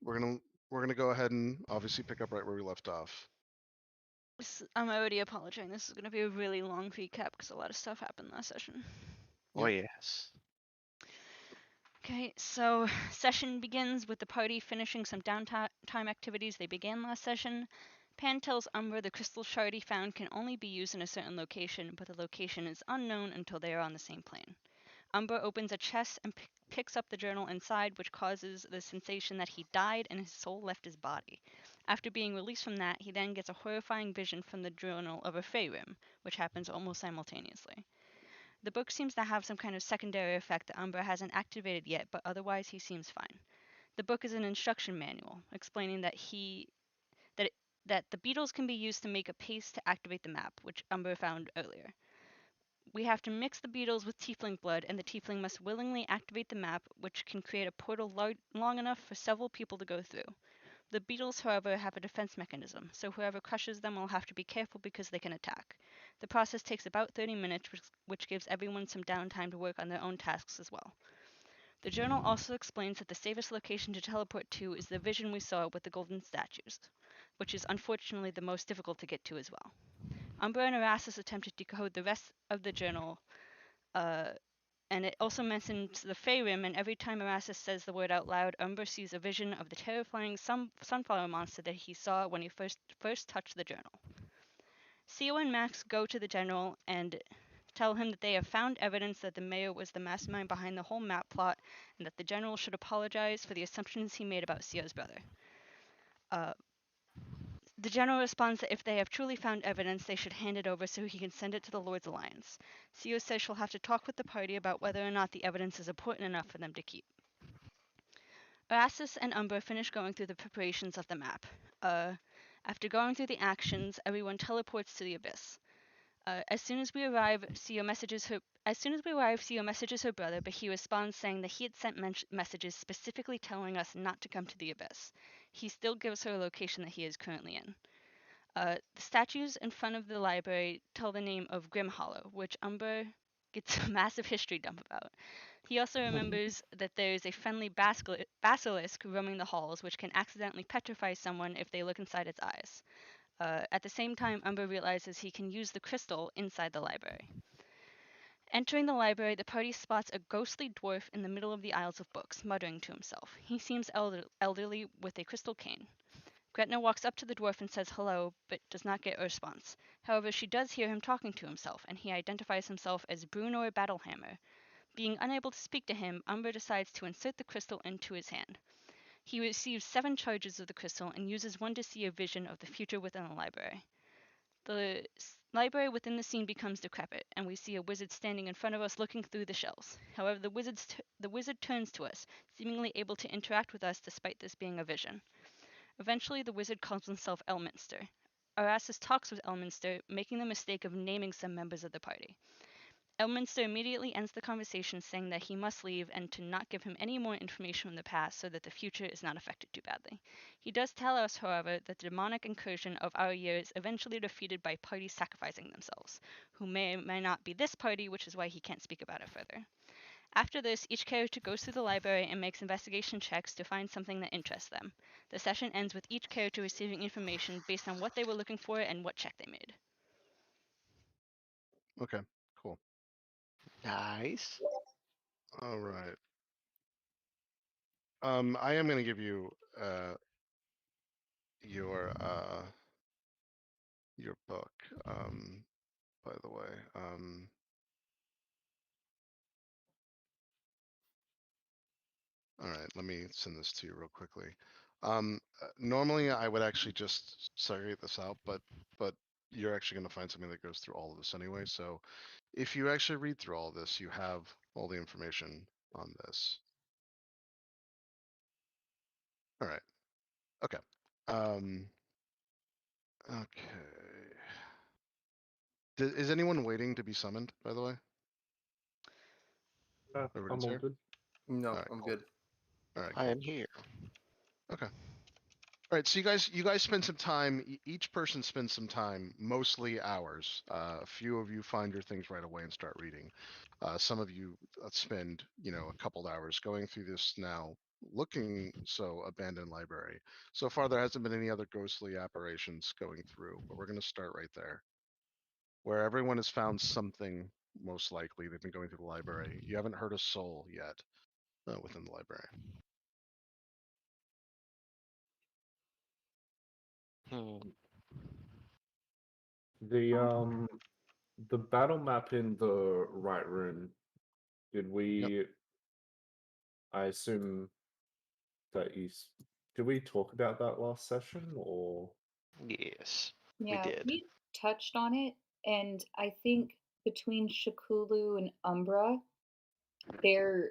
we're gonna go ahead and obviously pick up right where we left off. I'm already apologizing. This is going to be a really long recap because a lot of stuff happened last session. Oh, yes. Okay, so session begins with the party finishing some downtime activities they began last session. Pan tells Umbra the crystal shard he found can only be used in a certain location, but the location is unknown until they are on the same plane. Umbra opens a chest and picks up the journal inside, which causes the sensation that he died and his soul left his body. After being released from that, he then gets a horrifying vision from the journal of a Feyrim, which happens almost simultaneously. The book seems to have some kind of secondary effect that Umbra hasn't activated yet, but otherwise he seems fine. The book is an instruction manual explaining that that the beetles can be used to make a paste to activate the map, which Umbra found earlier. We have to mix the beetles with tiefling blood, and the tiefling must willingly activate the map, which can create a portal long enough for several people to go through. The beetles, however, have a defense mechanism, so whoever crushes them will have to be careful because they can attack. The process takes about 30 minutes, which gives everyone some downtime to work on their own tasks as well. The journal also explains that the safest location to teleport to is the vision we saw with the golden statues, which is unfortunately the most difficult to get to as well. Umbra and Erastus attempted to decode the rest of the journal, and it also mentions the Feyrim, and every time Erastus says the word out loud, Umbra sees a vision of the terrifying sunflower monster that he saw when he first touched the journal. Theo and Max go to the general and tell him that they have found evidence that the mayor was the mastermind behind the whole map plot, and that the general should apologize for the assumptions he made about Theo's brother. The general responds that if they have truly found evidence, they should hand it over so he can send it to the Lord's Alliance. Theo says she'll have to talk with the party about whether or not the evidence is important enough for them to keep. Erastus and Umbra finish going through the preparations of the map. After going through the actions, everyone teleports to the abyss. As soon as we arrive, Theo messages her brother, but he responds saying that he had sent messages specifically telling us not to come to the abyss. He still gives her a location that he is currently in. The statues in front of the library tell the name of Grimhollow, which Umbra gets a massive history dump about. He also remembers that there is a friendly basilisk roaming the halls, which can accidentally petrify someone if they look inside its eyes. At the same time, Umbra realizes he can use the crystal inside the library. Entering the library, the party spots a ghostly dwarf in the middle of the aisles of books, muttering to himself. He seems elderly with a crystal cane. Gretna walks up to the dwarf and says hello, but does not get a response. However, she does hear him talking to himself, and he identifies himself as Brunor Battlehammer. Being unable to speak to him, Umbra decides to insert the crystal into his hand. He receives 7 charges of the crystal and uses one to see a vision of the future within the library. The library within the scene becomes decrepit, and we see a wizard standing in front of us looking through the shelves. However, the wizard turns to us, seemingly able to interact with us despite this being a vision. Eventually, the wizard calls himself Elminster. Erastus talks with Elminster, making the mistake of naming some members of the party. Elminster immediately ends the conversation, saying that he must leave and to not give him any more information from the past so that the future is not affected too badly. He does tell us, however, that the demonic incursion of our year is eventually defeated by parties sacrificing themselves, who may or may not be this party, which is why he can't speak about it further. After this, each character goes through the library and makes investigation checks to find something that interests them. The session ends with each character receiving information based on what they were looking for and what check they made. Okay, cool. Nice. All right. I am gonna give you your your book. By the way. All right, let me send this to you real quickly. Normally I would actually just segregate this out, but you're actually going to find something that goes through all of this anyway. So if you actually read through all this, you have all the information on this. All right. Okay. Okay. Is anyone waiting to be summoned, by the way? I'm Everybody's all here? good. No, All right, I'm cool. good. All right, I cool. am here. Okay. All right, so you guys spend some time. Each person spends some time, mostly hours. A few of you find your things right away and start reading. Some of you spend, a couple of hours going through this now. looking so abandoned library. So far, there hasn't been any other ghostly apparitions going through, but we're going to start right there. Where everyone has found something, most likely. They've been going through the library. You haven't heard a soul yet within the library. Hmm. The battle map in the right room. Did we? I assume that did we talk about that last session or? Yes, we Yeah, did. we touched on it, and I think between Shakulu and Umbra, they're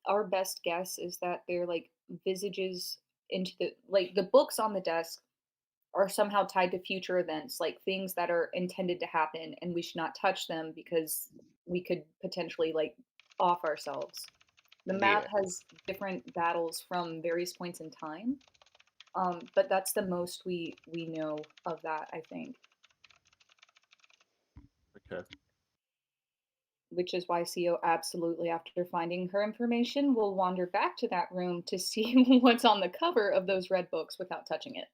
our best guess is that they're like visages into the books on the desk are somehow tied to future events, like things that are intended to happen, and we should not touch them because we could potentially like off ourselves. The map Yeah. has different battles from various points in time, but that's the most we know of that, I think. Okay. Which is why Co absolutely, after finding her information, will wander back to that room to see what's on the cover of those red books without touching it.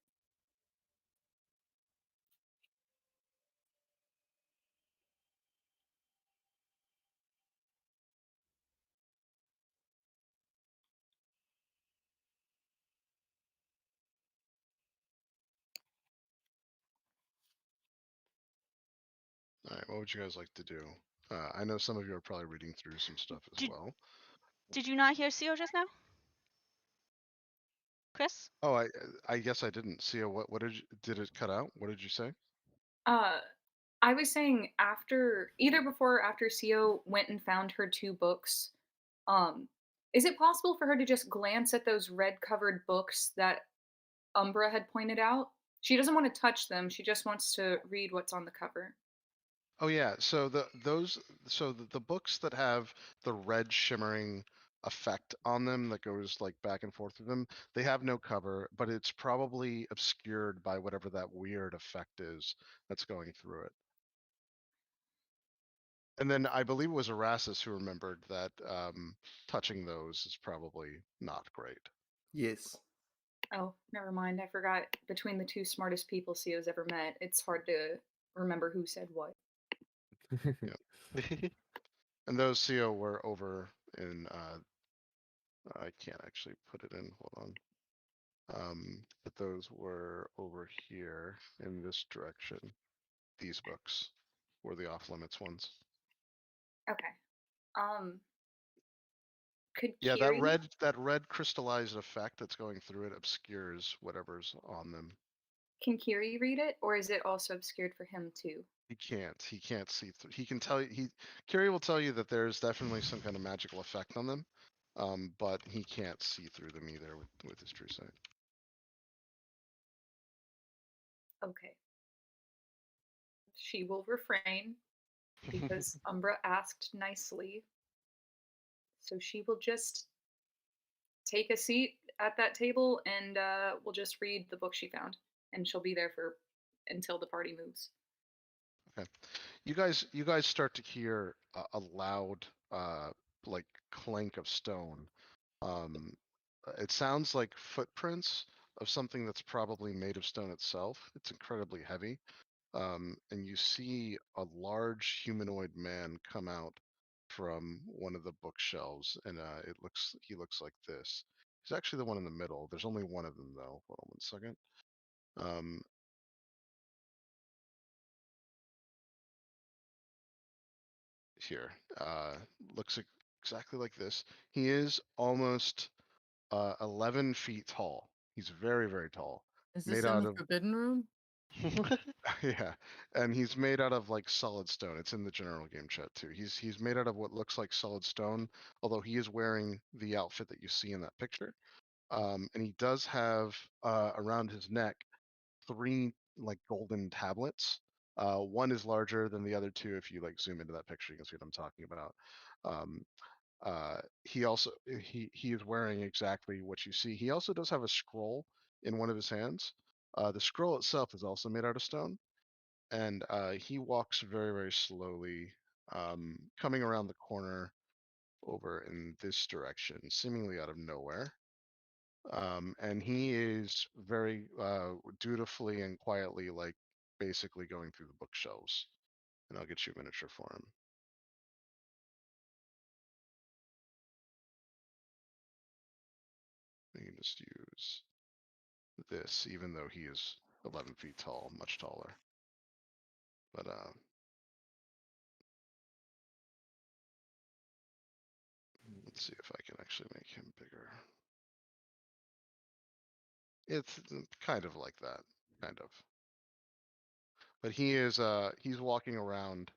All right, what would you guys like to do? I know some of you are probably reading through some stuff as Did- well. Did you not hear CO just now? Chris? Oh, I guess I didn't see what did it cut out? What did you say? I was saying after either before or after Co went and found her two books, um, is it possible for her to just glance at those red covered books that Umbra had pointed out? She doesn't want to touch them, she just wants to read what's on the cover. Oh yeah, so the books that have the red shimmering effect on them that goes like back and forth with them, they have no cover, but it's probably obscured by whatever that weird effect is that's going through it. And then I believe it was Erastus who remembered that touching those is probably not great. Yes. Oh, never mind. I forgot. Between the two smartest people Co's ever met, it's hard to remember who said what. And those CO were over in I can't actually put it in, hold on. But those were over here in this direction. These books were the off limits ones. Okay. Could Yeah, Kiri? that red crystallized effect that's going through it obscures whatever's on them. Can Kiri read it, or is it also obscured for him too? He can't see through. He can tell you. Kiri will tell you that there's definitely some kind of magical effect on them, but he can't see through them either with his true sight. Okay. She will refrain because Umbra asked nicely. So she will just take a seat at that table and we'll just read the book she found. And she'll be there for until the party moves. Okay. You guys start to hear a loud like clank of stone. It sounds like footprints of something that's probably made of stone itself. It's incredibly heavy. And you see a large humanoid man come out from one of the bookshelves, and he looks like this. He's actually the one in the middle. There's only one of them though. Hold on one second. Here, looks exactly like this. He is almost 11 feet tall. He's very, very tall. Is Made this in out the of forbidden room? yeah, and he's made out of like solid stone. It's in the general game chat too. He's made out of what looks like solid stone, although he is wearing the outfit that you see in that picture. And he does have around his neck three like golden tablets. One is larger than the other two. If you like zoom into that picture, you can see what I'm talking about. Um, he also he is wearing exactly what you see. He also does have a scroll in one of his hands. The scroll itself is also made out of stone, and he walks very, very slowly, coming around the corner over in this direction, seemingly out of nowhere. And he is very dutifully and quietly, like, basically going through the bookshelves. And I'll get you a miniature for him. You can just use this, even though he is 11 feet tall, much taller. But let's see if I can actually make him bigger. It's kind of like that, kind of. But he is he's walking around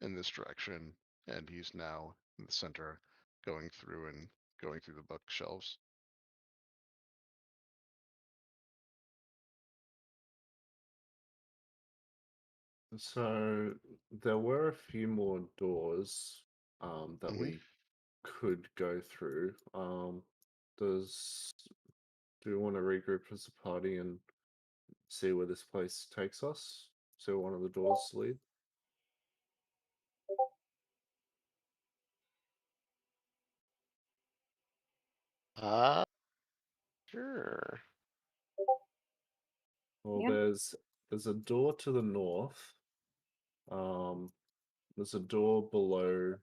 in this direction, and he's now in the center, going through the bookshelves. So there were a few more doors that Mhm. we could go through. Do you want to regroup as a party and see where this place takes us? See where one of the doors lead? Sure. Well, Yeah. there's a door to the north. There's a door below.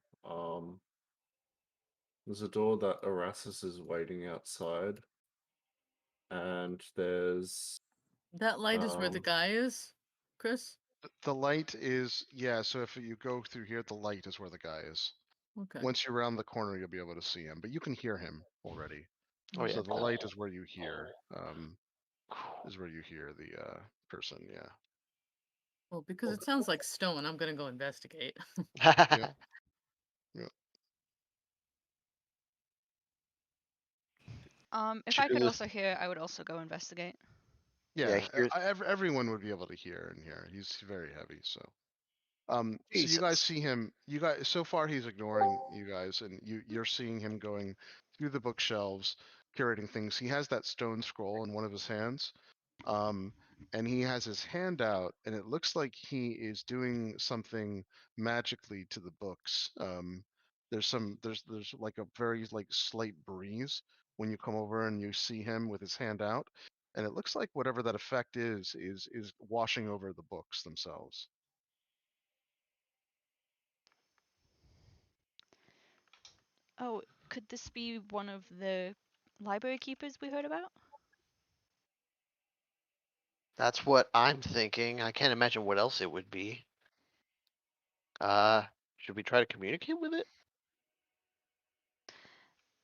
There's a door that Erasmus is waiting outside, and there's That light is where the Um, guy is, Chris? The light is, yeah, so if you go through here, the light is where the guy is. Okay. Once you're around the corner, you'll be able to see him, but you can hear him already. Oh yeah. So the light is where you hear, the person, yeah. Well, because it sounds like stone, I'm gonna go investigate. Yeah. If I could True. also hear, I would also go investigate. Yeah, here's- everyone would be able to hear in here. He's very heavy, so. So you guys Jesus. see him. You guys, so far he's ignoring you guys, and you're seeing him going through the bookshelves, curating things. He has that stone scroll in one of his hands, and he has his hand out, and it looks like he is doing something magically to the books. There's like a very like slight breeze when you come over and you see him with his hand out, and it looks like whatever that effect is washing over the books themselves. Oh, could this be one of the library keepers we heard about? That's what I'm thinking. I can't imagine what else it would be. Should we try to communicate with it?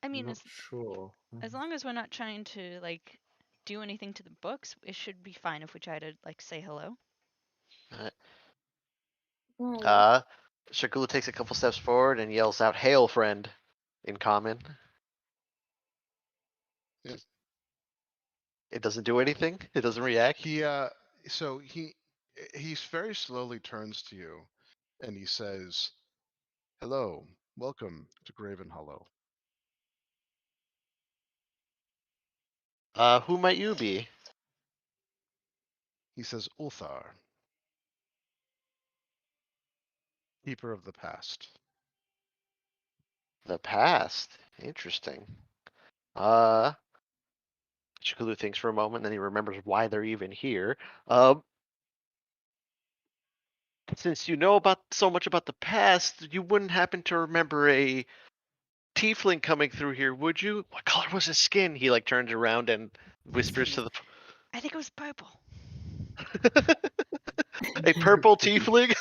I mean, not sure. as long as we're not trying to like do anything to the books, it should be fine if we try to like say hello. Right. Shakula takes a couple steps forward and yells out, "Hail, friend," in common. Yes. It doesn't do anything. It doesn't react. So he's very slowly turns to you, and he says, "Hello, welcome to Graven Hollow." Who might you be? He says, "Ulthar, keeper of the past." The past. Interesting. Shakulu thinks for a moment, then he remembers why they're even here. Since you know about so much about the past, you wouldn't happen to remember a tiefling coming through here, would you? What color was his skin? He like turns around and whispers to I think it was purple. a purple tiefling.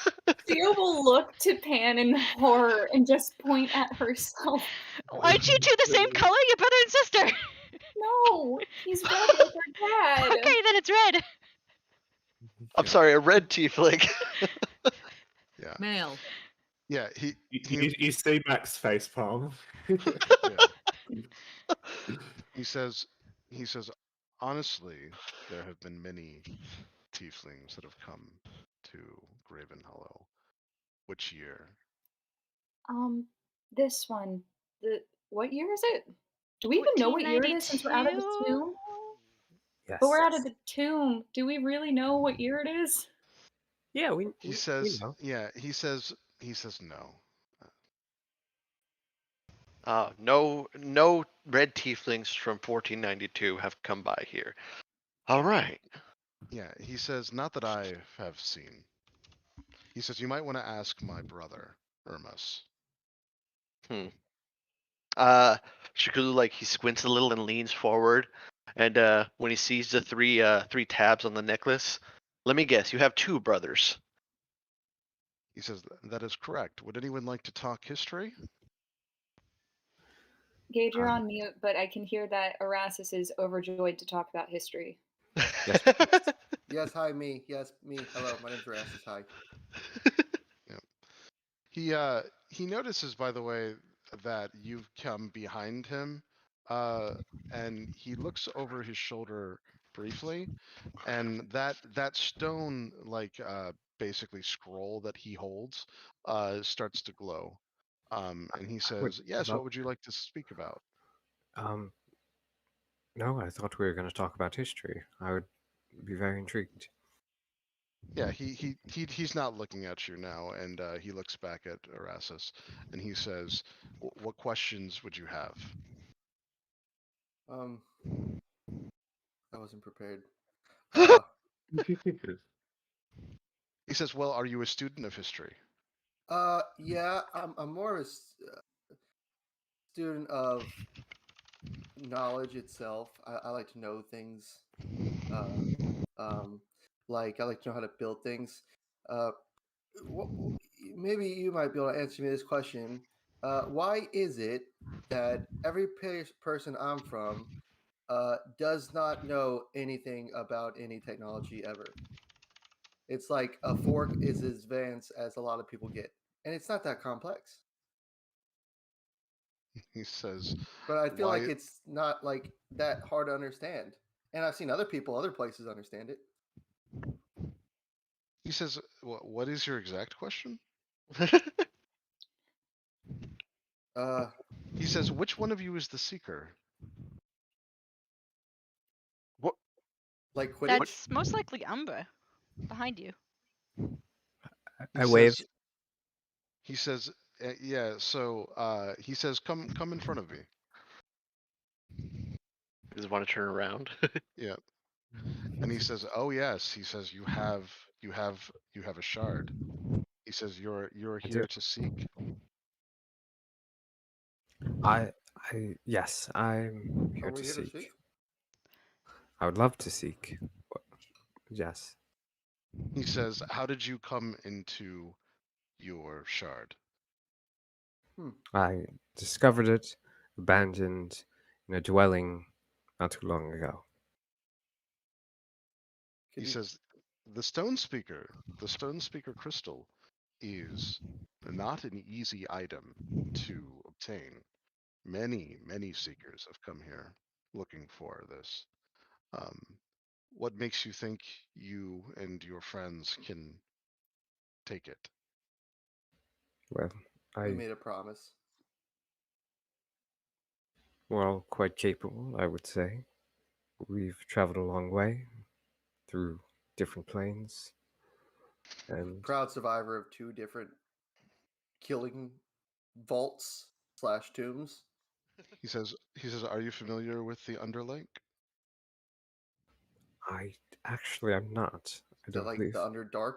Theo will look to Pan in horror and just point at herself. Why'd you two the same color, your brother and sister? No, he's red like her dad. Okay, then it's red. I'm Yeah. sorry, a red tiefling. Yeah, Male. yeah. You see Max facepalm. He says, honestly, there have been many tieflings that have come to Graven Hollow. Which year? This one. What year is it? Do we even know what year it is since we're out of the 1492? tomb? Yes. But we're out of the tomb. Do we really know what year it is? Yeah, He says, know. yeah. He says no. No red tieflings from 1492 have come by here. All right. Yeah, he says, not that I have seen. He says, you might want to ask my brother, Ermus. Shakulu, like, he squints a little and leans forward, and when he sees the three tabs on the necklace, let me guess, you have two brothers. He says, that is correct. Would anyone like to talk history? Gage, you're on mute, but I can hear that Erastus is overjoyed to talk about history. Yes. Yes, hi, me. Yes, me. Hello, my name's Erastus. Hi. He notices, by the way, that you've come behind him, and he looks over his shoulder briefly, and that stone, like basically scroll that he holds, starts to glow. And he says, "Yes, what about- would you like to speak about?" No, I thought we were going to talk about history. I would be very intrigued. Yeah, he's not looking at you now, and he looks back at Erastus, and he says, "What questions would you have?" I wasn't prepared. Uh, He says, "Well, are you a student of history?" yeah, I'm more of a student of knowledge itself. I like to know things. Like I like to know how to build things. Uh, maybe you might be able to answer me this question. Why is it that every person I'm from does not know anything about any technology ever? It's like a fork is as advanced as a lot of people get, and it's not that complex. He says, But I feel like "Why?" it's not like that hard to understand. And I've seen other people, other places understand it. He says, "What is your exact question?" Uh, He says, "Which one of you is the seeker?" like Quidditch. That's most likely Umbra, behind you. He I wave. says, he says, "Yeah." So he says, "Come in front of me." Just want to turn around. Yeah, and he says, "Oh yes." He says, "You have a shard." He says, "You're I here do. to seek." Yes, I'm here Are we to here to seek. seek? I would love to seek. Yes. He says, "How did you come into your shard?" I discovered it abandoned in a dwelling not too long ago. Could He you- says, the stone speaker crystal is not an easy item to obtain. Many seekers have come here looking for this. Um, what makes you think you and your friends can take it? Well, we made a promise. we're all quite capable, I would say. We've traveled a long way through different planes, and Proud survivor of 2 different killing vaults / tombs. He says, "Are you familiar with the Underlake?" I actually am not. I Is that don't like believe. the Underdark?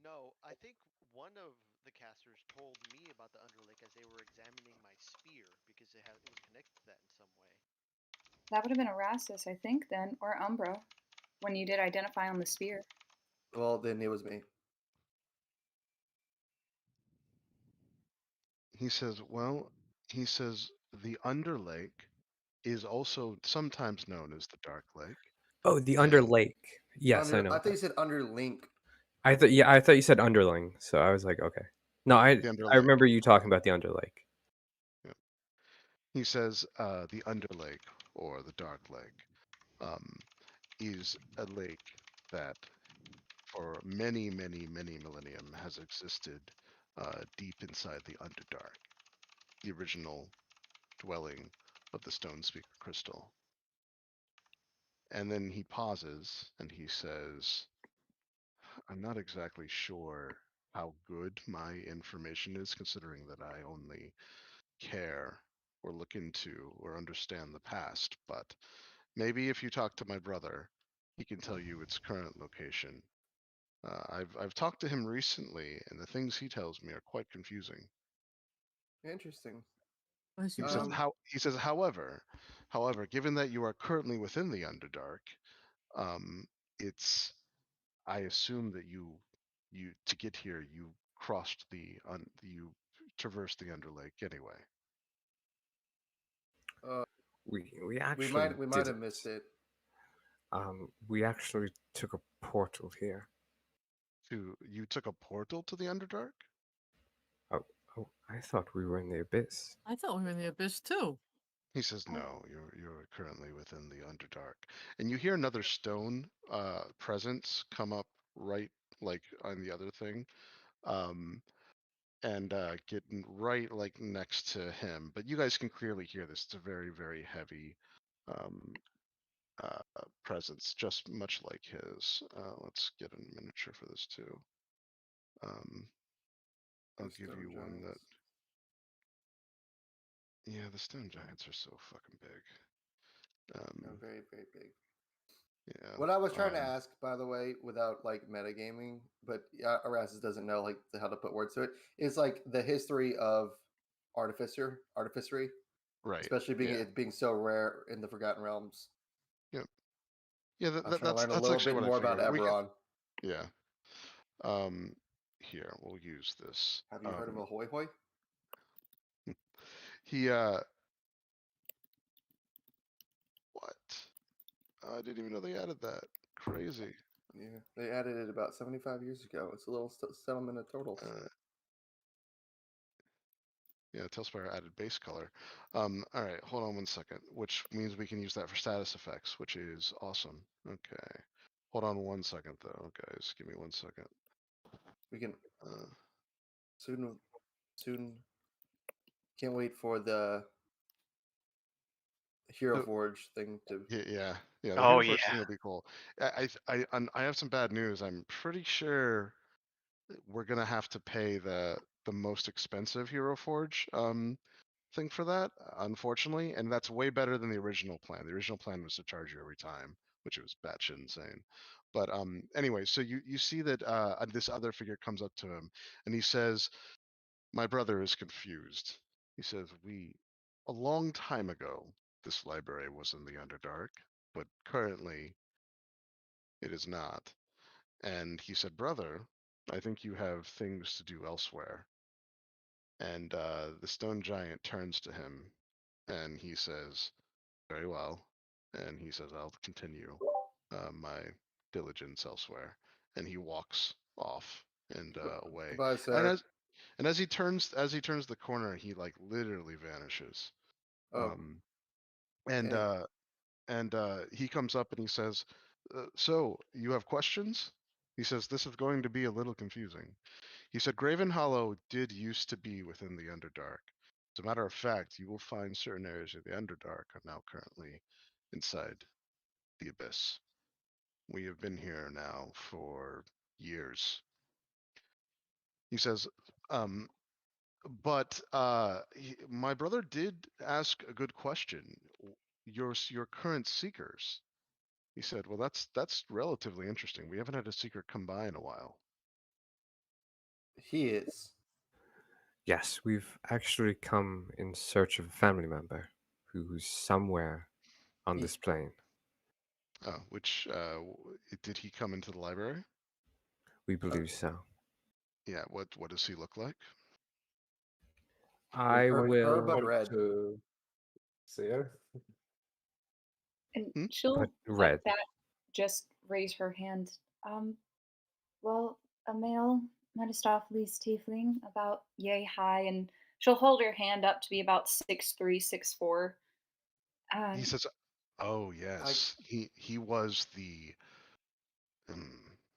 No, I think one of the casters told me about the Underlake as they were examining my spear because it was connected to that in some way. That would have been Erastus, I think, then, or Umbra, when you did identify on the spear. Well, then it was me. He says, the Underlake is also sometimes known as the Dark Lake. Oh, the And- Underlake. Yes, I I know. thought you said Underlink. I thought you said underling, so I was like, okay. No, I Underlake. remember you talking about the Underlake. He says the Underlake, or the Dark Lake, is a lake that for many millennium has existed deep inside the Underdark, the original dwelling of the Stone Speaker Crystal. And then he pauses and he says, "I'm not exactly sure how good my information is, considering that I only care or look into or understand the past, but maybe if you talk to my brother, he can tell you its current location. I've talked to him recently, and the things he tells me are quite confusing. Interesting. Bless you, He says brother. however, given that you are currently within the Underdark, it's I assume that you to get here you crossed you traversed the Underlake anyway. We We actually might have missed it. we actually took a portal here. You took a portal to the Underdark? Oh, I thought we were in the abyss. I thought we were in the abyss too. He says no, you're currently within the Underdark. And you hear another stone presence come up right like on the other thing. And getting right like next to him. But you guys can clearly hear this. It's a very, very heavy presence, just much like his. Let's get a miniature for this too. I'll The give stone you one that. giants. Yeah, the stone giants are so fucking big. They're very, very big. Yeah. What I was trying to ask, by the way, without like metagaming, but Erasmus doesn't know like how to put words to it, is like the history of artificery, Right. especially being Yeah. it being so rare in the Forgotten Realms. Yep. Yeah. I was trying to learn a That's little actually bit what more I about figured. Eberron. Yeah. Here we'll use this. Have you heard of a hoy hoy? He What? I didn't even know they added that. Crazy. Yeah, they added it about 75 years ago. It's a little settlement of turtles. Yeah, Tailspire added base color. All right, hold on 1 second, which means we can use that for status effects, which is awesome. Okay. Hold on 1 second though, guys. Give me 1 second. We can soon. Can't wait for the Hero Forge thing to. Yeah. The Oh, Hero Forge yeah. thing will be cool. I have some bad news. I'm pretty sure we're gonna have to pay the most expensive Hero Forge thing for that, unfortunately, and that's way better than the original plan. The original plan was to charge you every time, which was batshit insane. But anyway, so you see that this other figure comes up to him and he says, "My brother is confused." He says, a long time ago, this library was in the Underdark, but currently it is not." And he said, "Brother, I think you have things to do elsewhere." And the stone giant turns to him and he says, "Very well." And he says, "I'll continue my diligence elsewhere." And he walks off and away. Goodbye, And sir. as he turns the corner, he like literally vanishes. Oh, And and he comes up and he says, "So you have questions?" He says, "This is going to be a little confusing." He said, "Graven Hollow did used to be within the Underdark. As a matter of fact, you will find certain areas of the Underdark are now currently inside the Abyss. We have been here now for years." He says, but my brother did ask a good question. Your current seekers." He said, "Well, that's relatively interesting. We haven't had a seeker come by in a while." he is. Yes, we've actually come in search of a family member who's somewhere on He- this plane. Oh, which did he come into the library? We believe so. Yeah. What does he look like? I her will. but red. To see her. And Hmm? she'll But at red. that just raise her hand. Well, a male Metastopheles tiefling, about yay high, and she'll hold her hand up to be about 6'3", 6'4". He says, "Oh yes, he was the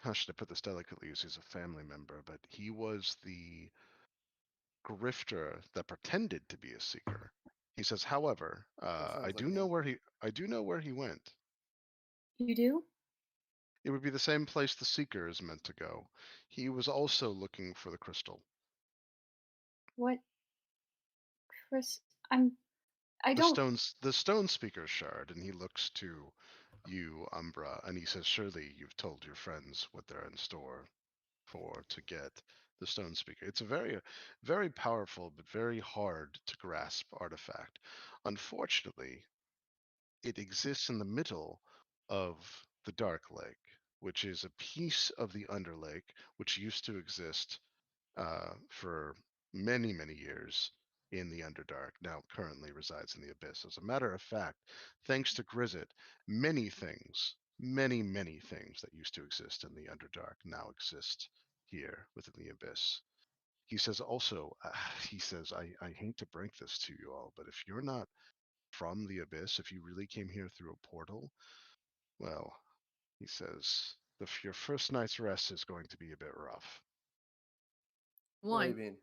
how should I put this delicately? As he's a family member, but he was the grifter that pretended to be a seeker." He says, "However, sounds I do like know him. where he went. You do? It would be the same place the seeker is meant to go. He was also looking for the crystal." What? Chris, I'm I the don't. the stone speaker shard, and he looks to you, Umbra, and he says, "Surely you've told your friends what they're in store for to get the stone speaker. It's a very powerful but very hard to grasp artifact. Unfortunately, it exists in the middle of the Dark Lake, which is a piece of the Underlake which used to exist for many years in the Underdark, now currently resides in the Abyss. As a matter of fact, thanks to Grizzet, many things that used to exist in the Underdark now exist here within the Abyss. He says also, he says, I hate to break this to you all, but if you're not from the Abyss, if you really came here through a portal, well, he says, your first night's rest is going to be a bit rough. What do Why? you mean?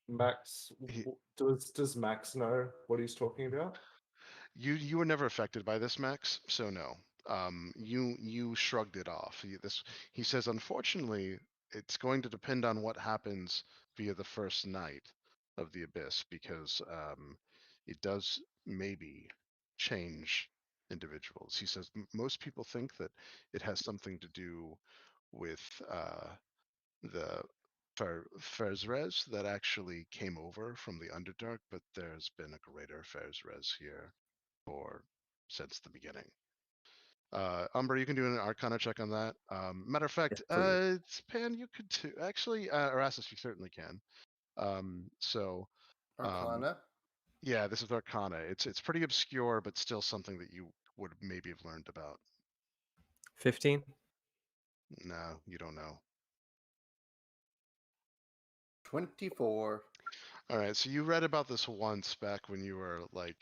Max, He- does Max know what he's talking about? You were never affected by this, Max, so no. You shrugged it off. He says, unfortunately, it's going to depend on what happens via the first night of the Abyss, because it does maybe change individuals. He says most people think that it has something to do with the Ferzrez that actually came over from the Underdark, but there's been a greater Ferzrez here for since the beginning. Umber, you can do an Arcana check on that. Matter of fact, please. Pan, you could too. Actually, Erasmus, you certainly can. So, Arcana. yeah, this is Arcana. It's pretty obscure, but still something that you would maybe have learned about. 15? No, you don't know. 24. All right, so you read about this once back when you were like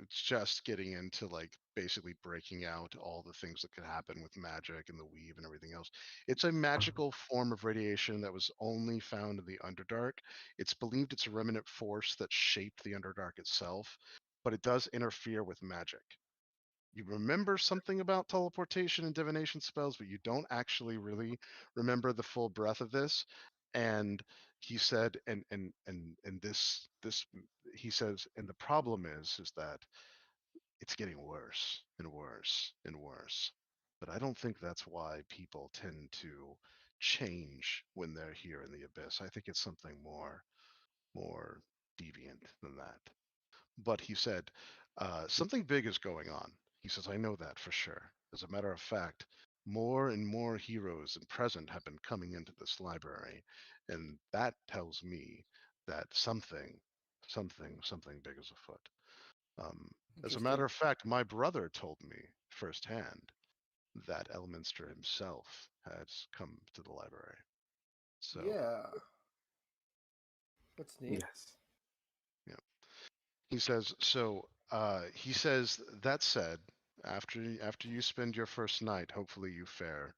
just getting into like basically breaking out all the things that could happen with magic and the weave and everything else. It's a magical form of radiation that was only found in the Underdark. It's believed it's a remnant force that shaped the Underdark itself, but it does interfere with magic. You remember something about teleportation and divination spells, but you don't actually really remember the full breadth of this. And he said, and this he says, and the problem is that it's getting worse and worse and worse. But I don't think that's why people tend to change when they're here in the abyss. I think it's something more deviant than that. But he said, something big is going on. He says, I know that for sure. As a matter of fact, more and more heroes and present have been coming into this library. And that tells me that something big is afoot. As a matter Interesting. of fact, my brother told me firsthand that Elminster himself has come to the library. So, Yeah. That's neat. Yes. he says, so he says, that said, after you spend your first night, hopefully you fare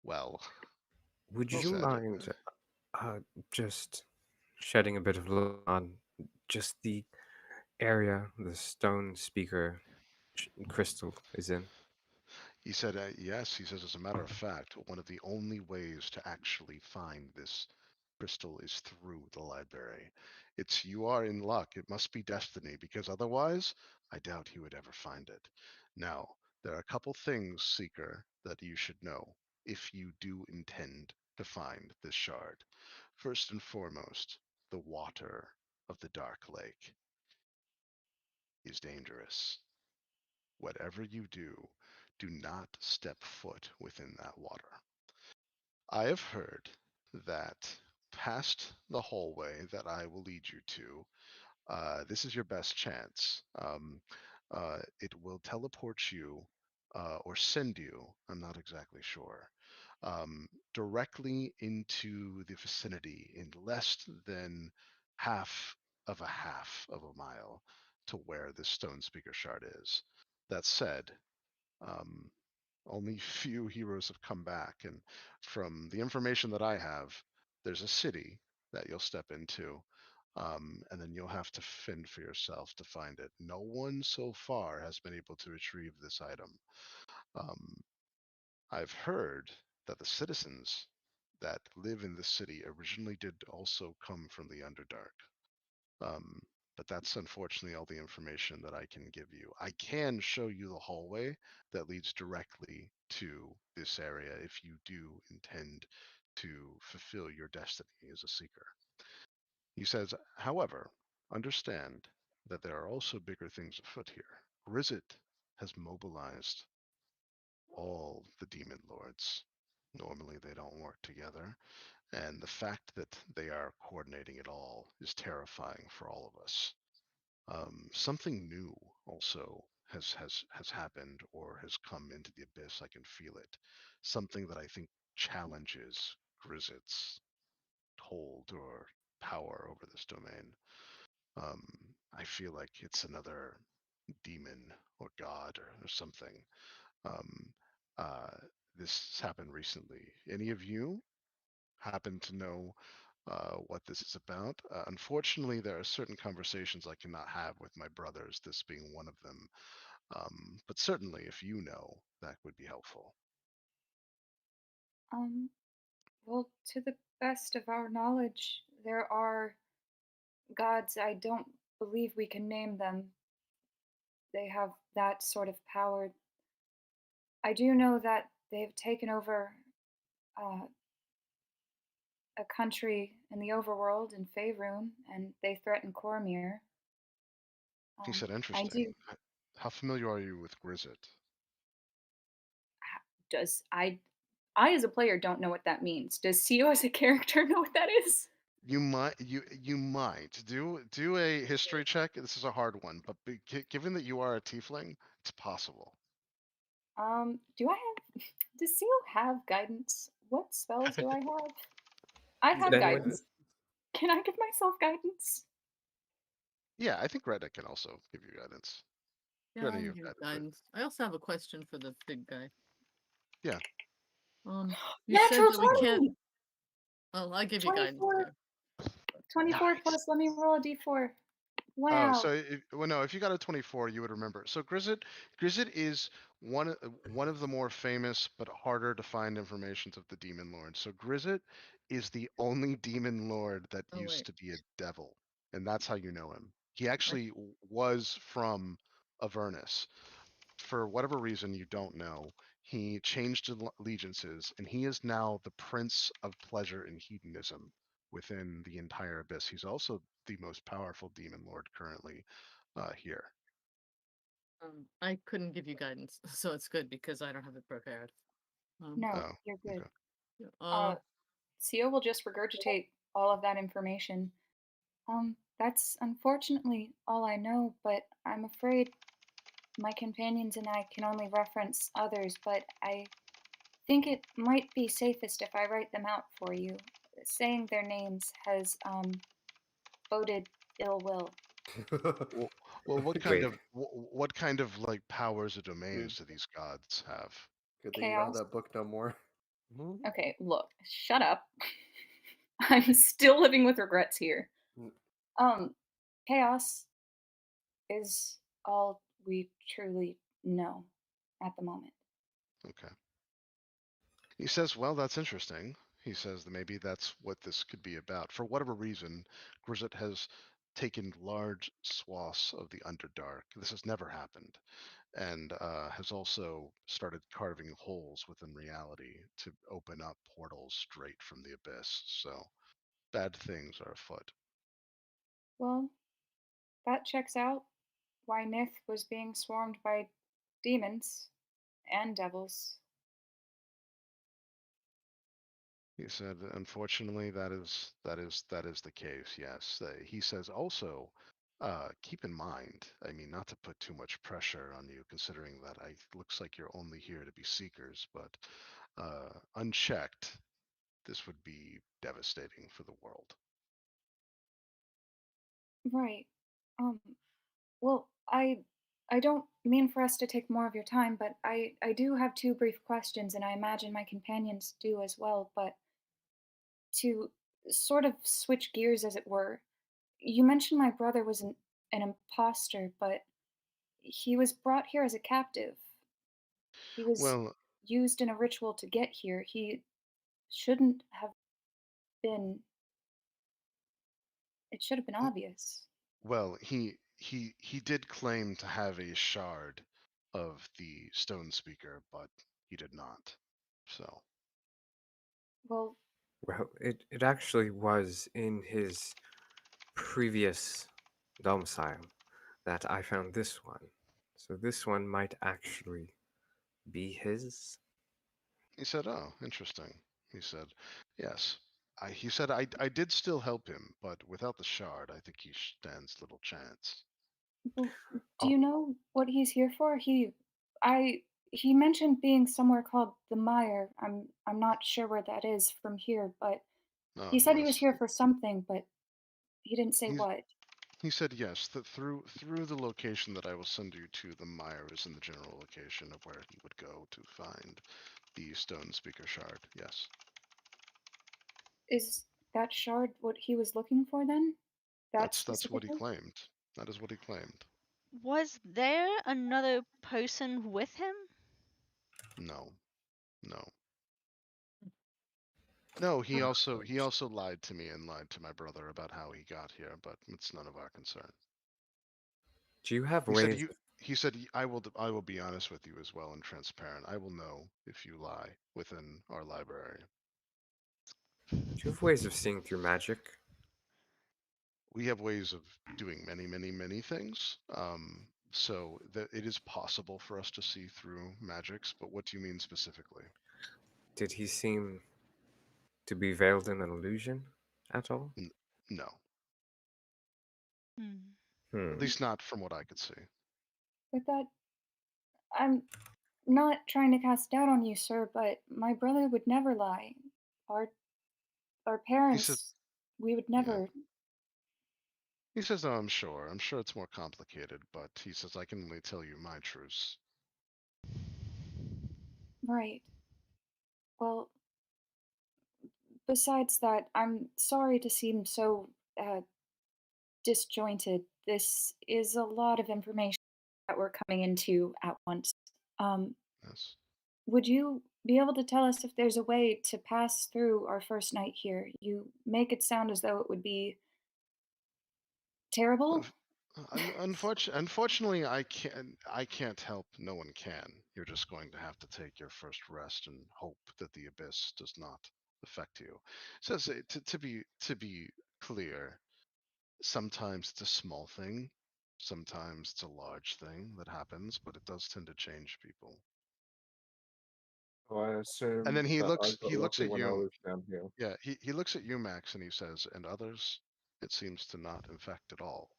well. Would He you said, mind just shedding a bit of light on just the area the stone speaker crystal is in? he said, yes, he says, as a matter of fact, one of the only ways to actually find this crystal is through the library. You are in luck. It must be destiny, because otherwise, I doubt he would ever find it. Now, there are a couple things, Seeker, that you should know if you do intend to find this shard. First and foremost, the water of the Dark Lake is dangerous. Whatever you do not step foot within that water. I have heard that past the hallway that I will lead you to, this is your best chance. It will teleport you or send you, I'm not exactly sure, directly into the vicinity in less than half of a mile to where this stone speaker shard is. That said, um, only few heroes have come back, and from the information that I have, there's a city that you'll step into, and then you'll have to fend for yourself to find it. No one so far has been able to retrieve this item. Um, I've heard that the citizens that live in the city originally did also come from the Underdark. Um, but that's unfortunately all the information that I can give you. I can show you the hallway that leads directly to this area if you do intend to fulfill your destiny as a seeker. He says, however, understand that there are also bigger things afoot here. Grizzet has mobilized all the demon lords. Normally they don't work together, and the fact that they are coordinating it all is terrifying for all of us. Something new also has happened or has come into the abyss. I can feel it. Something that I think challenges Grizzit's hold or power over this domain. I feel like it's another demon or god or something. Um, uh, this happened recently. Any of you happen to know what this is about? Unfortunately, there are certain conversations I cannot have with my brothers, this being one of them. But certainly, if you know, that would be helpful. Well, to the best of our knowledge, there are gods. I don't believe we can name them. They have that sort of power. I do know that they've taken over uh, a country in the overworld in Faerun, and they threaten Cormyr. He said, I do. interesting. How familiar are you with Grizzet? Does I as a player don't know what that means. Does Sio as a character know what that is? You might do a history check. This is a hard one, but given that you are a tiefling, it's possible. Do I have? Does Sio have guidance? What spells do I have? I have Then guidance. Can I give myself guidance? Yeah, I think Reddit can also give you guidance. Yeah, Granted, I'll you have give you guidance, but- guidance. I also have a question for the big guy. Yeah. You said Natural that we can't. 20! Well, I'll give you guidance 24. too. 24 Nice. plus. Let me roll a d4. Oh, Wow. so if you got a 24, you would remember. So Grizzet is one of the more famous but harder to find informations of the demon lords. So Grizzet is the only demon lord that Oh, used wait. to be a devil, and that's how you know him. He actually was from Avernus. For whatever reason you don't know, he changed allegiances, and he is now the prince of pleasure and hedonism within the entire abyss. He's also the most powerful demon lord currently here. I couldn't give you guidance, so it's good because I don't have it prepared. No, Oh, you're good. okay. Sio will just regurgitate all of that information. That's unfortunately all I know, but I'm afraid my companions and I can only reference others, but I think it might be safest if I write them out for you. Saying their names has boded ill will. Well, what kind Wait. of what kind of like powers or domains do these gods have? Good thing you don't have Chaos. that book no more. Okay, look, shut up. I'm still living with regrets here. Chaos is all we truly know at the moment. Okay. He says, well, that's interesting. He says that maybe that's what this could be about. For whatever reason, Grizzet has taken large swaths of the Underdark. This has never happened. And has also started carving holes within reality to open up portals straight from the abyss. So bad things are afoot. Well, that checks out why Nith was being swarmed by demons and devils. He said, unfortunately, that is the case. Yes. He says also, keep in mind. I mean, not to put too much pressure on you, considering that looks like you're only here to be seekers, but unchecked, this would be devastating for the world. Right. Well, I don't mean for us to take more of your time, but I do have two brief questions, and I imagine my companions do as well, but to sort of switch gears as it were, you mentioned my brother was an imposter, but he was brought here as a captive. He was Well, used in a ritual to get here. He shouldn't have been. It should have been obvious. Well, he did claim to have a shard of the stone speaker, but he did not. So Well, Well, it actually was in his previous domicile that I found this one. So this one might actually be his. he said, "Oh, interesting." He said, "Yes." He said, I did still help him, but without the shard, I think he stands little chance." well, do Oh, you know what he's here for? I, he mentioned being somewhere called the Mire. I'm not sure where that is from here, but Oh, he said he was yes. here for something, but he didn't say He's, what. he said yes. That through the location that I will send you to, the mire is in the general location of where he would go to find the stone speaker shard. Yes. Is that shard what he was looking for then? That That's what he specifically? claimed. That is what he claimed. Was there another person with him? No. No. No, he also lied to me and lied to my brother about how he got here, but it's none of our concern. do you have He said ways? you he said I will be honest with you as well and transparent. I will know if you lie within our library. Do you have ways of seeing through magic? We have ways of doing many things. So that it is possible for us to see through magics, but what do you mean specifically? Did he seem to be veiled in an illusion at all? No, Hmm. at Hmm. least not from what I could see. But that, I'm not trying to cast doubt on you, sir, but my brother would never lie. Our our He says, parents, we would yeah. never. He says, oh, I'm sure. I'm sure it's more complicated, but he says I can only tell you my truths. Right. Well, besides that, I'm sorry to seem so disjointed. This is a lot of information that we're coming into at once. Um, Yes. would you be able to tell us if there's a way to pass through our first night here? You make it sound as though it would be terrible. Unfortunately, I can't help. No one can. You're just going to have to take your first rest and hope that the abyss does not affect you. So to be clear, sometimes it's a small thing, sometimes it's a large thing that happens, but it does tend to change people. So I And assume then that I got he looks lucky at when I you. was down here. Yeah, he looks at you, Max, and he says, and others, it seems to not infect at all.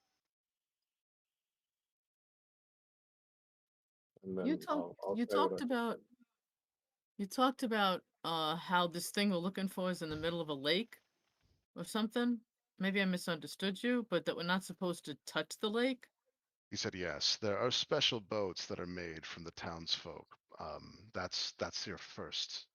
And You then talked I'll you say what talked about how this thing we're looking for is in the middle of a lake or something. Maybe I misunderstood you, but that we're not supposed to touch the lake. He said, yes, there are special boats that are made from the townsfolk. That's your first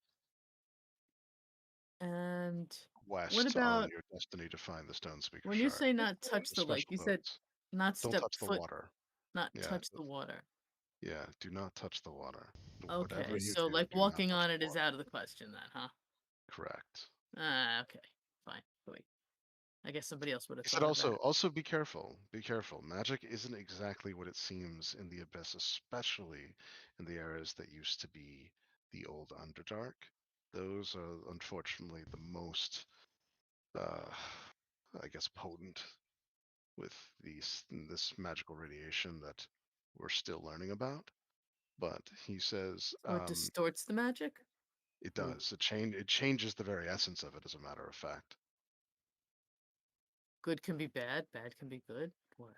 And what quest on about your destiny to find the Stone Speaker when you Shard. say not touch The the lake, special you said boats. not Don't step touch the foot, water. not Yeah, touch the water. yeah, do not touch the water. Whatever Okay, you so do, like do not walking touch on the it is water. out of the question then, huh? Correct. Ah, okay, fine. Wait, I guess somebody else would have He said thought of that. also be careful. Be careful. Magic isn't exactly what it seems in the abyss, especially in the areas that used to be the old Underdark. Those are unfortunately the most uh I guess potent with this magical radiation that we're still learning about. But he says So it distorts the magic. it does. It changes the very essence of it, as a matter of fact. Good can be bad, bad can be good.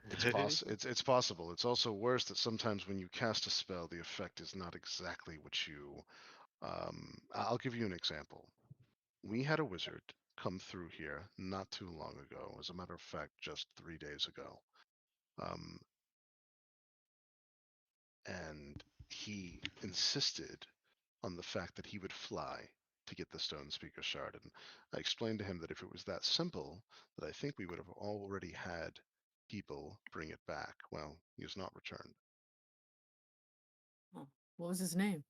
It's possible. It's also worse that sometimes when you cast a spell, the effect is not exactly what you. I'll give you an example. We had a wizard come through here not too long ago. As a matter of fact, just 3 days ago. Um, and he insisted on the fact that he would fly to get the stone speaker shard. And I explained to him that if it was that simple, that I think we would have already had people bring it back. Well, he has not returned. Oh, what was his name?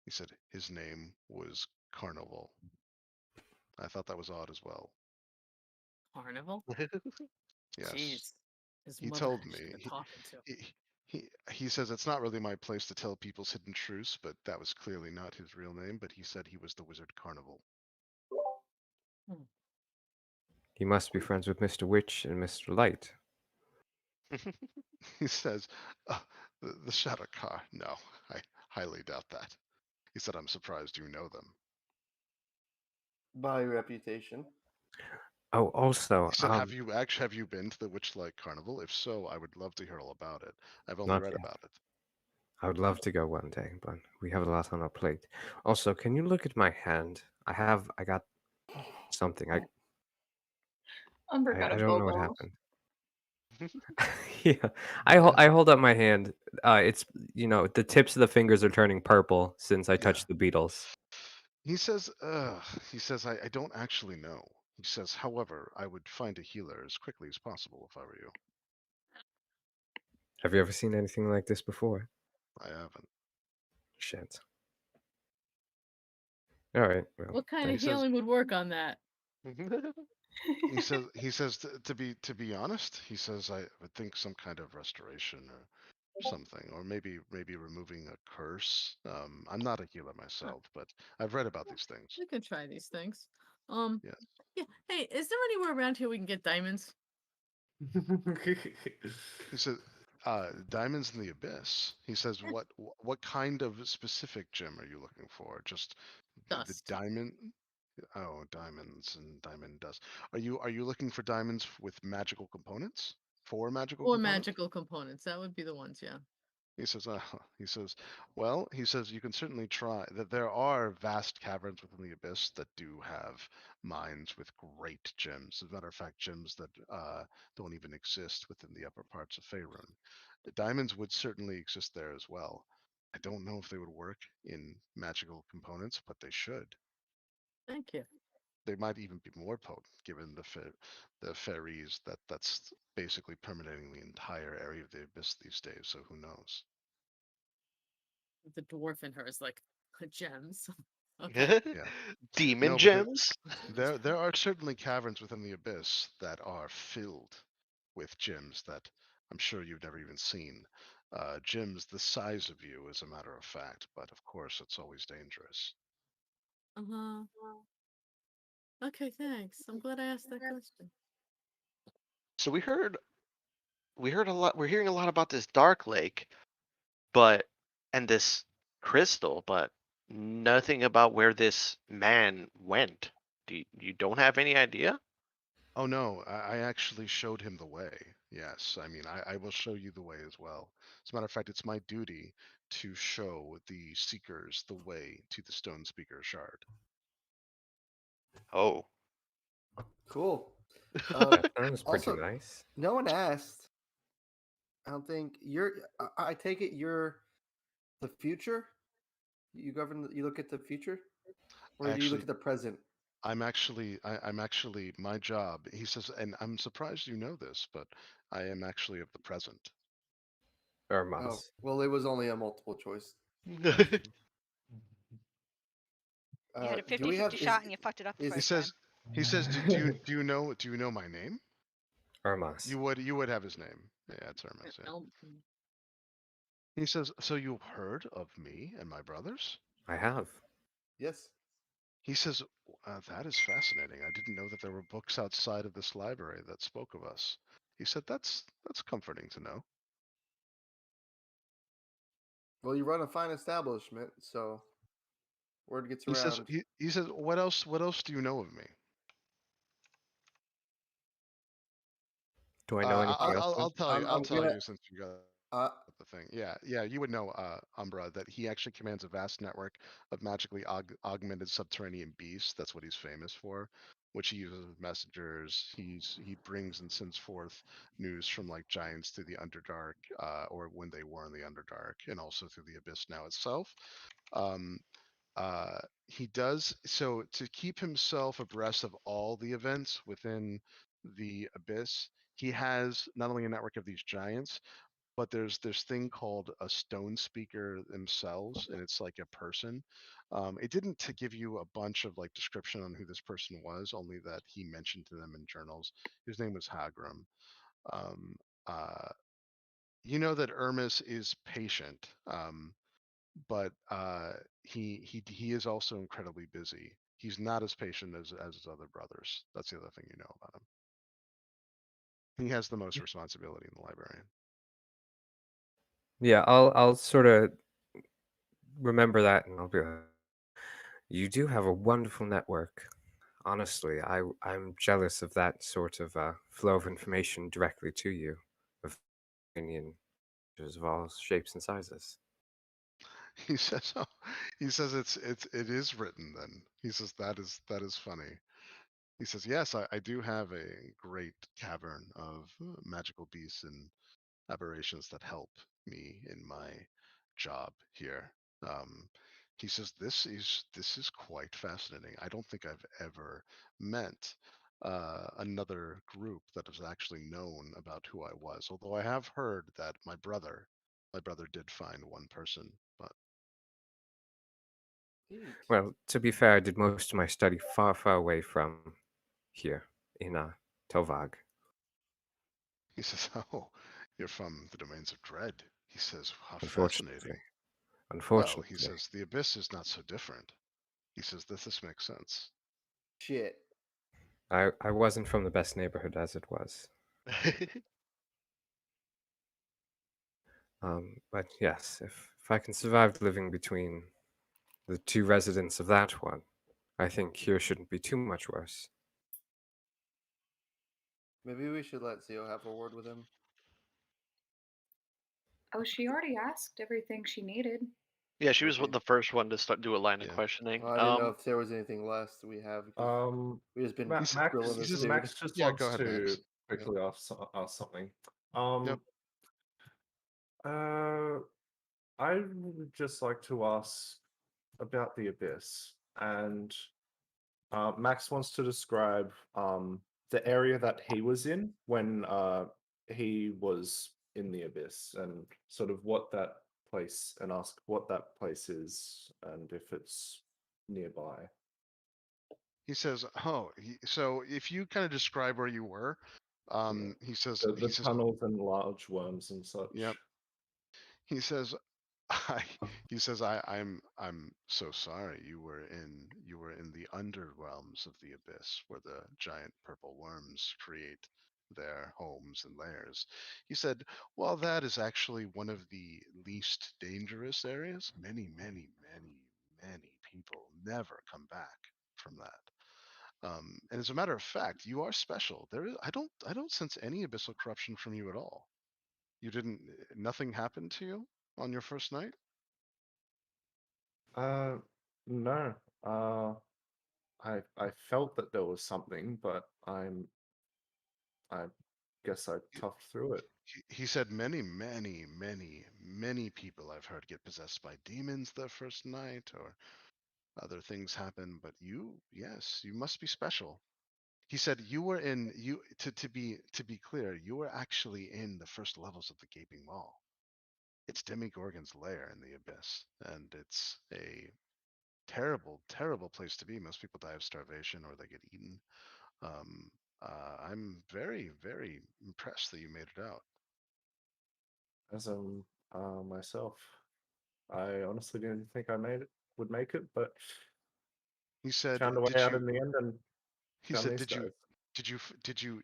He said his name was Carnival. I thought that was odd as well. Carnival. Yes. Jeez. His He mother told actually me. been talking to. He says it's not really my place to tell people's hidden truths, but that was clearly not his real name. But he said he was the Wizard Carnival. He must be friends with Mr. Witch and Mr. Light. He says, the Shadow Car. No, I highly doubt that. He said, I'm surprised you know them. By reputation. Oh, also, He said, have you been to the Witchlight Carnival? If so, I would love to hear all about it. I've only Not read yet. about it. I would love to go one day, but we have a lot on our plate. Also, can you look at my hand? I got something. Umber got I a don't know what Bobo. happened. Yeah, I hold up my hand. It's the tips of the fingers are turning purple since I touched the beetles. He says, I don't actually know. He says, however, I would find a healer as quickly as possible if I were you. Have you ever seen anything like this before? I haven't. Shit. All right. Well, What kind He of says- healing would work on that? He says to be honest, he says I would think some kind of restoration or something, or maybe removing a curse. I'm not a healer myself, but I've read about these things. We could try these things. Yes. Yeah. Hey, is there anywhere around here we can get diamonds? He said, diamonds in the abyss. He says, what kind of specific gem are you looking for? Just the Dust. diamond? Oh, diamonds and diamond dust. Are you looking for diamonds with magical components? For magical Or components? magical components. That would be the ones, yeah. He says, well, he says you can certainly try. That there are vast caverns within the abyss that do have mines with great gems. As a matter of fact, gems that don't even exist within the upper parts of Faerun. The diamonds would certainly exist there as well. I don't know if they would work in magical components, but they should. Thank you. They might even be more potent, given the fairies that's basically permeating the entire area of the abyss these days. So who knows? The dwarf in her is like gems. Okay. Yeah. Demon No, but gems? there are certainly caverns within the abyss that are filled with gems that I'm sure you've never even seen. Gems the size of you, as a matter of fact, but of course it's always dangerous. Uh-huh. Okay, thanks. I'm glad I asked that question. So we heard a lot. We're hearing a lot about this dark lake, and this crystal, but nothing about where this man went. You don't have any idea? Oh no, I actually showed him the way. Yes, I mean I will show you the way as well. As a matter of fact, it's my duty to show the seekers the way to the Stone Speaker Shard. Oh. Cool. That sounds pretty also, nice. No one asked. I don't think you're. I take it you're the future. You govern. You look at the future, or do you look Actually, at the present? I'm actually my job. He says, and I'm surprised you know this, but I am actually of the present. Or Oh, must. well, it was only a multiple choice. You had a do we 50-50 have? shot and you fucked it up the is- He first time. says, do you know my name? Or must. You would have his name. Yeah, it's Hermes. Yeah. He says, so you've heard of me and my brothers? I have. Yes. He says, that is fascinating. I didn't know that there were books outside of this library that spoke of us. He said, that's comforting to know. Well, you run a fine establishment, so word gets He says, around. he says, what else do you know of me? Do I know anything else? I'll tell you. I'm I'll tell gonna- you since you got the thing. Yeah, you would know, Umbra, that he actually commands a vast network of magically augmented subterranean beasts. That's what he's famous for, which he uses as messengers. He brings and sends forth news from like giants through the Underdark, or when they were in the Underdark, and also through the Abyss now itself. He does so to keep himself abreast of all the events within the Abyss. He has not only a network of these giants, but there's this thing called a stone speaker themselves, and it's like a person. It didn't to give you a bunch of like description on who this person was, only that he mentioned to them in journals. His name was Hagrim. Um, uh, you know that Ermis is patient, but he is also incredibly busy. He's not as patient as his other brothers. That's the other thing you know about him. He has the most responsibility in the librarian. Yeah, I'll sort of remember that, and I'll be like, you do have a wonderful network. Honestly, I'm jealous of that sort of flow of information directly to you, of opinion of all shapes and sizes. He says, "Oh, he says it is written." Then he says that is funny. He says, "Yes, I do have a great cavern of magical beasts and aberrations that help me in my job here." Um, he says, this is quite fascinating. I don't think I've ever met another group that has actually known about who I was. Although I have heard that my brother did find one person, but Eek. Well, to be fair, I did most of my study far, far away from here in Tovag. he says, "Oh, you're from the domains of dread." He says, "How Unfortunately, fascinating." Well, he unfortunately, says, "The abyss is not so different." He says, this makes sense." Shit. I wasn't from the best neighborhood as it was. But yes, if I can survive living between the two residents of that one, I think here shouldn't be too much worse. Maybe we should let Zio have a word with him. Oh, she already asked everything she needed. Yeah, she was Okay. the first one to start do a line of Yeah. questioning. Well, I didn't know if there was anything less we have. We just been He's- grilling this he's- dude. Max just Yeah, wants go ahead, to Max. quickly ask something. Yep. I would just like to ask about the abyss, and Max wants to describe the area that he was in when he was in the abyss, and sort of what that place, and ask what that place is, and if it's nearby. He says, "Oh, so if you kind of describe where you were, he says, The tunnels and large worms and such. yep. He says, he says, I'm so sorry. You were in the underrealms of the abyss, where the giant purple worms create their homes and lairs." He said, "Well, that is actually one of the least dangerous areas. Many people never come back from that. And as a matter of fact, you are special. I don't sense any abyssal corruption from you at all. You didn't, nothing happened to you on your first night?" No. I felt that there was something, but I guess I toughed through it. He said, many people I've heard get possessed by demons their first night, or other things happen, but you, yes, you must be special. He said, you were in, to be clear, you were actually in the first levels of the Gaping Maw. It's Demigorgon's lair in the abyss, and it's a terrible place to be. Most people die of starvation or they get eaten. Um, I'm very impressed that you made it out. As myself, I honestly didn't think I would make it, but He said, found a way out in the end and he found said, these guys.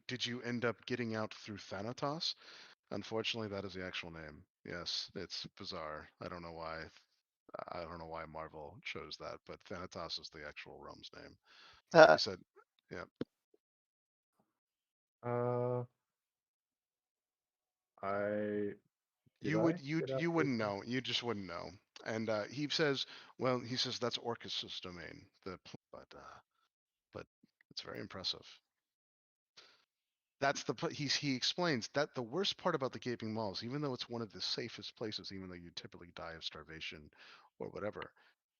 did you end up getting out through Thanatos? Unfortunately, that is the actual name. Yes, it's bizarre. I don't know why. I don't know why Marvel chose that, but Thanatos is the actual realm's name. He said, yeah. Uh, I did You I would get out you through wouldn't that? know. You just wouldn't know. And he says, well, he says that's Orcus's domain. But it's very impressive. That's he explains that the worst part about the Gaping Maw is, even though it's one of the safest places, even though you typically die of starvation or whatever,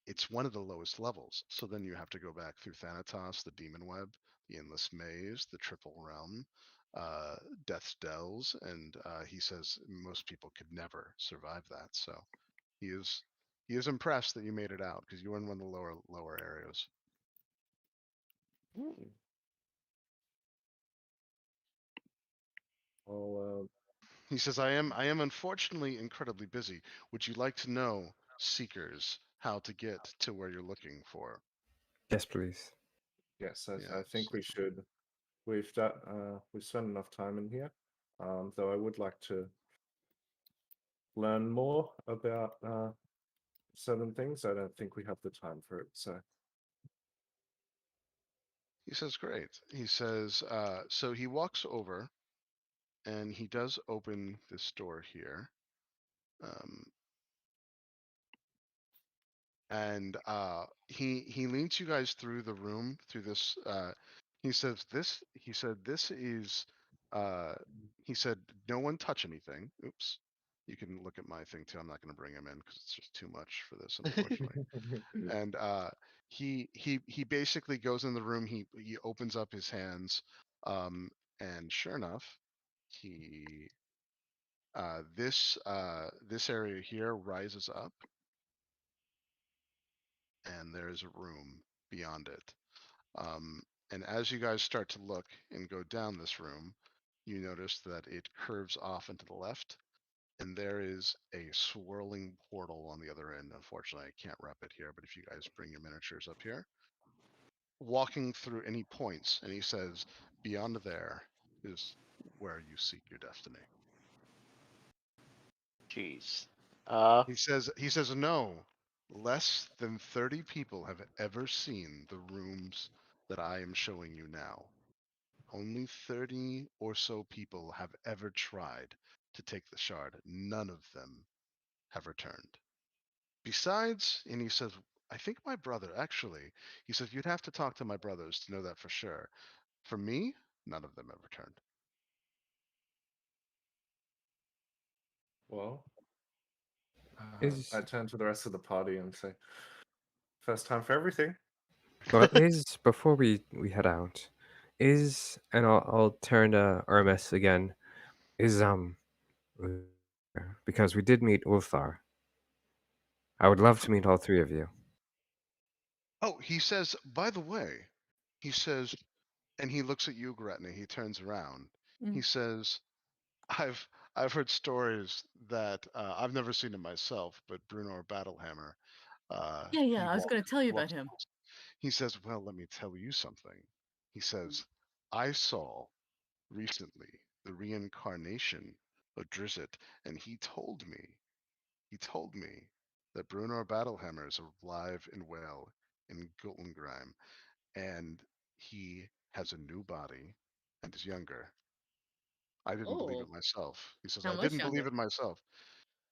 it's one of the lowest levels. So then you have to go back through Thanatos, the Demon Web, the Endless Maze, the Triple Realm, uh, Death's Dells, and he says most people could never survive that. So he is impressed that you made it out, because you were in one of the lower areas. Hmm. I'll He says, I am unfortunately incredibly busy. Would you like to know, seekers, how to get to where you're looking for? Yes, please. yes, I Yes. think we should. We've spent enough time in here. Though I would like to learn more about certain things. I don't think we have the time for it. So He says, great. He says, so he walks over and he does open this door here. And he leads you guys through the room through this. He says this. He said this is. He said no one touch anything. Oops. You can look at my thing too. I'm not going to bring him in because it's just too much for this, unfortunately. And he basically goes in the room. He opens up his hands, and sure enough, he this area here rises up, and there's a room beyond it. And as you guys start to look and go down this room, you notice that it curves off into the left, and there is a swirling portal on the other end. Unfortunately, I can't wrap it here, but if you guys bring your miniatures up here, walking through any points, and he says, beyond there is where you seek your destiny. Jeez. He says, no, less than 30 people have ever seen the rooms that I am showing you now. Only 30 or so people have ever tried to take the shard. None of them have returned. Besides, and he says, I think my brother, actually, he says, you'd have to talk to my brothers to know that for sure. For me, none of them have returned. well, Is I turn to the rest of the party and say, first time for everything. well, is before we head out, and I'll turn to Hermes again. Is because we did meet Ulthar. I would love to meet all three of you. Oh, he says, by the way, he says, and he looks at you, Gretna. He turns around. He Mm. says, I've I've heard stories that I've never seen it myself, but Bruno Battlehammer. Yeah, He yeah. I was going to tell you about walks him. past. He says, "Well, let me tell you something." He says, "I saw recently the reincarnation of Drizzt, and he told me that Bruno Battlehammer is alive and well in Gultengrim, and he has a new body and is younger. I didn't believe Oh, it myself." He says, how "I much didn't believe younger? it myself."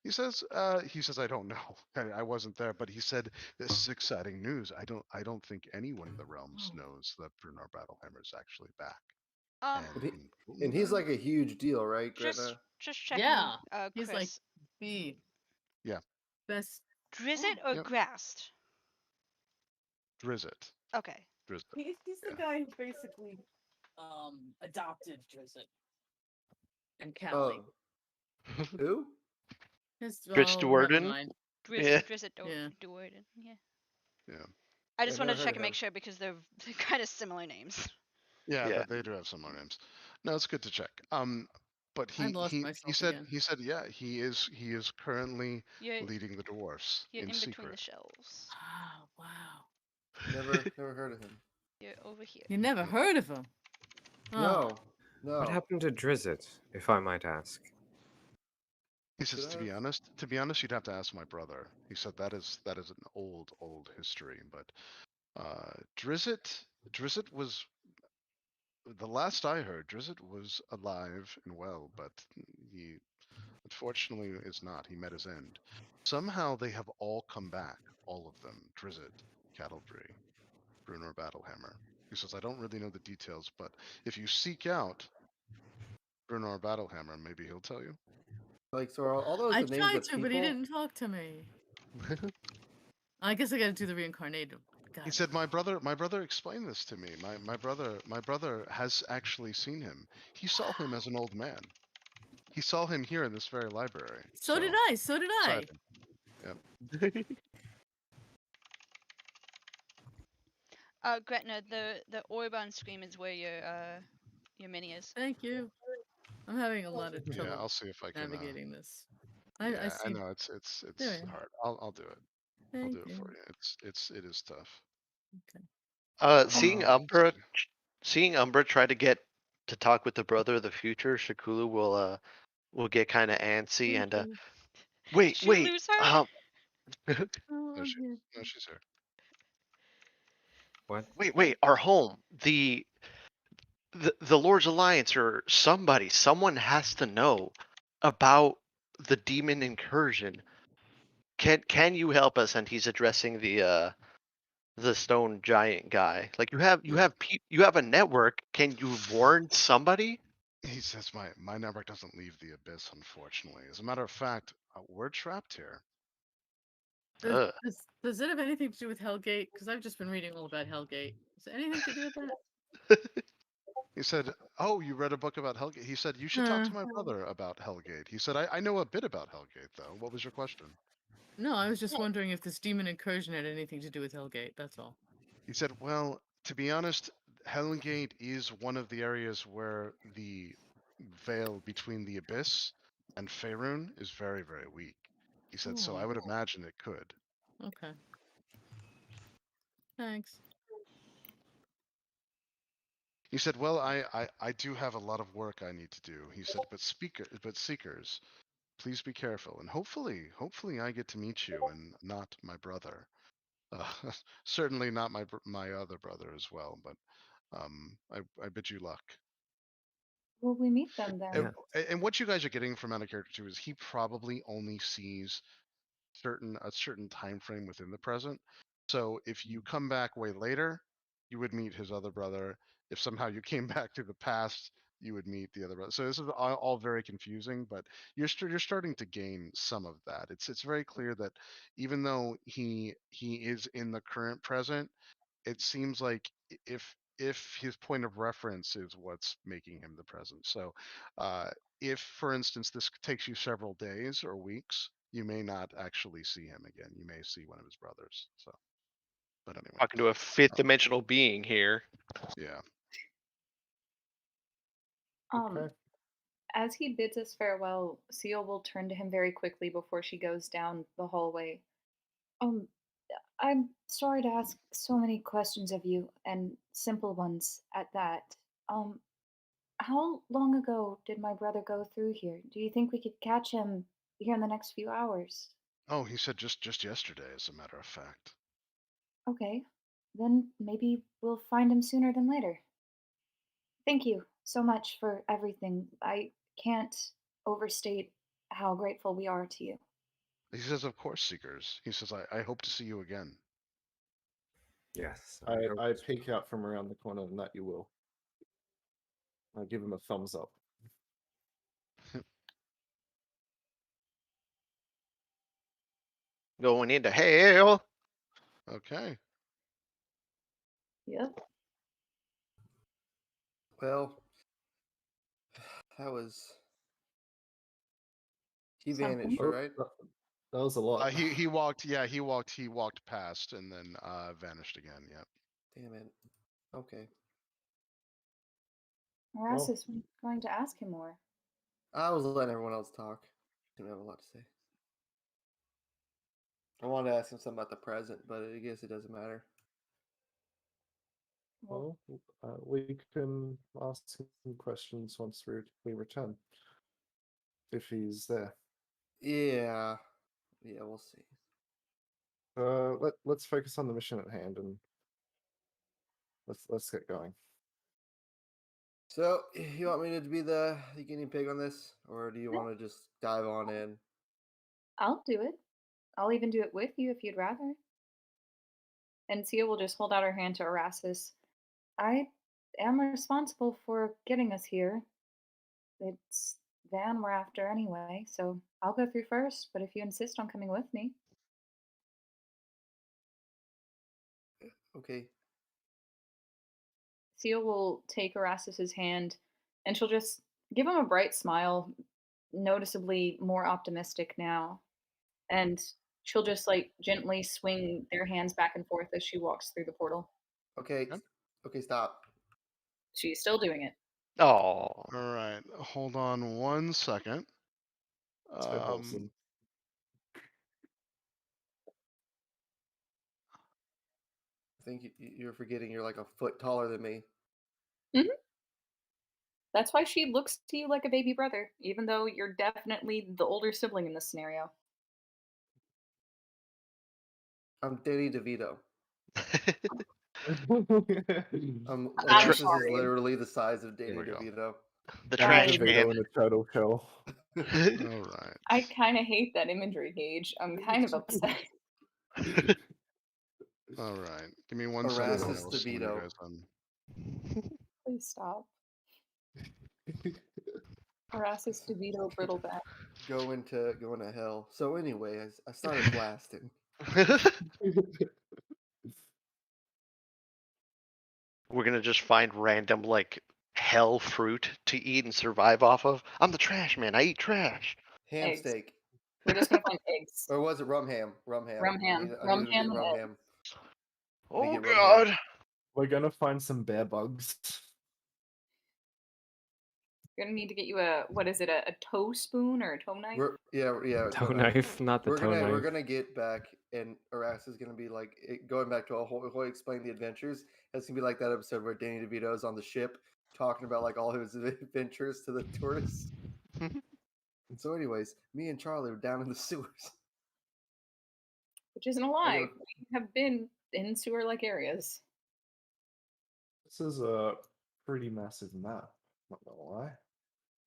He says, I don't know. I wasn't there, but he said, this is exciting news. I don't think anyone in the realms Oh. knows that Brunar Battlehammer is actually back. Um, And And, he, in and he's Gultengrim- like a huge deal, right, just Gretna? checking. Yeah. He's like Chris, the yeah, best. Drizzit Oh. or Yep. Grast? Drizzt. Okay. Drizzt. He's the Yeah. guy who basically adopted Drizzt and Oh, Callie. who? His Drizzt never Do'Urden? mind. Yeah. Drizzit Yeah. Do'Urden. Yeah. Yeah. I just I've wanted never to heard check of and make him. sure because they're kind of similar names. Yeah, Yeah. they do have similar names. No, it's good to check. But I lost myself again. he said, yeah, he is currently You're leading the dwarfs you're in in between the secret. shells. Oh, wow. Never heard of him. You're over here. You never Yeah. heard of him? Oh. No, What no. happened to Drizzt, if I might ask? He says, Should to be honest, you'd have to ask my brother. He said that is an old history, but Drizzt was, the last I heard, Drizzt was alive and well, but he unfortunately is not. He met his end. Somehow they have all come back, all of them. Drizzt, Cattledry, Bruno Battlehammer. He says, I don't really know the details, but if you seek out Bruno Battlehammer, maybe he'll tell you. Like, so are all those I the names tried of to, people? but he didn't talk to me. I guess I gotta do the reincarnated. He said, my brother explained this to me. My brother has actually seen him. He saw him as an old man. He saw him here in this very library. So did I. So did I. beside him. Gretna, the orb on screen is where your mini is. Thank you. I'm having a lot of Yeah, trouble I'll see if I can. navigating this. Yeah, I I see. know it's There we are. hard. I'll do it. I'll Thank do it you. for you. It is tough. Seeing let's Umbra, see. seeing Umbra try to get to talk with the brother of the future, Shakulu will get kind of antsy Thank and you. wait, Did you wait, lose her? Oh, No, I'm here. she's here. What? wait, our home, the Lord's Alliance or someone has to know about the demon incursion. Can you help us? And he's addressing the stone giant guy. Like you have Yeah. you have a network. Can you warn somebody? He says my network doesn't leave the abyss, unfortunately. As a matter of fact, we're trapped here. Ugh. Does it have anything to do with Hellgate? Because I've just been reading all about Hellgate. Is it anything to do with that? He said, "Oh, you read a book about Hellgate." He said, "You should talk to my brother about Hellgate." He said, I know a bit about Hellgate, though. What was your question?" No, I was just wondering if this demon incursion had anything to do with Hellgate. That's all. He said, "Well, to be honest, Hellgate is one of the areas where the veil between the abyss and Faerun is very, very weak." He said, "So I would imagine it could." Okay. Thanks. He said, "Well, I do have a lot of work I need to do." He said, but seekers, please be careful, and hopefully I get to meet you and not my brother. Uh, certainly not my other brother as well, but I bid you luck." Will we meet them then? And, and what you guys are getting from out of character too is he probably only sees a certain time frame within the present. So if you come back way later, you would meet his other brother. If somehow you came back to the past, you would meet the other brother. So this is all very confusing, but you're starting to gain some of that. It's very clear that even though he is in the current present, it seems like if his point of reference is what's making him the present. So if, for instance, this takes you several days or weeks, you may not actually see him again. You may see one of his brothers. So, but anyway, Talking to a fifth dimensional being here. yeah. Okay. As he bids us farewell, Seal will turn to him very quickly before she goes down the hallway. I'm sorry to ask so many questions of you, and simple ones at that. How long ago did my brother go through here? Do you think we could catch him here in the next few hours? Oh, he said just yesterday, as a matter of fact. Okay, then maybe we'll find him sooner than later. Thank you so much for everything. I can't overstate how grateful we are to you. He says, "Of course, seekers." He says, I hope to see you again." Yes. I peek out from around the corner, and that you will. I give him a thumbs up. Going into hell. Okay. Yep. Well, that was. He Something. vanished, Oh, right? that was a lot. He walked. Yeah, he walked past and then vanished again. Yep. Damn it. Okay. Erastus, we're going to ask him more. I was letting everyone else talk. Didn't have a lot to say. I wanted to ask him something about the present, but I guess it doesn't matter. Well, we can ask him questions once we return. If he's there. Yeah. Yeah, we'll see. Let's focus on the mission at hand and let's get going. So, you want me to be the guinea pig on this, or do you want to just dive on in? I'll do it. I'll even do it with you if you'd rather. And Tia will just hold out her hand to Erastus. I am responsible for getting us here. It's Van we're after anyway, so I'll go through first, but if you insist on coming with me. Okay. Seal will take Erastus's hand and she'll just give him a bright smile, noticeably more optimistic now. And she'll just like gently swing their hands back and forth as she walks through the portal. Okay. Okay. Okay, stop. She's still doing it. Oh, All right, hold on 1 second. So wholesome. I think you're forgetting you're like a foot taller than me. That's why she looks to you like a baby brother, even though you're definitely the older sibling in this scenario. I'm Danny DeVito. The Erasmus is sorry. literally the size of Danny we go. DeVito. the Danny trash DeVito man. in a turtle shell. All right. I kind of hate that imagery, Gage. I'm kind of upset. All right. Give me 1 second. Erasmus I will send you DeVito. guys on. Please stop. Erasmus DeVito Brittleback. Go into hell. So anyway, I started blasting. We're gonna just find random like hell fruit to eat and survive off of. I'm the trash man. I eat trash. Ham Eggs. steak. We're just gonna find eggs. Or was it rum ham? Rum ham. Rum ham. I need to Rum get ham and rum eggs. ham. Oh get rum ham. god. We're gonna find some bear bugs. You're gonna need to get you a a toe spoon or a toe knife? Yeah. Toe knife, not the We're toe gonna knife. get back, and Erasmus is gonna be like going back to a whole explain the adventures. It's gonna be like that episode where Danny DeVito is on the ship talking about like all his adventures to the tourists. And so, anyways, me and Charlie were down in the sewers. Which isn't a lie. We have been in sewer-like areas. This is a pretty massive map. Not gonna lie.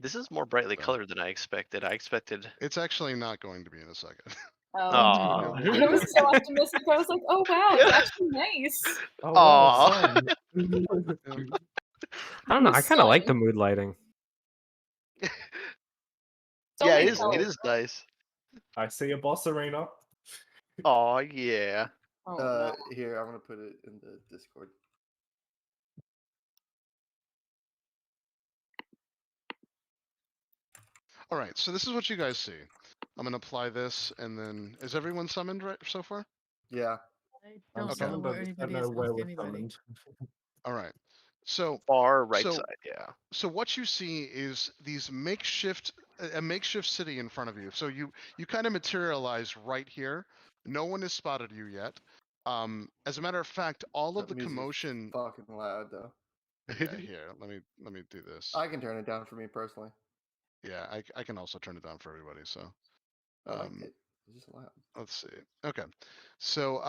This is more brightly So- colored than I expected. I expected. It's actually not going to be in a second. Aw. I was so optimistic. I was like, oh wow, it's actually nice. Oh, Aw. sun. I don't know. The I kind of like sun. the mood lighting. It's Yeah, only it color. is nice. I see a boss arena. Oh yeah. Oh, no. Here, I'm gonna put it in the Discord. All right, so this is what you guys see. I'm gonna apply this, and then is everyone summoned right so far? Yeah. I I'm don't know summoned, where I just don't anybody know is. where Ask we're anybody. summoned. All right. So Far right So- side. Yeah. so what you see is these makeshift a makeshift city in front of you. So you kind of materialize right here. No one has spotted you yet. As a matter of fact, all of That the music's commotion. fucking loud though. Yeah, here, let me do this. I can turn it down for me personally. Yeah, I can also turn it down for everybody. So I like it. It's just loud. let's see. Okay. So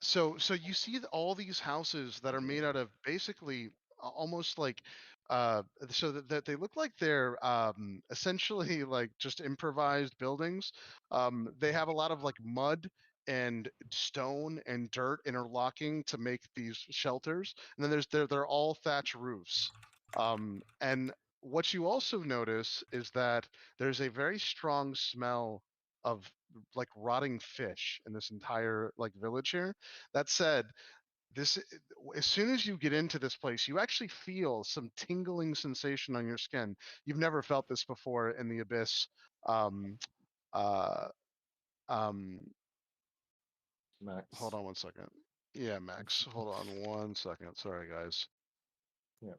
so you see all these houses that are made out of basically almost like so that they look like they're essentially like just improvised buildings. They have a lot of like mud and stone and dirt interlocking to make these shelters. And then they're all thatch roofs. And what you also notice is that there's a very strong smell of like rotting fish in this entire like village here. That said, this as soon as you get into this place, you actually feel some tingling sensation on your skin. You've never felt this before in the abyss. Uh, um, Max. hold on 1 second. Yeah, Max. Hold on 1 second. Sorry, guys.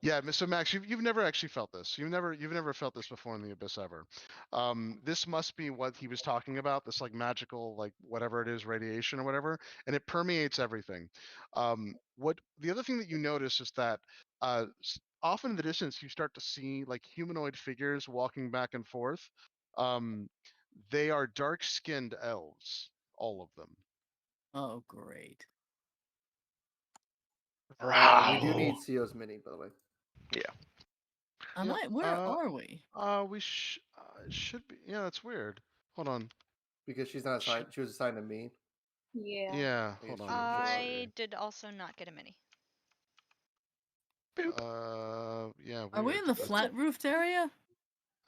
Yeah. Yeah, so Max, you've never actually felt this. You've never felt this before in the abyss ever. This must be what he was talking about. This like magical, like whatever it is, radiation or whatever, and it permeates everything. What the other thing that you notice is that off in the distance you start to see like humanoid figures walking back and forth. They are dark-skinned elves, all of them. Oh, great. We do need Sio's mini, by the way. Am Yep, I? Where are we? We should be. Yeah, that's weird. Hold on. Because she's not assigned. She was assigned to me. Yeah. Yeah, I hold guess on. you let's I did also not get a mini. see. Yeah. Are we weird. in the That's- flat roofed area?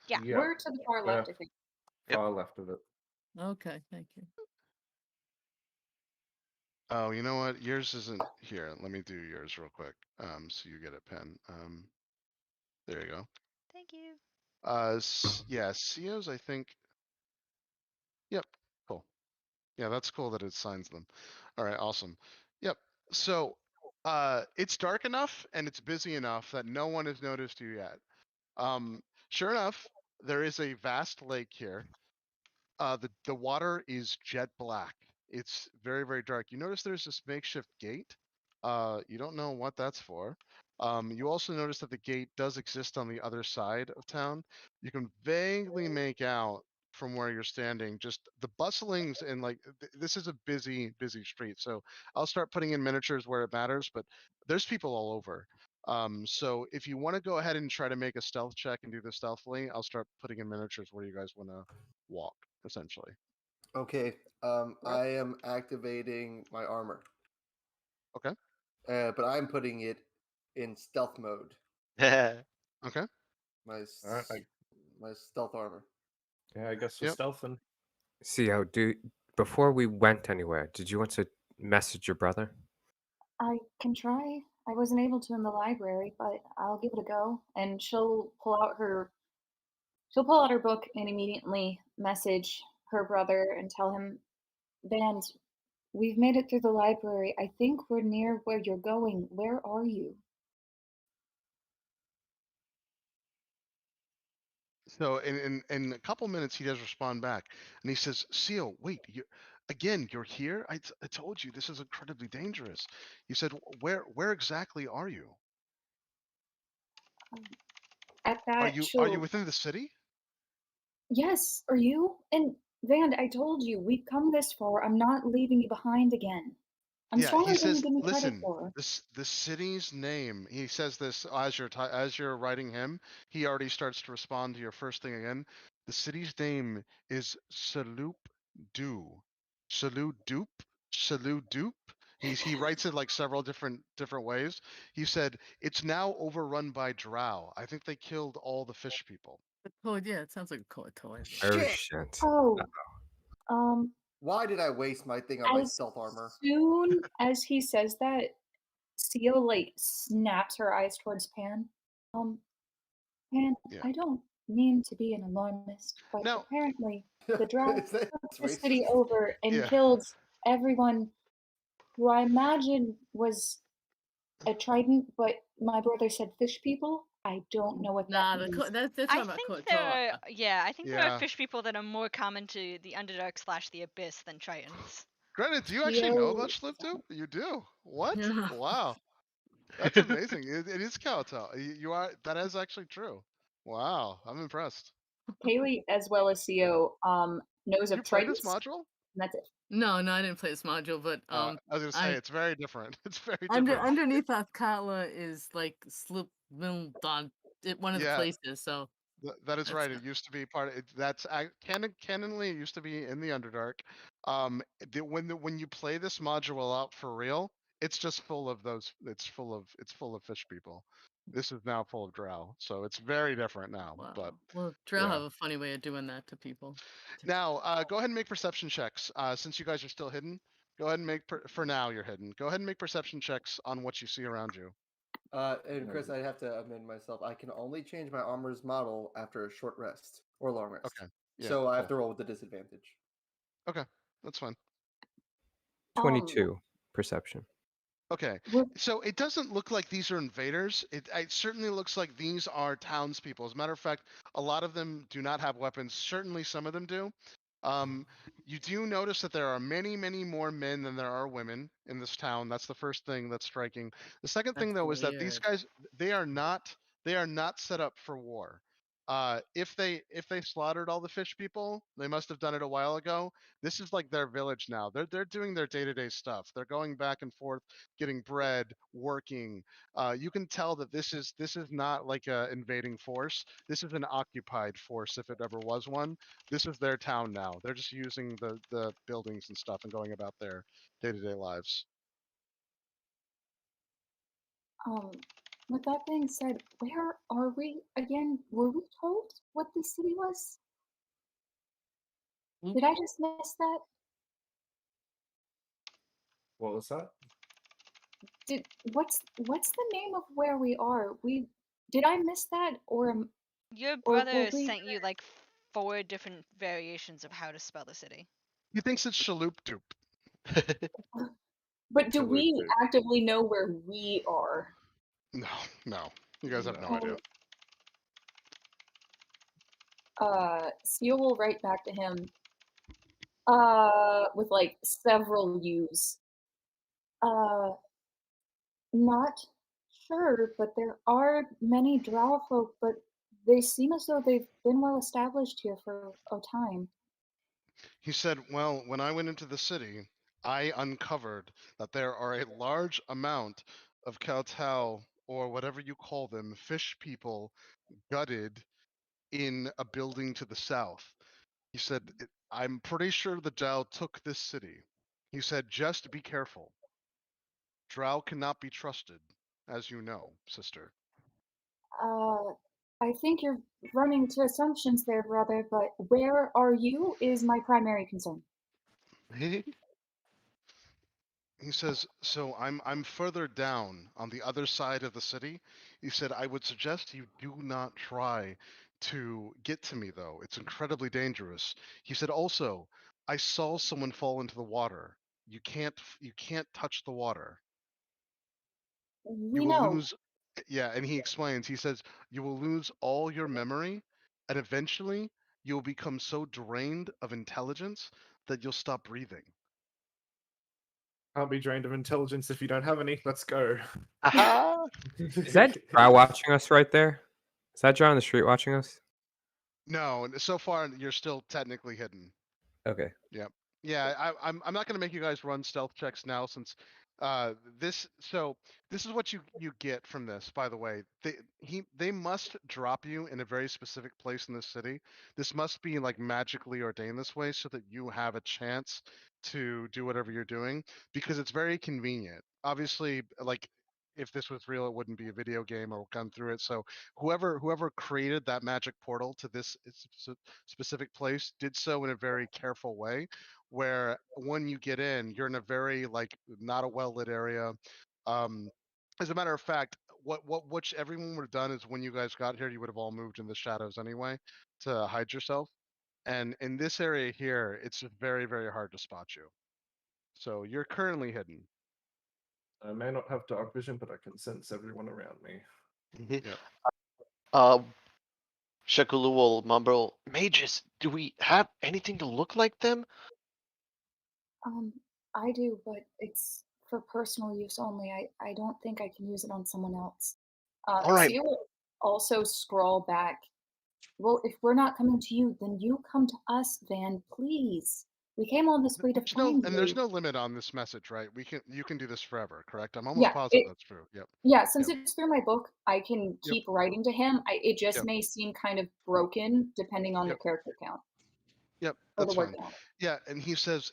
Yeah. We're to the far left, I think. Yep. Far left of it. Okay, thank you. Oh, you know what? Yours isn't here. Let me do yours real quick. So you get a pen. There you go. Thank you. Yeah, COs, I think. Yep. Cool. Yeah, that's cool that it signs them. All right, awesome. Yep. So It's dark enough and it's busy enough that no one has noticed you yet. Sure enough, there is a vast lake here. The water is jet black. It's very, very dark. You notice there's this makeshift gate. You don't know what that's for. You also notice that the gate does exist on the other side of town. You can vaguely make out from where you're standing just the bustlings and like this is a busy, busy street. So I'll start putting in miniatures where it matters, but there's people all over. So if you want to go ahead and try to make a stealth check and do this stealthily, I'll start putting in miniatures where you guys want to walk, essentially. Okay. I am activating my armor. Okay. But I'm putting it in stealth mode. Okay. My Alright, my stealth armor. Yeah, I guess we're Yep. stealthing. CO, before we went anywhere, did you want to message your brother? I can try. I wasn't able to in the library, but I'll give it a go. And she'll pull out her book and immediately message her brother and tell him, Vand, we've made it through the library. I think we're near where you're going. Where are you? So in a couple minutes, he does respond back, and he says, "Seal, wait, you're here. I told you this is incredibly dangerous." He said, "Where exactly are you? At Are that, you she'll, within the city?" yes, are you? And Vand, I told you, we've come this far. I'm not leaving you behind again. I'm Yeah, stronger he than you says, give me credit "Listen, for. the city's name." He says this as you're writing him. He already starts to respond to your first thing again. The city's name is Salup Du. Salut Dupe. Salut Dupe. He writes it like several different ways. He said it's now overrun by drow. I think they killed all the fish people. Oh yeah, it sounds like a toy. Oh Shit! shit. Oh, Why did I waste my thing on my as stealth armor? soon as he says that, Seal like snaps her eyes towards Pan. Pan, Yeah. I don't mean to be an alarmist, but Now- apparently the drow Is that took the city racist? over and Yeah. killed everyone who I imagine was a trident, but my brother said fish people. I don't know what Nah, that means. they're I talking about think there Kotor. are, yeah, I think there Yeah. are fish people that are more common to the Underdark / the Abyss than Tritons. Granted, do you actually know Seal- about Schliptu? You do. What? Yeah. Wow. That's amazing. It is Kowtow. You are. That is actually true. Wow, I'm impressed. Haley, as well as CO, knows You of play this tridents. module? And that's it. No, I didn't play this module, but I was gonna say I- it's very different. It's very different. underneath Athkatla is like Slip Mildon, one of the Yeah. places. So That is That's right. a- It used to be part of it. Canonly, it used to be in the Underdark. When you play this module out for real, it's just full of those. It's full of fish people. This is now full of drow, so it's very different now. wow. But Well, Drow yeah. have a funny way of doing that to people. now, go ahead and make perception checks. Since you guys are still hidden, go ahead and make for now you're hidden. Go ahead and make perception checks on what you see around you. And Chris, I have to amend myself. I can only change my armor's model after a short rest or long rest. Okay. Yeah, so I have cool. to roll with the disadvantage. Okay, that's fine. 22 perception. Okay, We're- so it doesn't look like these are invaders. It certainly looks like these are townspeople. As a matter of fact, a lot of them do not have weapons. Certainly, some of them do. You do notice that there are many, many more men than there are women in this town. That's the first thing that's striking. The second thing, That's though, is that these weird. guys they are not set up for war. If they slaughtered all the fish people, they must have done it a while ago. This is like their village now. They're doing their day-to-day stuff. They're going back and forth, getting bread, working. You can tell that this is not like a invading force. This is an occupied force, if it ever was one. This is their town now. They're just using the buildings and stuff and going about their day-to-day lives. With that being said, where are we again? Were we told what the city was? Oop. Did I just miss that? What was that? What's the name of where we are? Did I miss that or Your Or brother will we- sent you like 4 different variations of how to spell the city. He thinks it's Shaloop Doop. but Do Shakalu we too. actively know where we are? No, no. You guys have no No. idea. Seal will write back to him. With like several U's. Not sure, but there are many drow folk, but they seem as though they've been well established here for a time. He said, well, when I went into the city, I uncovered that there are a large amount of kowtow, or whatever you call them, fish people, gutted in a building to the south. He said, I'm pretty sure the Drow took this city. He said, just be careful. Drow cannot be trusted, as you know, sister. I think you're running to assumptions there, brother, but where are you is my primary concern. He says, so I'm further down on the other side of the city. He said, I would suggest you do not try to get to me, though. It's incredibly dangerous. He said, also, I saw someone fall into the water. You can't touch the water. You We will know. lose. Yeah, and he explains. He says, you will lose all your memory, and eventually you'll become so drained of intelligence that you'll stop breathing. Can't be drained of intelligence if you don't have any. Let's go. Aha! Is that Drow watching us right there? Is that Drow on the street watching us? No, so far you're still technically hidden. Okay. Yeah, I'm not gonna make you guys run stealth checks now since this is what you get from this, by the way. They must drop you in a very specific place in the city. This must be like magically ordained this way so that you have a chance to do whatever you're doing because it's very convenient. Obviously, like if this was real, it wouldn't be a video game or gone through it. So whoever created that magic portal to this specific place did so in a very careful way where when you get in, you're in a very like not a well lit area. As a matter of fact, what everyone would have done is when you guys got here, you would have all moved in the shadows anyway to hide yourself. And in this area here, it's just very, very hard to spot you. So you're currently hidden. I may not have dark vision, but I can sense everyone around me. Shakulu will mumble, mages, do we have anything to look like them? I do, but it's for personal use only. I don't think I can use it on someone else. All right. Seal will also scroll back. Well, if we're not coming to you, then you come to us, Van, please. We came all this way to find you. And there's no limit on this message, right? You can do this forever, correct? I'm almost positive that's true. Yep. Yeah, since it's through my book, I can Yep. keep writing to him. It just Yep. may seem kind of broken depending on the Yep. character count. Yep, Or that's the word fine. count. Yeah, and he says,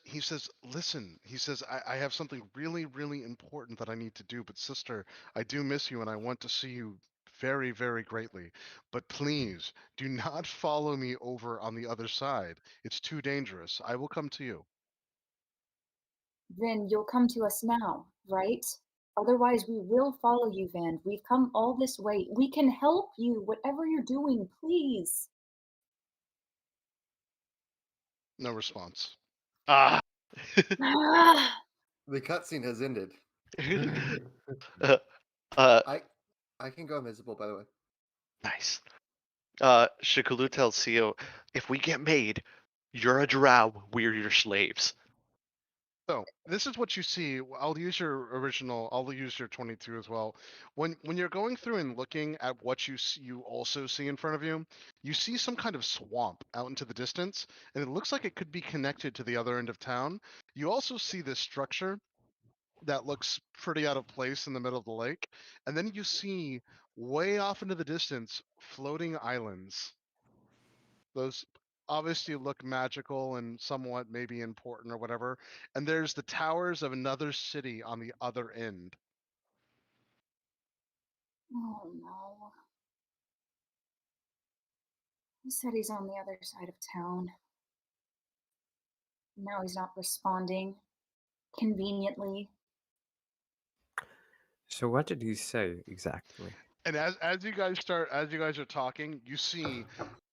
listen, he says, I have something really, really important that I need to do, but sister, I do miss you and I want to see you very, very greatly. But please do not follow me over on the other side. It's too dangerous. I will come to you. Then you'll come to us now, right? Otherwise, we will follow you, Van. We've come all this way. We can help you, whatever you're doing, please. No response. Ah. The cutscene has ended. uh, I can go invisible, by the way. nice. Shakulu tells Sio, if we get made, you're a drow, we're your slaves. So this is what you see. I'll use your original. I'll use your 22 as well. When you're going through and looking at what you see, you also see in front of you. You see some kind of swamp out into the distance, and it looks like it could be connected to the other end of town. You also see this structure that looks pretty out of place in the middle of the lake, and then you see way off into the distance floating islands. Those obviously look magical and somewhat maybe important or whatever. And there's the towers of another city on the other end. Oh no. He said he's on the other side of town. Now he's not responding. Conveniently. So what did he say exactly? And as you guys are talking, you see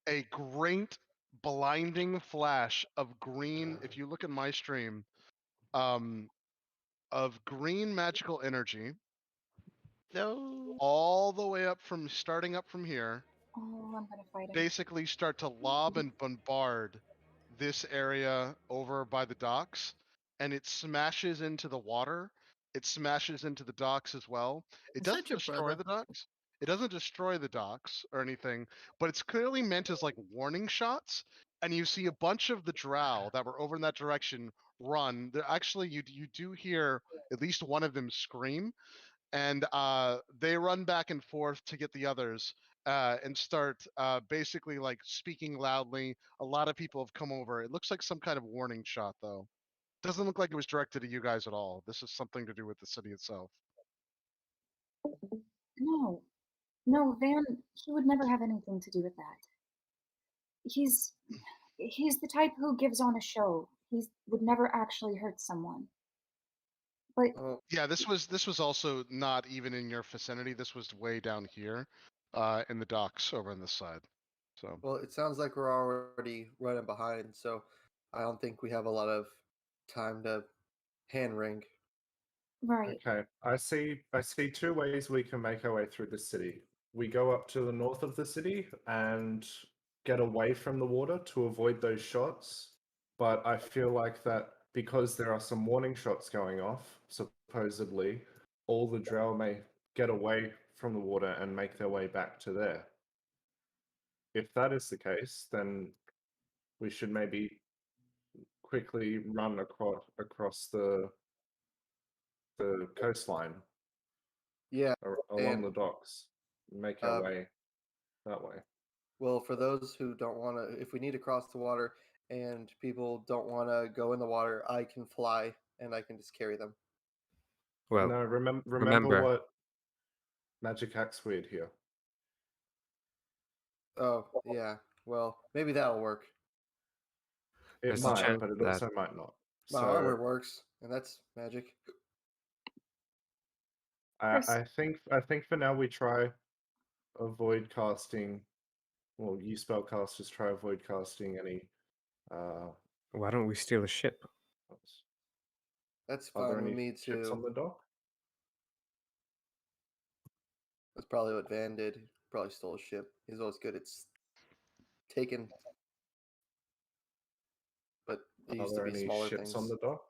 a great blinding flash of green. If you look at my stream, of green magical energy No. all the way up from starting up from here, Oh, I'm gonna fight him. basically start to lob and bombard this area over by the docks, and it smashes into the water. It smashes into the docks as well. It Is that doesn't your destroy brother? the docks. It doesn't destroy the docks or anything, but it's clearly meant as like warning shots. And you see a bunch of the drow that were over in that direction run. They're actually, you do hear at least one of them scream, and they run back and forth to get the others and start basically like speaking loudly. A lot of people have come over. It looks like some kind of warning shot, though. Doesn't look like it was directed at you guys at all. This is something to do with the city itself. No, no, Van. He would never have anything to do with that. He's the type who gives on a show. He would never actually hurt someone. But Oh, Yeah, this was also not even in your vicinity. This was way down here in the docks over on this side. So well, it sounds like we're already running behind, so I don't think we have a lot of time to hand wring. right, Okay, I see two ways we can make our way through the city. We go up to the north of the city and get away from the water to avoid those shots. But I feel like that because there are some warning shots going off, supposedly, all the drow may get away from the water and make their way back to there. If that is the case, then we should maybe quickly run across the coastline Yeah, along and the docks, make our way that way. well, for those who don't want to, if we need to cross the water and people don't want to go in the water, I can fly and I can just carry them. Well, No, remember remember- what magic axe we had here. Oh, yeah. Well, maybe that'll work. It There's a might, chance but it that- also might not. My So armor works, and that's magic. I think for now we try avoid casting. Well, you spellcasters try avoid casting any. why don't we steal a ship? That's Are there fine with any me ships on too. the dock? That's probably what Van did. He probably stole a ship. He's always good at taking, but it Are used to there be any smaller ships things. on the dock?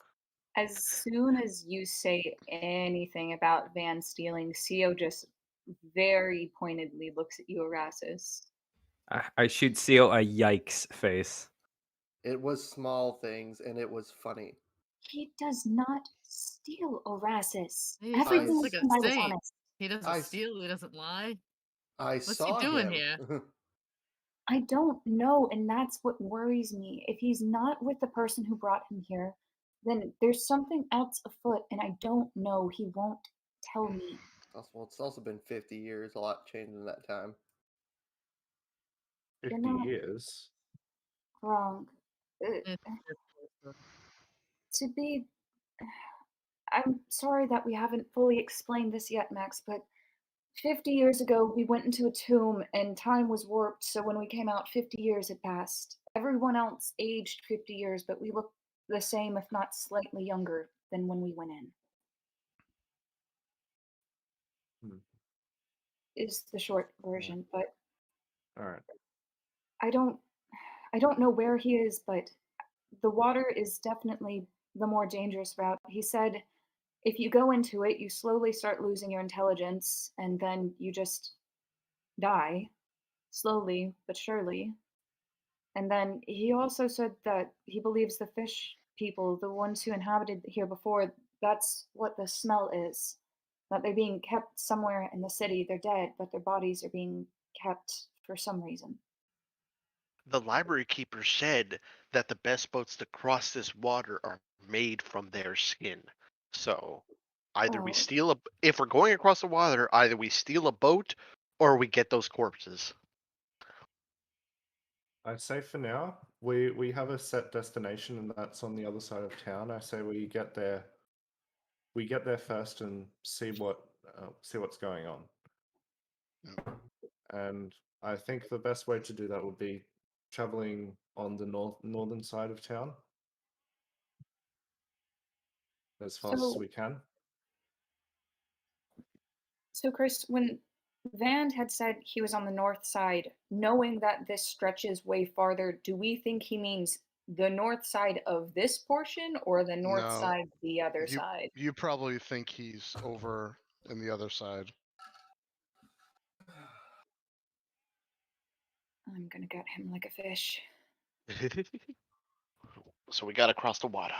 as soon as you say anything about Van stealing, Sio just very pointedly looks at you, Erasmus. I should seal a yikes face. It was small things, and it was funny. He does not steal, Erasmus. He's Everything like was a done by was saint. honest. He doesn't I- steal. He doesn't lie. I What's he saw doing him. here? I don't know, and that's what worries me. If he's not with the person who brought him here, then there's something else afoot, and I don't know. He won't tell me. Well, it's also been 50 years. A lot changed in that time. 50 not- years. Wrong. To be. I'm sorry that we haven't fully explained this yet, Max, but 50 years ago we went into a tomb and time was warped, so when we came out, 50 years had passed. Everyone else aged 50 years, but we look the same, if not slightly younger, than when we went in. Is the short version, but All right. I don't know where he is, but the water is definitely the more dangerous route. He said if you go into it, you slowly start losing your intelligence and then you just die slowly but surely. And then he also said that he believes the fish people, the ones who inhabited here before, that's what the smell is. That they're being kept somewhere in the city. They're dead, but their bodies are being kept for some reason. The library keeper said that the best boats to cross this water are made from their skin. So either we Oh. steal if we're going across the water, either we steal a boat or we get those corpses. I'd say for now we have a set destination, and that's on the other side of town. I say we get there. We get there first and see what's going on. And I think the best way to do that would be traveling on the northern side of town. as fast as So- we can. So, Chris, when Vand had said he was on the north side, knowing that this stretches way farther, do we think he means the north side of this portion or the north No, side the other you side? you probably think he's over in the other side. I'm gonna get him like a fish. So we gotta cross the water.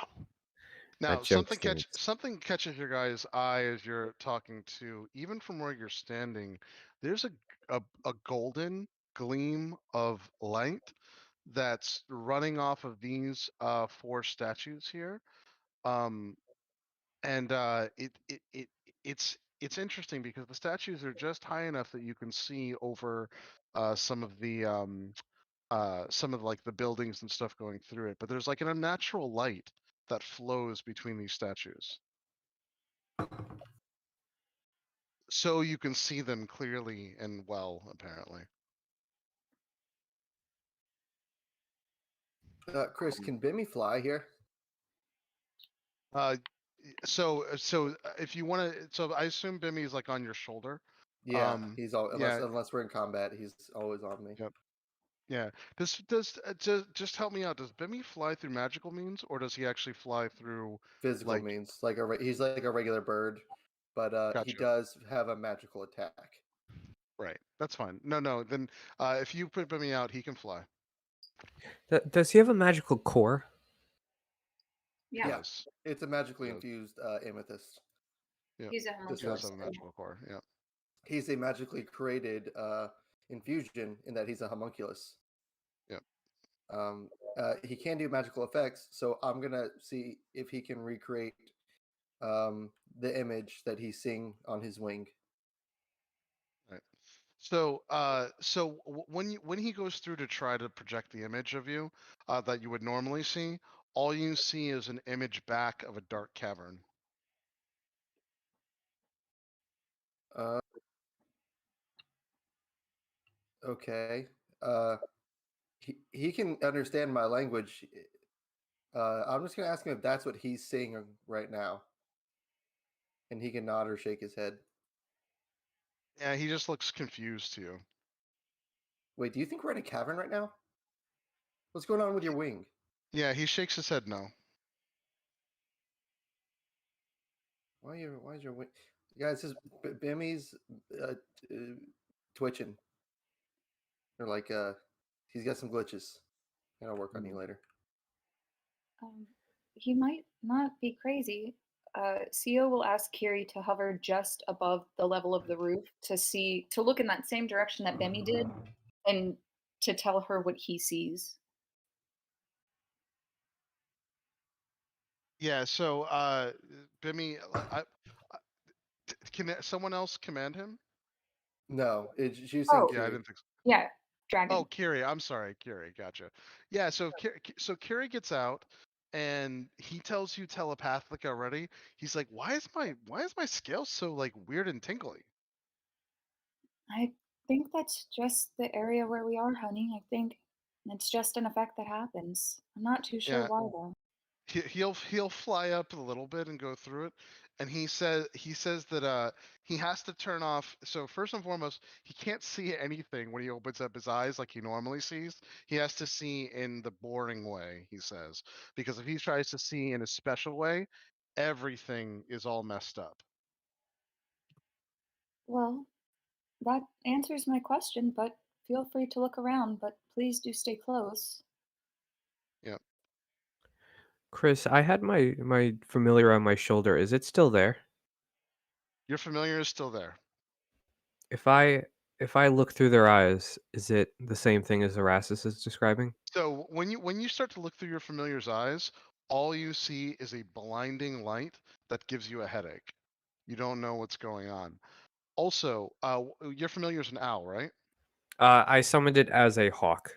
Now, joke stinks. something catches your guy's eye as you're talking to, even from where you're standing, there's a golden gleam of light that's running off of these four statues here. And it's interesting because the statues are just high enough that you can see over some of like the buildings and stuff going through it, but there's like an unnatural light that flows between these statues. So you can see them clearly and well, apparently. Chris, can Bimmy fly here? So if you want to, so I assume Bimmy is like on your shoulder. Yeah, he's all yeah. unless we're in combat, he's always on me. Yep. Yeah. Just help me out. Does Bimmy fly through magical means, or does he actually fly through Physical like? means like he's like a regular bird, but he Gotcha. does have a magical attack. Right. That's fine. No. Then if you put Bimmy out, he can fly. Does he have a magical core? Yeah, Yes. It's a magically Yes. infused amethyst. Yep. he's a He does homunculus. have a magical core. Yeah. He's a magically created infusion in that he's a homunculus. Yep. He can do magical effects, so I'm gonna see if he can recreate the image that he's seeing on his wing. Right. So, when he goes through to try to project the image of you that you would normally see, all you see is an image back of a dark cavern. Okay. He can understand my language. I'm just gonna ask him if that's what he's seeing right now, and he can nod or shake his head. Yeah, he just looks confused to you. Wait, do you think we're in a cavern right now? What's going on with your wing? Yeah, he shakes his head no. Why is your wing? Guys, this Bimmy's twitching. Or like he's got some glitches. I'll work on you later. He might not be crazy. Sio will ask Kiri to hover just above the level of the roof to look in that same direction that Bemi did, and to tell her what he sees. Yeah. So, Bimmy, can someone else command him? No, it's you Oh. saying Yeah, I Kiri. didn't think so. Yeah, dragon. Oh, Kiri. I'm sorry, Kiri. Gotcha. Yeah. So, Kiri gets out, and he tells you telepathic already. He's like, "Why is my scale so like weird and tingly?" I think that's just the area where we are, honey. I think it's just an effect that happens. I'm not too sure Yeah. why though. He'll fly up a little bit and go through it, and he says that he has to turn off. So first and foremost, he can't see anything when he opens up his eyes like he normally sees. He has to see in the boring way, he says, because if he tries to see in a special way, everything is all messed up. Well, that answers my question, but feel free to look around, but please do stay close. Yep. Chris, I had my familiar on my shoulder. Is it still there? Your familiar is still there. If I look through their eyes, is it the same thing as Erastus is describing? So when you start to look through your familiar's eyes, all you see is a blinding light that gives you a headache. You don't know what's going on. Also, your familiar is an owl, right? I summoned it as a hawk.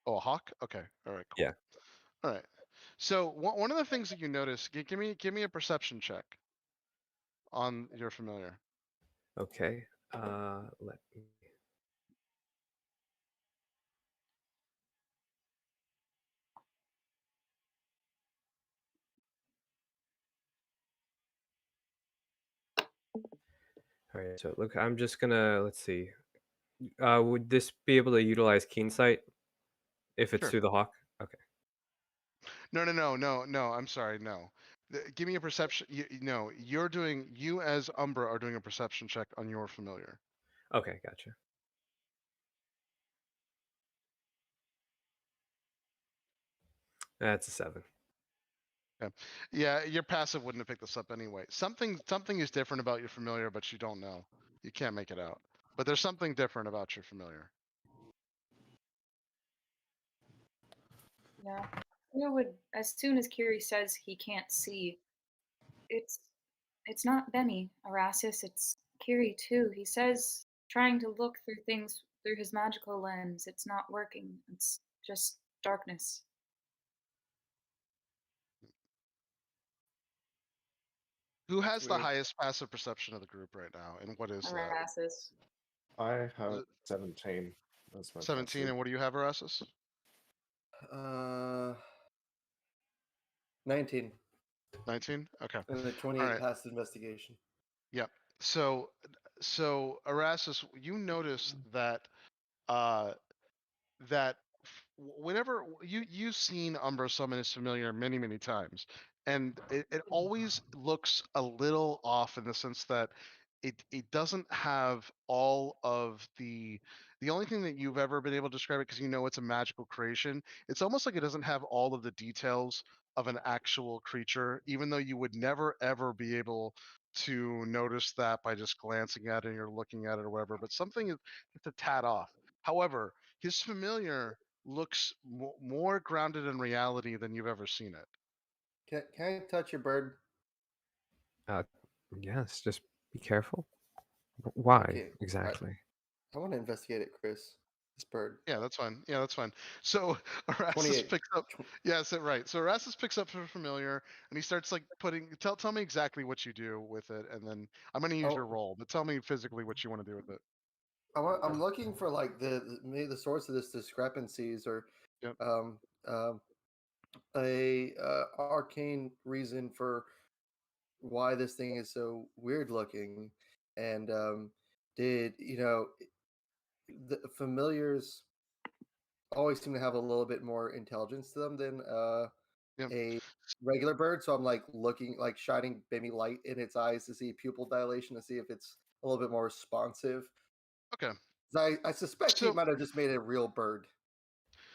Oh, a hawk. Okay. All right. Cool. Yeah. All right. So one of the things that you notice, give me a perception check on your familiar. Okay. Let me. All right. So look, I'm just gonna let's see. Would this be able to utilize keen sight if it's Sure. through the hawk? Okay. No. I'm sorry. No. Give me a perception. No, you as Umbra are doing a perception check on your familiar. Okay, gotcha. That's a 7. Yeah, your passive wouldn't have picked this up anyway. Something is different about your familiar, but you don't know. You can't make it out. But there's something different about your familiar. Yeah. It would, as soon as Kiri says he can't see, it's not Benny, Arasis, it's Kiri too. He says trying to look through things through his magical lens, it's not working. It's just darkness. Who has the Weird. highest passive perception of the group right now, and what is that? Arasis. I have it 17. That's my 17, passive. and what do you have, Erasmus? 19 19. Okay. and a 28 right. past investigation. Yep. So Erasmus, you notice that whenever you've seen Umbra summon his familiar many times, and it always looks a little off in the sense that it doesn't have all of the only thing that you've ever been able to describe it, because you know it's a magical creation, it's almost like it doesn't have all of the details of an actual creature, even though you would never ever be able to notice that by just glancing at it or looking at it or whatever, but something is it's a tad off. However, his familiar looks more grounded in reality than you've ever seen it. Can I touch your bird? Yes, just be careful. Why Okay, exactly? I want to investigate it, Chris. This bird. Yeah, that's fine. Yeah, that's fine. So Erasmus 28. picks up. Yeah, that's it. Right. So Erasmus picks up her familiar, and he starts like putting. Tell me exactly what you do with it, and then I'm going to use Oh. your roll. But tell me physically what you want to do with it. I'm looking for like maybe the source of this discrepancies or Yep. a arcane reason for why this thing is so weird looking, and did the familiars always seem to have a little bit more intelligence to them than Yep. a regular bird, so I'm like looking, like shining maybe light in its eyes to see pupil dilation to see if it's a little bit more responsive. Okay. I suspect he So- might have just made a real bird.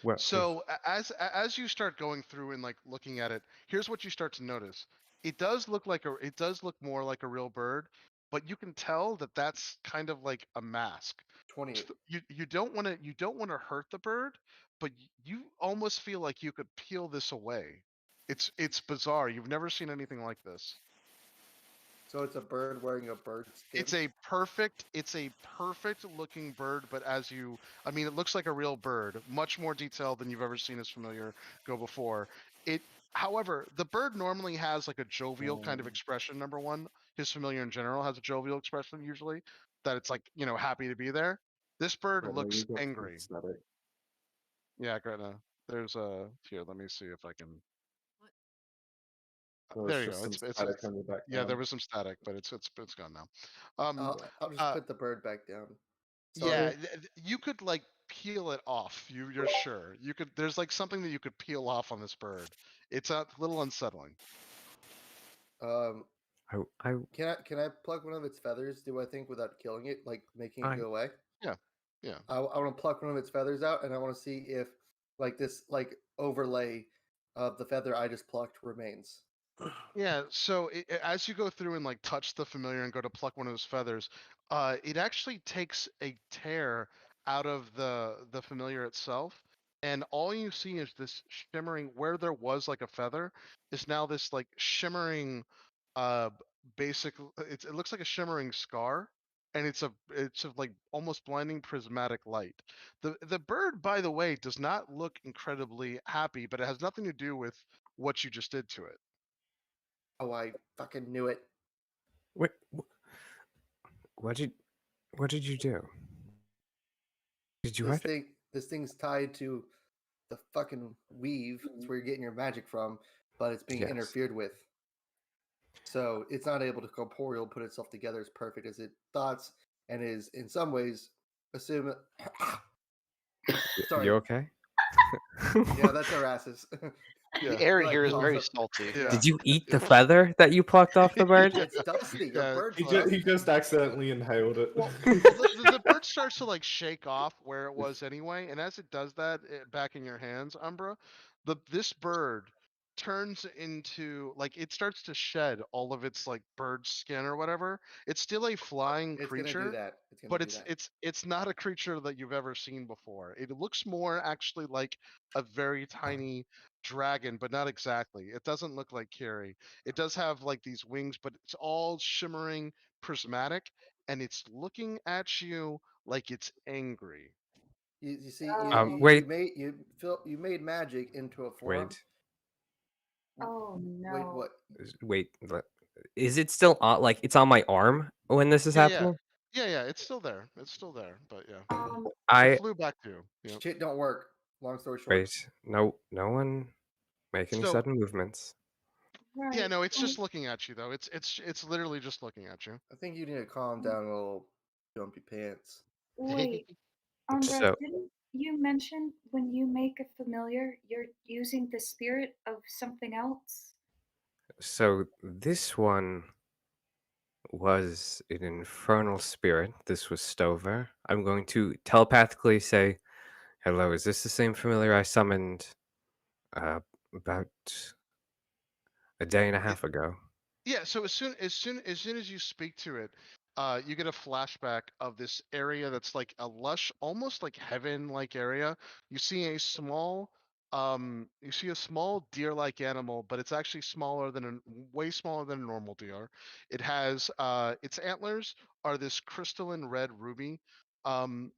Well, So as you start going through and like looking at it, here's what you start to notice. It does look more like a real bird, but you can tell that that's kind of like a mask. 28. You don't want to hurt the bird, but you almost feel like you could peel this away. It's bizarre. You've never seen anything like this. So it's a bird wearing a bird skin. It's a perfect looking bird, but I mean, it looks like a real bird, much more detailed than you've ever seen his familiar go before. However, the bird normally has like a jovial kind of expression. Number one, his familiar in general has a jovial expression usually, that it's like, happy to be there. This bird Right, looks you got some angry. static. Yeah, Gretna. There's here, let me see if I can. There There was you just go. some It's static on the background. yeah, there was some static, but it's gone now. I'll just put the bird back down. Yeah, you could like peel it off. You're sure you could. There's like something that you could peel off on this bird. It's a little unsettling. I Can I pluck one of its feathers? Do I think without killing it, like making it go away? Yeah. I want to pluck one of its feathers out, and I want to see if like this overlay of the feather I just plucked remains. Yeah, so as you go through and like touch the familiar and go to pluck one of those feathers, it actually takes a tear out of the familiar itself, and all you see is this shimmering where there was like a feather is now this like shimmering, basic. It looks like a shimmering scar, and it's a like almost blinding prismatic light. The bird, by the way, does not look incredibly happy, but it has nothing to do with what you just did to it. Oh, I fucking knew it. wait. What did you do? Did you This thing's tied to the fucking weave. It's where you're getting your magic from, but it's being Yes. interfered with. So it's not able to corporeal put itself together as perfect as it thoughts, and is in some ways assume. Sorry. You okay? Yeah, that's our asses. Yeah. The air Like, here is cough very up. salty. Yeah. Did you eat the feather that you plucked off the bird? It's dusty. Your Yeah, bird He fluff. just accidentally inhaled it. Well, the bird starts to like shake off where it was anyway, and as it does that, back in your hands, Umbra, this bird turns into like it starts to shed all of its like bird skin or whatever. It's still a flying It's gonna do creature, that. It's gonna but do it's that. it's not a creature that you've ever seen before. It looks more actually like a very tiny dragon, but not exactly. It doesn't look like Kiri. It does have like these wings, but it's all shimmering, prismatic, and it's looking at you like it's angry. You see, Wait, you made magic into a form. wait, Oh no. Wait, what? wait. Is it still on? Like it's on my arm when this is Yeah, happening? yeah, it's still there. It's still there, but yeah, Um, it I flew back to you. Yeah. Shit don't work. Long story short. wait. No one make any So sudden movements. right. yeah, no, it's just looking at you though. It's literally just looking at you. I think you need to calm down a little, jumpy pants. Wait, Umbra, So- didn't you mention when you make a familiar, you're using the spirit of something else? So this one was an infernal spirit. This was Stover. I'm going to telepathically say, "Hello, is this the same familiar I summoned about a day and a half ago?" Yeah, so as soon as you speak to it, you get a flashback of this area that's like a lush, almost like heaven-like area. You see a small deer-like animal, but it's actually way smaller than a normal deer. It has its antlers are this crystalline red ruby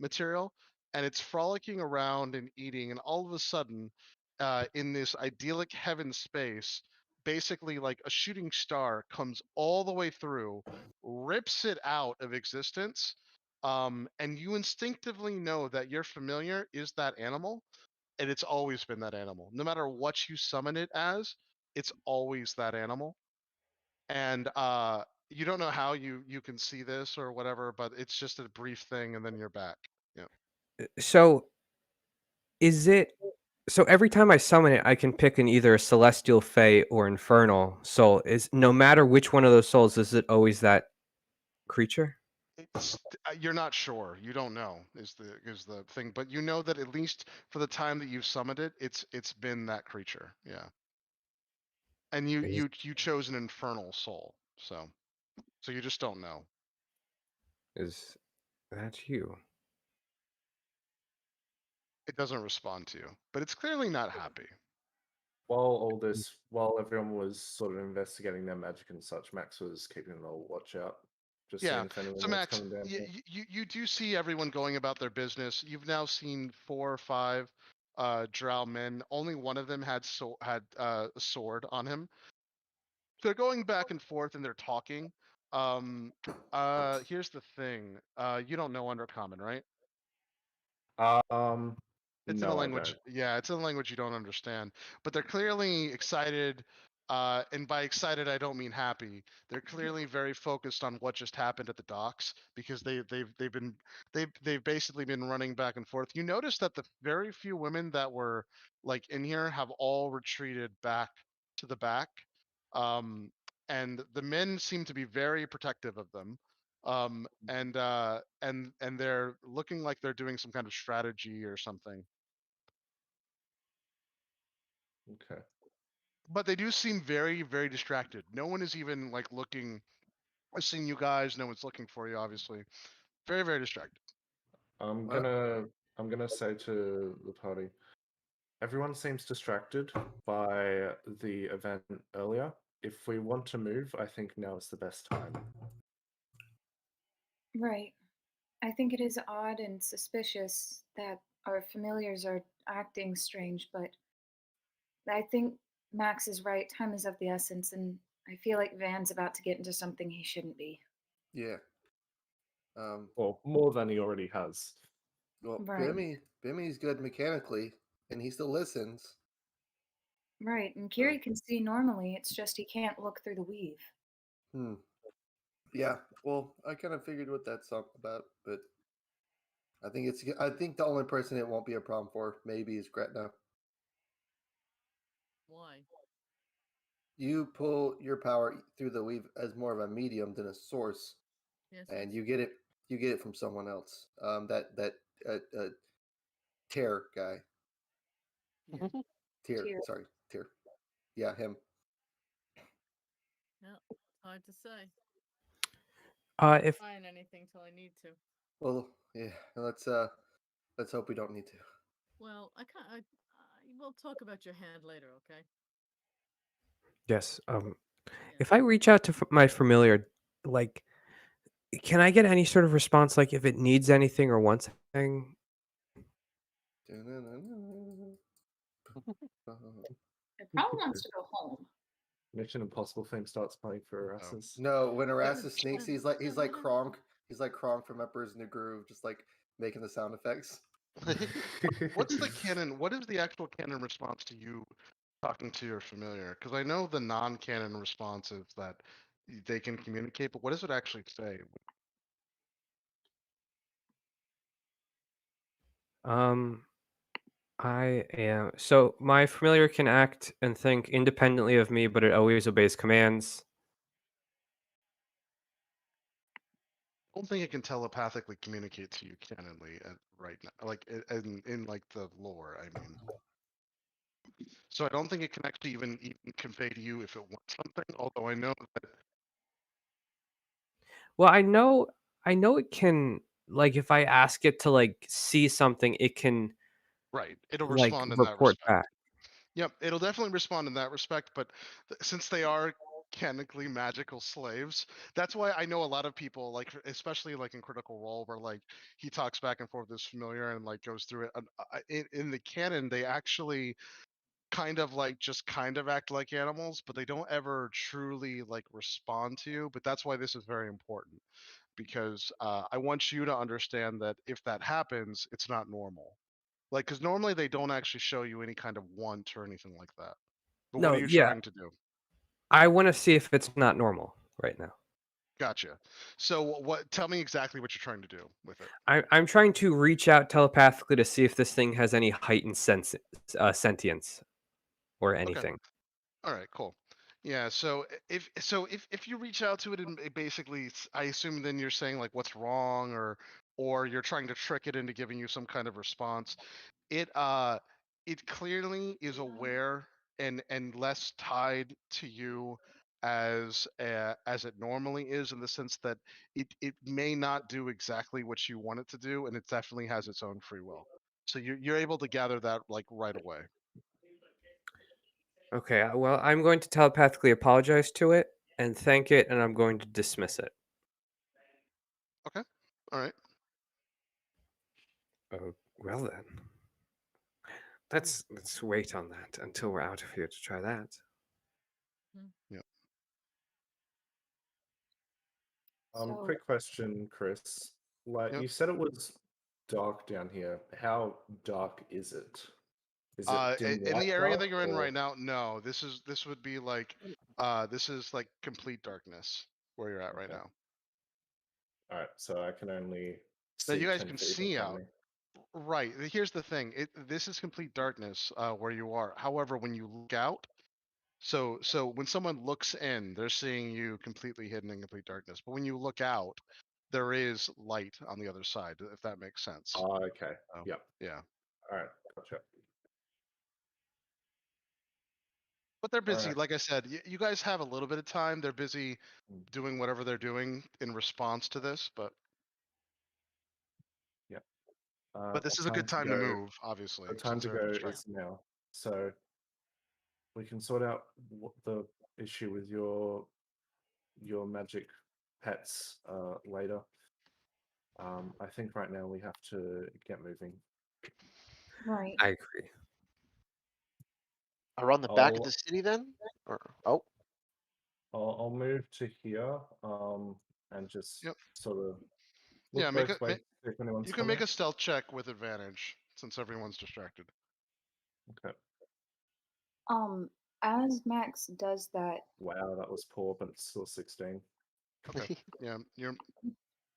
material, and it's frolicking around and eating, and all of a sudden, in this idyllic heaven space, basically like a shooting star comes all the way through, rips it out of existence, and you instinctively know that your familiar is that animal, and it's always been that animal. No matter what you summon it as, it's always that animal. And you don't know how you can see this or whatever, but it's just a brief thing, and then you're back. Yeah. So is it so every time I summon it, I can pick an either a celestial, fey, or infernal soul. Is no matter which one of those souls, is it always that creature? You're not sure. You don't know is the thing, but you know that at least for the time that you've summoned it, it's been that creature. Yeah. And Is- you chose an infernal soul, so you just don't know. Is that you? It doesn't respond to you, but it's clearly not happy. While everyone was sort of investigating their magic and such, Max was keeping a little watch out, just Yeah. seeing if anyone So was Max, coming down here. you do see everyone going about their business. You've now seen 4 or 5 drow men. Only one of them had a sword on him. They're going back and forth and they're talking. Here's the thing. You don't know Undercommon, right? It's in a No, I language, don't. yeah, it's in a language you don't understand. But they're clearly excited, and by excited I don't mean happy. They're clearly very focused on what just happened at the docks because they've basically been running back and forth. You notice that the very few women that were like in here have all retreated back to the back, and the men seem to be very protective of them. And they're looking like they're doing some kind of strategy or something. Okay. But they do seem very, very distracted. No one is even like looking, seeing you guys. No one's looking for you, obviously. Very, very distracted. I'm What? gonna say to the party, everyone seems distracted by the event earlier. If we want to move, I think now is the best time. Right. I think it is odd and suspicious that our familiars are acting strange, but I think Max is right. Time is of the essence, and I feel like Van's about to get into something he shouldn't be. Yeah. Well, more than he already has. Well, Right. Bimmy's good mechanically, and he still listens. Right, and Kiri can see normally, it's just he can't look through the weave. Yeah. Well, I kind of figured what that's all about, but I think the only person it won't be a problem for maybe is Gretna. Why? You pull your power through the weave as more of a medium than a source, Yes. and yes. you get it from someone else. Tear guy. Yeah. Tear. Tear. Sorry, Tear. Yeah, him. No, it's hard to say. If Find anything till I need to. Well, yeah. Let's hope we don't need to. Well, we'll talk about your hand later, okay? yes, Yeah. if I reach out to my familiar, like, can I get any sort of response, like if it needs anything or wants anything? It probably wants to go home. Mission Impossible thing starts playing for Erasmus. No, when Erasmus sneaks, he's like Kronk. He's like Kronk from Emperor's New Groove, just like making the sound effects. What's the canon? What is the actual canon response to you talking to your familiar? Because I know the non-canon response is that they can communicate, but what does it actually say? I am so my familiar can act and think independently of me, but it always obeys commands. I don't think it can telepathically communicate to you canonly right now, like in like the lore. I mean, so I don't think it can actually even convey to you if it wants something. Although I know that Well, I know it can, like, if I ask it to, like, see something, it can, right, it'll like, respond in that report respect. back. Yep, it'll definitely respond in that respect, but since they are canonically magical slaves, that's why I know a lot of people, like especially like in Critical Role, where like he talks back and forth with his familiar and like goes through it. In the canon, they actually kind of like just kind of act like animals, but they don't ever truly like respond to you. But that's why this is very important because I want you to understand that if that happens, it's not normal. Like, because normally they don't actually show you any kind of want or anything like that. But what No, are you yeah, trying to do? I wanna see if it's not normal right now. Gotcha. So what? Tell me exactly what you're trying to do with it. I'm trying to reach out telepathically to see if this thing has any heightened sentience or Okay. anything. All right. Cool. Yeah. So if you reach out to it and it basically, I assume then you're saying like what's wrong or you're trying to trick it into giving you some kind of response. It clearly is aware and less tied to you as it normally is, in the sense that it may not do exactly what you want it to do, and it definitely has its own free will. So you're able to gather that like right away. Okay, well, I'm going to telepathically apologize to it and thank it, and I'm going to dismiss it. Okay. All right. Oh, well then. Let's wait on that until we're out of here to try that. Yeah. So- Quick question, Chris. Like Yep. you said, it was dark down here. How dark is it? Is it dim In light the area that dark, you're in or- right now, no. This would be like this is like complete darkness where you're at right Okay. now. All right, so I can only Now see you guys 10 can feet in see front out. of me. Right. Here's the thing. This is complete darkness where you are. However, when you look out, so when someone looks in, they're seeing you completely hidden in complete darkness. But when you look out, there is light on the other side, if that makes sense. Oh, okay. Oh, Yep. yeah. All right. Gotcha. But they're busy. Alright. Like I said, you guys have a little bit of time. They're busy Mm. doing whatever they're doing in response to this, but this is a good time to move, obviously. The time since to they're go distracted. is now. So we can sort out what the issue with your magic pets later. I think right now we have to get moving. Right. I agree. Around the back of I'll- the city then? Or I'll move to here and just Yep. sort of Yeah, look make both a ways, see if anyone's you can make coming. a stealth check with advantage since everyone's distracted. Okay. as Max does that, Wow, that was poor, but it's still 16. Okay. Yeah,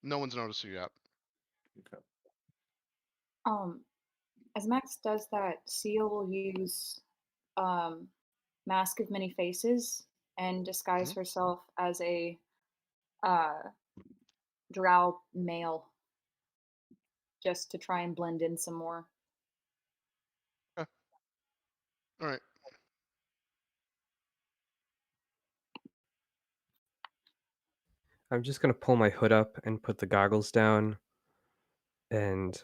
no one's noticed you yet. Okay. as Max does that, Seal will use Mask of Many Faces and disguise herself as a drow male, just to try and blend in some more. All right. I'm just gonna pull my hood up and put the goggles down, and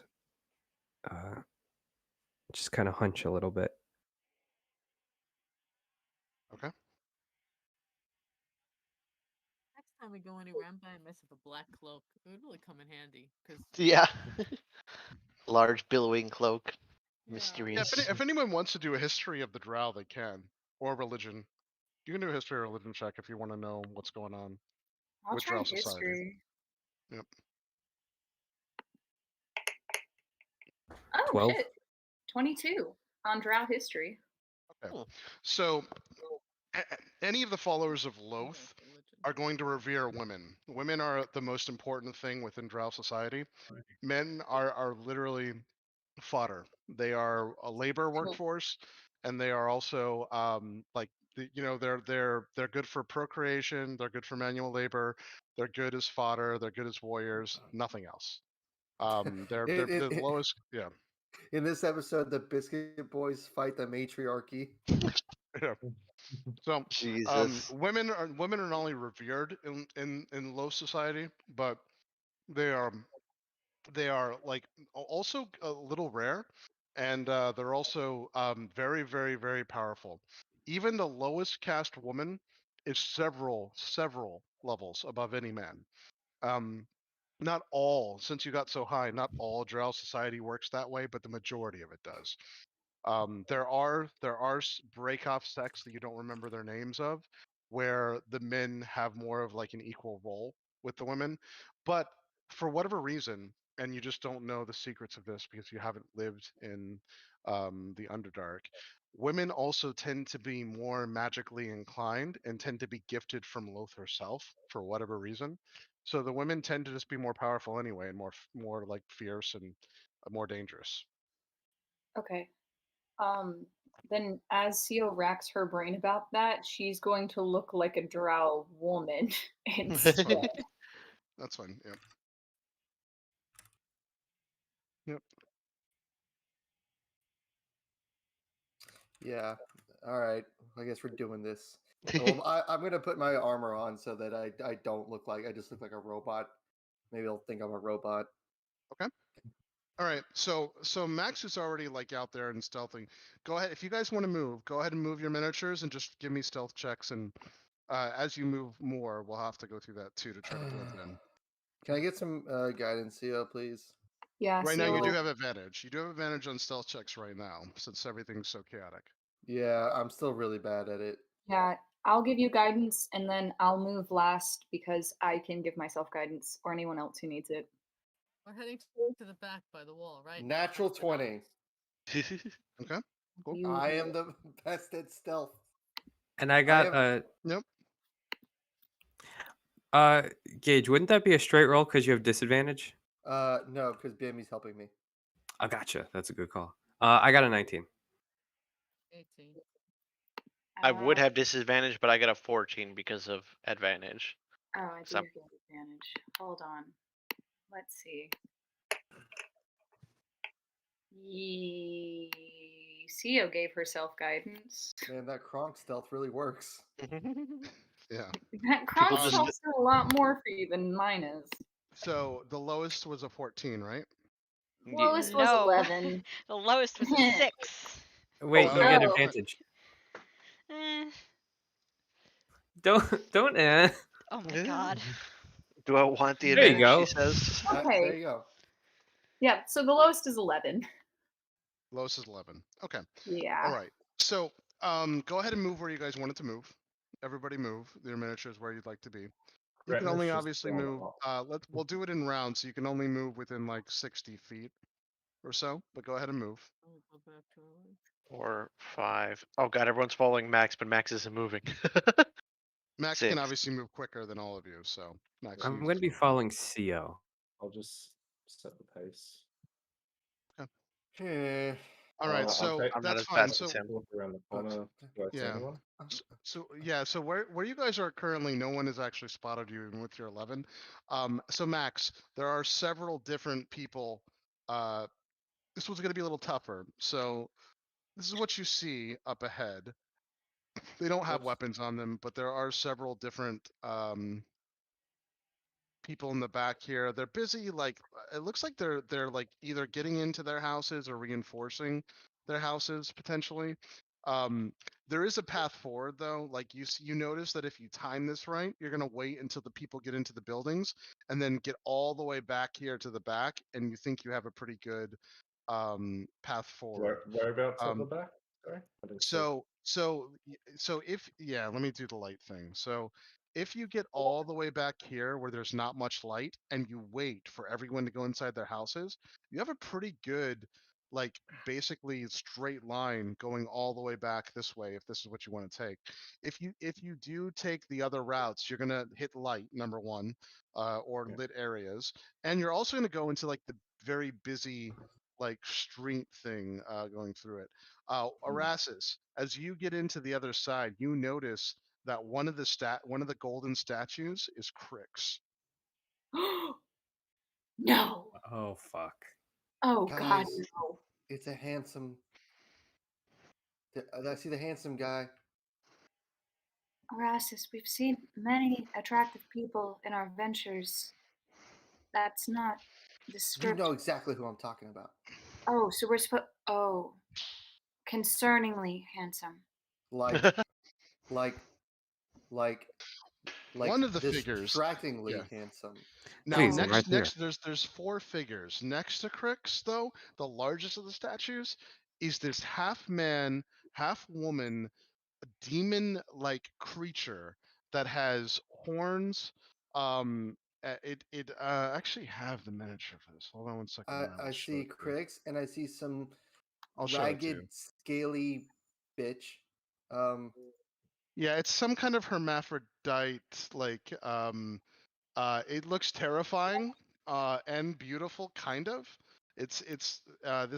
just kind of hunch a little bit. Okay. Next time we go anywhere, I'm buying myself a black cloak. It would really come in handy because Yeah. Large billowing cloak. Yeah, Mysterious. if anyone wants to do a history of the drow, they can, or religion. You can do a history or religion check if you want to know what's going on I'll with try drow society. history. Yep. Oh 12. shit, 22 on drow history. Okay. So, any of the followers of Loth are going to revere women. Women are the most important thing within drow society. Men are literally fodder. They are a labor workforce, and they are also like they're good for procreation. They're good for manual labor. They're good as fodder. They're good as warriors. Nothing else. They're the lowest. Yeah. In this episode, the Biscuit Boys fight the matriarchy. Yeah. So, Jesus. women are not only revered in low society, but they are like also a little rare, and they're also very very very powerful. Even the lowest caste woman is several levels above any man. Um, not all, since you got so high, not all drow society works that way, but the majority of it does. There are break-off sects that you don't remember their names of, where the men have more of like an equal role with the women, but for whatever reason, and you just don't know the secrets of this because you haven't lived in the Underdark, women also tend to be more magically inclined and tend to be gifted from Loth herself for whatever reason. So the women tend to just be more powerful anyway, and more like fierce and more dangerous. Okay. Then as Seal racks her brain about that, she's going to look like a drow woman instead. That's fine. Yep. Yep. Yeah. All right. I guess we're doing this. Well, I'm gonna put my armor on so that I don't look like I just look like a robot. Maybe they'll think I'm a robot. Okay. All right. So Max is already like out there and stealthing. Go ahead. If you guys want to move, go ahead and move your miniatures and just give me stealth checks. And as you move more, we'll have to go through that too to try to blend in. Can I get some guidance, Theo, please? Yeah, Right now, you do Seal. have advantage. You do have advantage on stealth checks right now since everything's so chaotic. Yeah, I'm still really bad at it. Yeah, I'll give you guidance and then I'll move last because I can give myself guidance or anyone else who needs it. we're heading to the back by the wall, right? Natural Next to the 20. Okay. Cool. You I do am it. the best at stealth. And I got Nope. Gage, wouldn't that be a straight roll because you have disadvantage? No, because Bami's helping me. I gotcha. That's a good call. I got a 19. 18. I would have disadvantage, but I got a 14 because of advantage. Oh, I do So- get advantage. Hold on. Let's see. Sio gave herself guidance. Man, that Kronk stealth really works. Yeah. That Kronk just- stealth's a lot more for you than mine is. So the lowest was a 14, right? Lowest was No. 11. The lowest was a 6. Wait, Oh, you get no. advantage. Eh. Don't. Oh my god. Do I want the There you advantage? go. She says. Okay. There you go. Yeah, so the lowest is 11. Lowest is 11. Okay. Yeah. All right. So go ahead and move where you guys wanted to move. Everybody move. Your miniatures where you'd like to be. You can Retina's only just obviously gone move. up. We'll do it in rounds, so you can only move within like 60 feet or so. But go ahead and move. Oh, go back to our way. 4, 5. Oh god, everyone's following Max, but Max isn't moving. Max 6. can obviously move quicker than all of you, so Max. I'm you going to be just move. following CO. I'll just set the pace. Hmm. All right, I'm so taking I'm not that's as fine. fast So as him. look around the corner. Do I see yeah. anyone? So yeah, so where you guys are currently, no one has actually spotted you even with your 11. So Max, there are several different people. This one's going to be a little tougher. So this is what you see up ahead. They don't have Oops. weapons on them, but there are several different people in the back here. They're busy, like it looks like they're like either getting into their houses or reinforcing their houses potentially. There is a path forward though. Like you notice that if you time this right, you're gonna wait until the people get into the buildings and then get all the way back here to the back, and you think you have a pretty good path forward. Whereabouts at the Um, back? Sorry, I didn't see. so if yeah, let me do the light thing. So if you get all the way back here where there's not much light and you wait for everyone to go inside their houses, you have a pretty good, like basically straight line going all the way back this way if this is what you want to take. If you do take the other routes, you're gonna hit light, number one, or Yeah. lit areas, and you're also gonna go into like the very busy like street thing going through it. Arasis, as you get into the other side, you notice that one of the golden statues is Crix. No. Oh, fuck. Oh God, Guys, no. it's a handsome. I see the handsome guy. Erastus, we've seen many attractive people in our ventures. That's not the You script. know exactly who I'm talking about. Oh, so we're supposed. Oh, concerningly handsome. Like, like, like One of the figures. distractingly Yeah. handsome. Now Please, I'm next right next there's 4 figures. Next to Crix, though, the largest of the statues is this half man, half woman, demon like creature that has horns. It actually have the miniature for this. Hold on one second. and I will show see it to you. Crix and I see some I'll show it to you. ragged, scaly bitch. Yeah, it's some kind of hermaphrodite. Like, it looks terrifying, and beautiful, kind of. It's this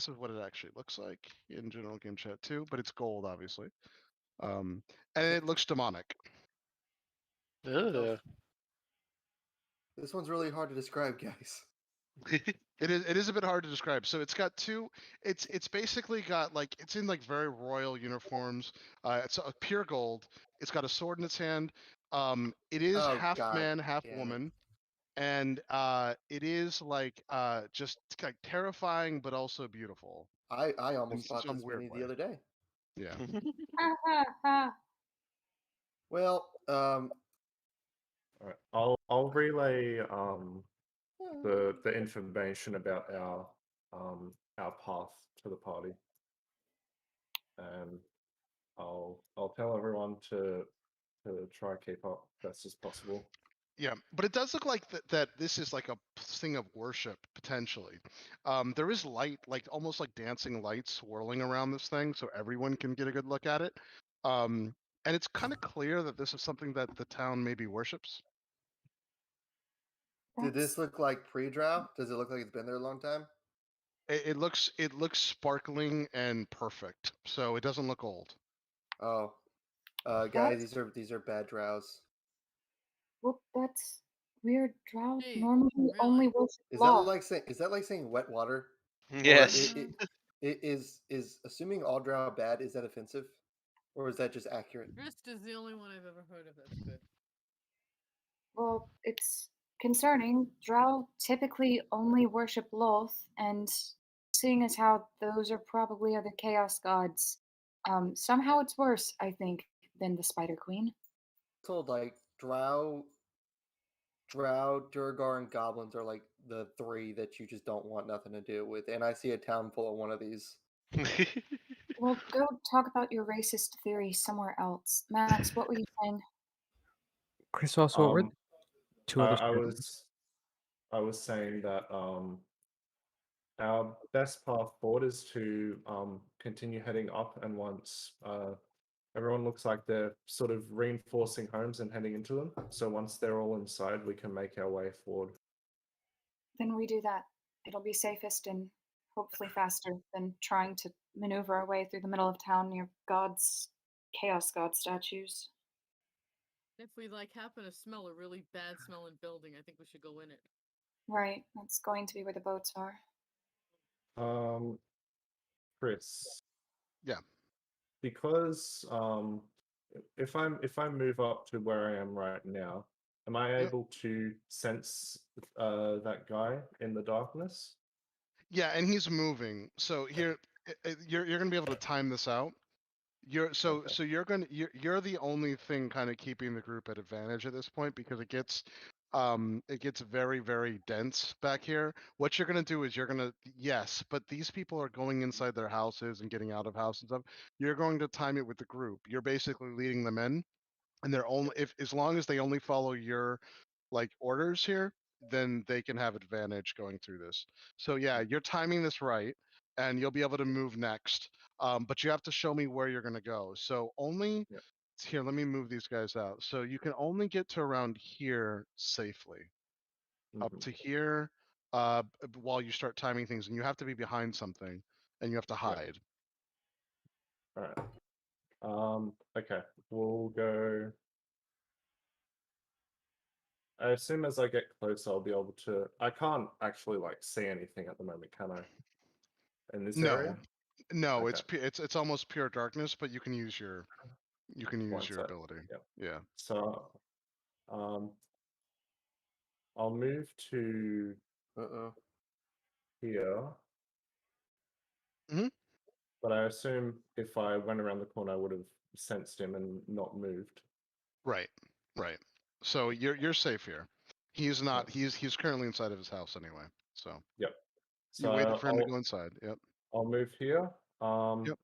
is what it actually looks like in general game chat too, but it's gold, obviously. And it looks demonic. Ugh. This one's really hard to describe, guys. It is a bit hard to describe. So it's got two. It's basically got like it's in like very royal uniforms. It's a pure gold. It's got a sword in its hand. It is Oh, half God man, half damn it. woman, and it is like just like terrifying but also beautiful. I in almost bought some this weird mini way. the other day. Yeah. Ha ha ha. Well, All right, I'll relay the information about our path to the party, and I'll tell everyone to try keep up best as possible. Yeah, but it does look like that this is like a thing of worship potentially. There is light, like almost like dancing lights swirling around this thing, so everyone can get a good look at it. And it's kind of clear that this is something that the town maybe worships. did That's this look like pre-drow? Does it look like it's been there a long time? It looks sparkling and perfect, so it doesn't look old. Oh, guys, That's- these are bad drows. well, that's weird. Drow Hey, normally only really? worship Is law. that like saying wet water? Or Yes. it is assuming all drow bad. Is that offensive, or is that just accurate? Grist is the only one I've ever heard of that's good. Well, it's concerning. Drow typically only worship Loth, and seeing as how those are probably other chaos gods, somehow it's worse, I think, than the Spider Queen. Told like drow, Durgar, and goblins are like the 3 that you just don't want nothing to do with. And I see a town full of one of these. Well, go talk about your racist theory somewhere else. Max, what were you saying? Chris, also, what were the 2 other I strategies? was saying that Our best path forward is to continue heading up, and once everyone looks like they're sort of reinforcing homes and heading into them, so once they're all inside, we can make our way forward. Then we do that. It'll be safest and hopefully faster than trying to maneuver our way through the middle of town near chaos god statues. If we like happen to smell a really bad smelling building, I think we should go in it. Right, that's going to be where the boats are. Chris. Yeah. Because if I move up to where I am right now, am I Yep. able to sense that guy in the darkness? Yeah, and he's moving. So here, you're gonna be able to time this out. Okay. So you're the only thing kind of keeping the group at advantage at this point because it gets very, very dense back here. What you're gonna do is yes, but these people are going inside their houses and getting out of house and stuff. You're going to time it with the group. You're basically leading them in, and they're only if as long as they only follow your like orders here, then they can have advantage going through this. So yeah, you're timing this right, and you'll be able to move next. But you have to show me where you're going to go. So only Yep. here. Let me move these guys out. So you can only get to around here safely. Up Mhm. to here, while you start timing things, and you have to be behind something, and you have to hide. All right. Okay. We'll go. I assume as I get closer, I'll be able to. I can't actually like see anything at the moment, can I? In this area? No, Okay. it's almost pure darkness, but you can use your One sec. ability. Yep. Yeah. So, I'll move to here. Mhm. But I assume if I went around the corner, I would have sensed him and not moved. Right. Right. So you're safe here. He's not. He's currently inside of his house anyway. So Yep. you So waited for him to go inside. Yep. I'll move here. Yep.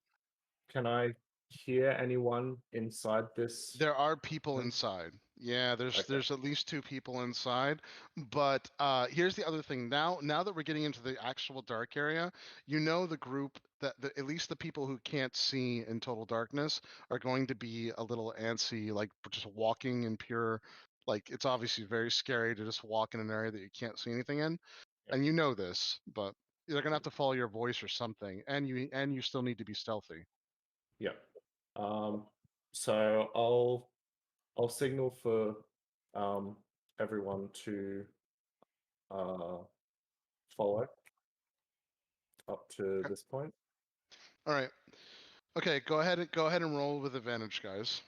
Can I hear anyone inside this? There are people room? inside. Yeah, Okay. there's at least 2 people inside. But here's the other thing. Now that we're getting into the actual dark area, you know the group that at least the people who can't see in total darkness are going to be a little antsy, like just walking in pure, like it's obviously very scary to just walk in an area that you can't see anything in. Yep. And you know this, but they're gonna have to follow your voice or something, and you still need to be stealthy. Yep. So I'll signal for everyone to follow up to Okay. this point. All right. Okay, go ahead and roll with advantage, guys.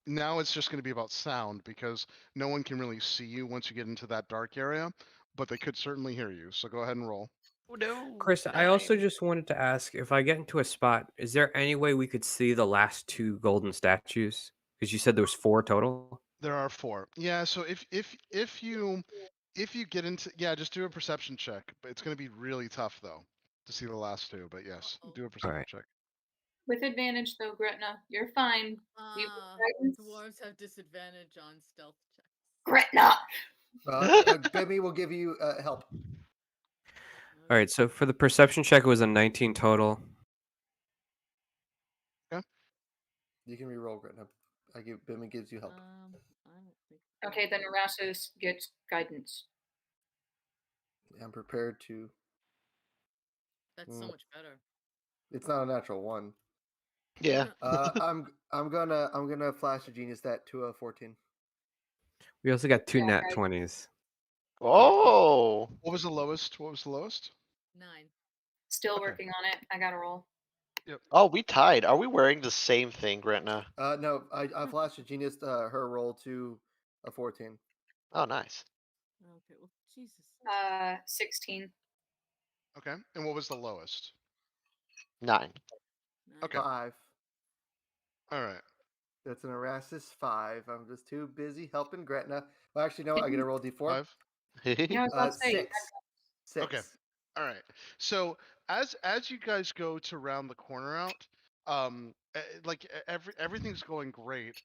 Now it's just going to be about sound because no one can really see you once you get into that dark area, but they could certainly hear you. So go ahead and roll. Oh, no. Chris, I also 9. just wanted to ask if I get into a spot, is there any way we could see the last 2 golden statues? Because you said there was 4 total. There are 4. Yeah, so if you get into just do a perception check, but it's going to be really tough though to see the last 2, but yes, do a perception right. check. With advantage, though, Gretna, you're fine. You have guidance. Dwarves have disadvantage on stealth checks. Gretna! Demi will give you help. All right, so for the perception check, it was a 19 total. You can re-roll, Gretna. Bimmy gives you help. I don't think. Okay, then Erasmus gets guidance. I'm prepared to. That's so much better. It's not a natural 1. Yeah. I'm gonna flash a genius that to a 14. We also got 2 Yeah, nat guys. 20s. Oh. What was the lowest? What was the lowest? 9. Still Okay. working on it. I gotta roll. Oh, we tied. Are we wearing the same thing, Gretna? No, I flashed a genius her roll to a 14. Oh, nice. Okay, well, Jesus. 16. Okay. And what was the lowest? 9. Okay. 5. All right. That's an Erasmus 5. I'm just too busy helping Gretna. Well, actually, no, I get a roll d4. 5. Yeah, I was about to say, 6. 6. Okay. All right. So as you guys go to round the corner out, everything's going great,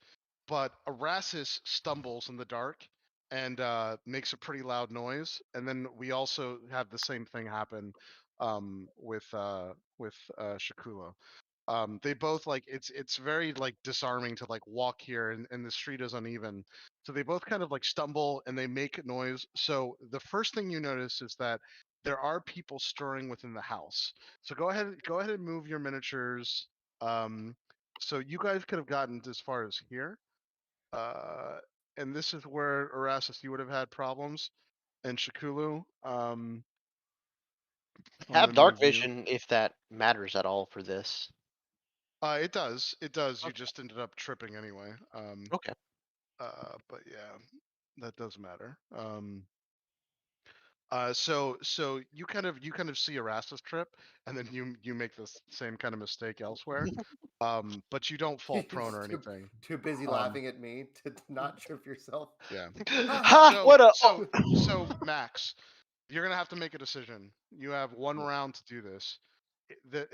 but Erasmus stumbles in the dark and makes a pretty loud noise, and then we also have the same thing happen with Shikulo. They both like it's very like disarming to like walk here and the street is uneven. So they both kind of like stumble and they make noise. So the first thing you notice is that there are people stirring within the house. So go ahead and move your miniatures. So you guys could have gotten as far as here. And this is where Erasmus you would have had problems. And Shikulu, I'm Have gonna dark move you. vision if that matters at all for this. It does. It does. You Okay. just ended up tripping anyway. Okay. But yeah, that does matter. So you kind of see Erasmus trip, and then you make the same kind of mistake elsewhere. But you don't fall prone or anything. Too busy laughing at me to not trip yourself. Yeah. Ha! So, What a so Max, you're gonna have to make a decision. You have one round to do this. The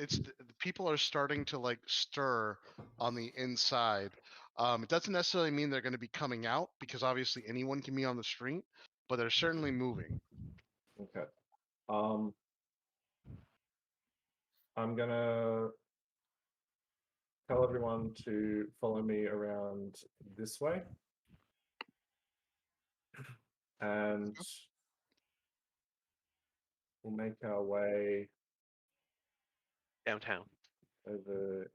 people are starting to like stir on the inside. It doesn't necessarily mean they're going to be coming out because obviously anyone can be on the street, but they're certainly moving. Okay. I'm gonna tell everyone to follow me around this way. And we'll make our way downtown. over here.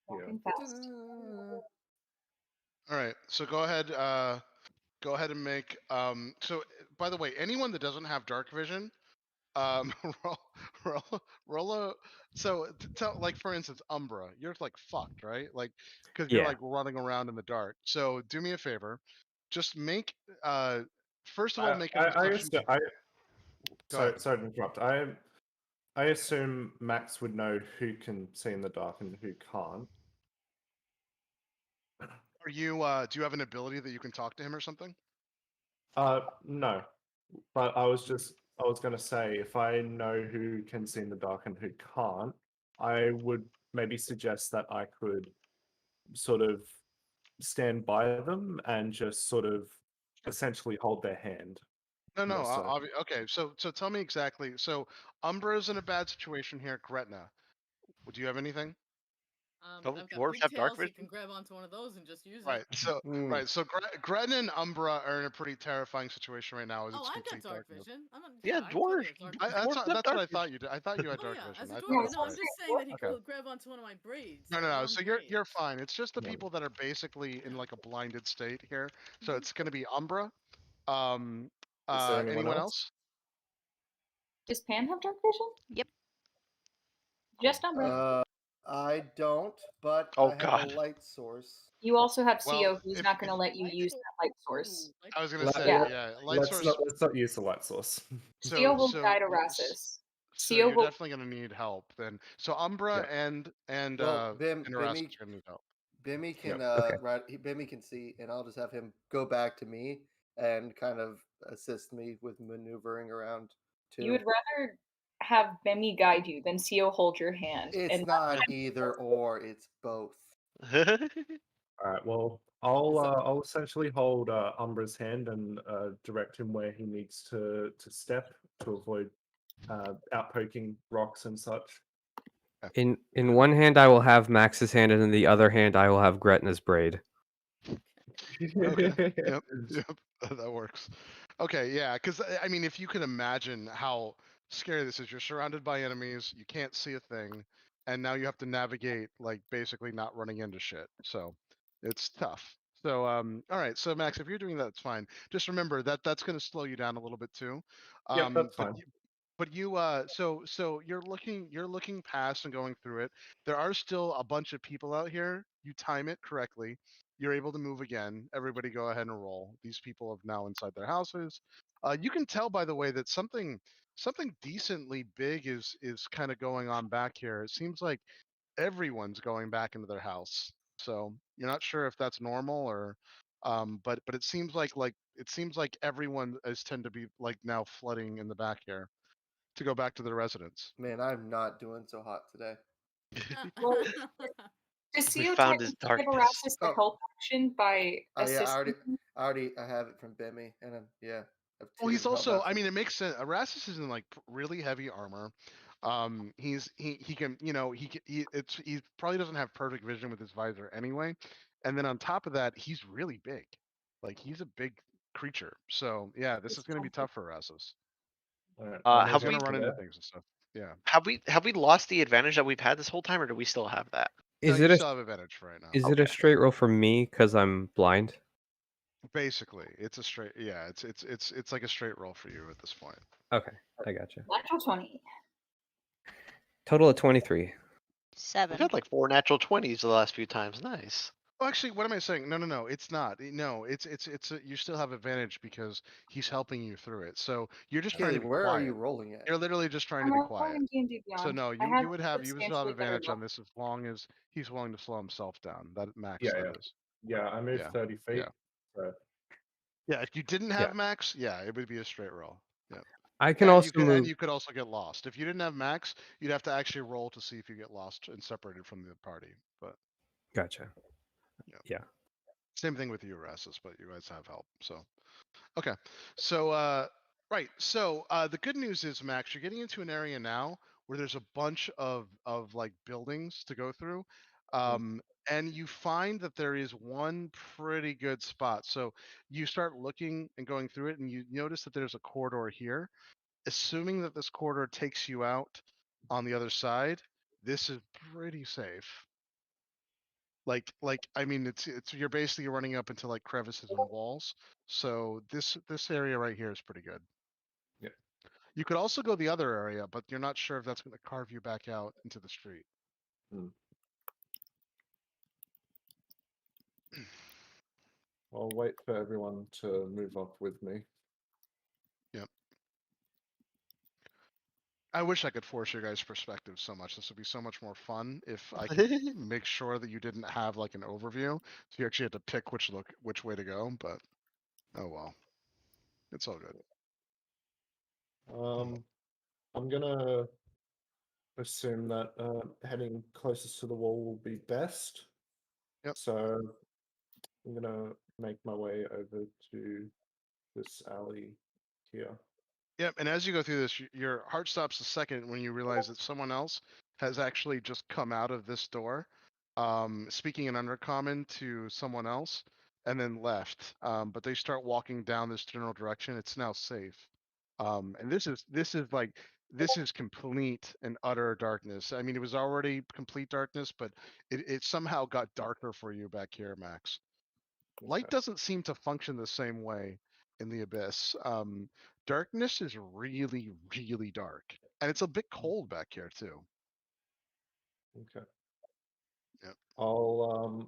Walking fast. All right, so go ahead and make so by the way, anyone that doesn't have dark vision, roll a so tell like for instance Umbra, you're like fucked, right? Like because you're Yeah. like running around in the dark. So do me a favor, just make first of all make a perception. Sorry to interrupt. I assume Max would know who can see in the dark and who can't. Are you do you have an ability that you can talk to him or something? No. But I was gonna say if I know who can see in the dark and who can't, I would maybe suggest that I could sort of stand by them and just sort of essentially hold their hand. No, more so. okay. So tell me exactly. So Umbra's in a bad situation here. Gretna, do you have anything? Don't I've got dwarves have dark pigtails, you vision? can grab onto one of those and just use Right. it. So Mm. right. So Gretna and Umbra are in a pretty terrifying situation right now. As Oh, it's I've got complete dark darkness. vision. Yeah, I totally dwarf. have dark You- vision. That's Dwarves have what dark I vision. thought you did. I thought you had Oh dark yeah, vision. as a I dwarf. thought No, I'm that's just saying that he Okay. could grab onto one of my braids. No, my no, no. long So you're braids. fine. It's just the Yeah. people that are basically in like a blinded state here. So Mhm. it's going to be Umbra. Is there Anyone else? Does Pan have dark vision? Yep. Just Umbra. I don't, but Oh, I have God. a light source. You also have Well, CO, who's if- not going to if- let you Light use source- that light source. Ooh, light I was source. going to say, Yeah. yeah, light source. Let's not use the light source. CO will so guide y- Erasmus. So CO you're will. definitely going to need help then. So Umbra and Well, Erasmus are going to need help. Bimmy can Yep, okay. Bimmy can see, and I'll just have him go back to me and kind of assist me with maneuvering around too. You would rather have Bemi guide you than CO hold your hand. It's and not either or; it's both. All right. Well, I'll essentially hold Umbra's hand and direct him where he needs to step to avoid outpoking rocks and such. In one hand, I will have Max's hand, and in the other hand, I will have Gretna's braid. Okay. Yep. Yep. That works. Okay. Yeah. Because I mean, if you can imagine how scary this is, you're surrounded by enemies, you can't see a thing, and now you have to navigate like basically not running into shit. So it's tough. So all right. So Max, if you're doing that, it's fine. Just remember that that's going to slow you down a little bit too. Yep, that's fine. But you so you're looking past and going through it. There are still a bunch of people out here. You time it correctly. You're able to move again. Everybody go ahead and roll. These people have now inside their houses. You can tell by the way that something decently big is kind of going on back here. It seems like everyone's going back into their house. So you're not sure if that's normal or but it seems like everyone is tend to be like now flooding in the back here to go back to their residence. Man, I'm not doing so hot today. Well, does We CO found his technically give darkness. Erasmus the Oh. help action by Oh yeah, assisting him? I have it from Bimmy, and yeah, of Well, he's two. How also, about I for- mean, it makes sense. Erastus is in like really heavy armor. He can, you know, he probably doesn't have perfect vision with his visor anyway. And then on top of that, he's really big. Like he's a big creature. So yeah, this is gonna be tough for Erastus. All right, I'll Have He's move gonna we up run to into there. things and stuff. Yeah. have we lost the advantage that we've had this whole time, or do we still have that? No, Is you it a still have advantage for right now. is it a Okay. straight roll for me because I'm blind? Basically, it's a straight. Yeah, it's like a straight roll for you at this point. Okay, I gotcha. Natural 20. Total of 23. We've 7. had like 4 natural 20s the last few times. Nice. Oh, actually, what am I saying? No, it's not. No, you still have advantage because he's helping you through it. So you're just trying to Keely, be where are you quiet. rolling at? You're literally just trying I'm to be rolling quiet. in D&D Beyond. So no, I you have would still have substantially better advantage luck. on this as long as he's willing to slow himself down. That Max, Yeah, that yeah. is. Yeah, I moved Yeah, 30 feet. yeah. So Yeah, if you didn't Yeah. have Max, yeah, it would be a straight roll. Yeah. I can And also you could, move. and you could also get lost. If you didn't have Max, you'd have to actually roll to see if you get lost and separated from the party. But Gotcha. Yeah. Yeah. same thing with you, Erastus, but you guys have help. So okay. So right. So the good news is, Max, you're getting into an area now where there's a bunch of like buildings to go through. And you find that there is one pretty good spot. So you start looking and going through it, and you notice that there's a corridor here. Assuming that this corridor takes you out on the other side, this is pretty safe. Like I mean, it's you're basically running up into like crevices and walls. So this area right here is pretty good. Yeah. You could also go the other area, but you're not sure if that's going to carve you back out into the street. I'll wait for everyone to move up with me. Yep. I wish I could force your guys' perspective so much. This would be so much more fun if I could make sure that you didn't have like an overview, so you actually had to pick which way to go. But oh well, it's all good. I'm gonna assume that heading closest to the wall will be best. Yep. So I'm gonna make my way over to this alley here. Yep, and as you go through this, your heart stops a second when you realize that someone else has actually just come out of this door, speaking in Undercommon to someone else, and then left. But they start walking down this general direction. It's now safe. And this is complete and utter darkness. I mean, it was already complete darkness, but it somehow got darker for you back here, Max. Light Okay. doesn't seem to function the same way in the abyss. Darkness is really, really dark, and it's a bit cold back here too. Okay. Yep. I'll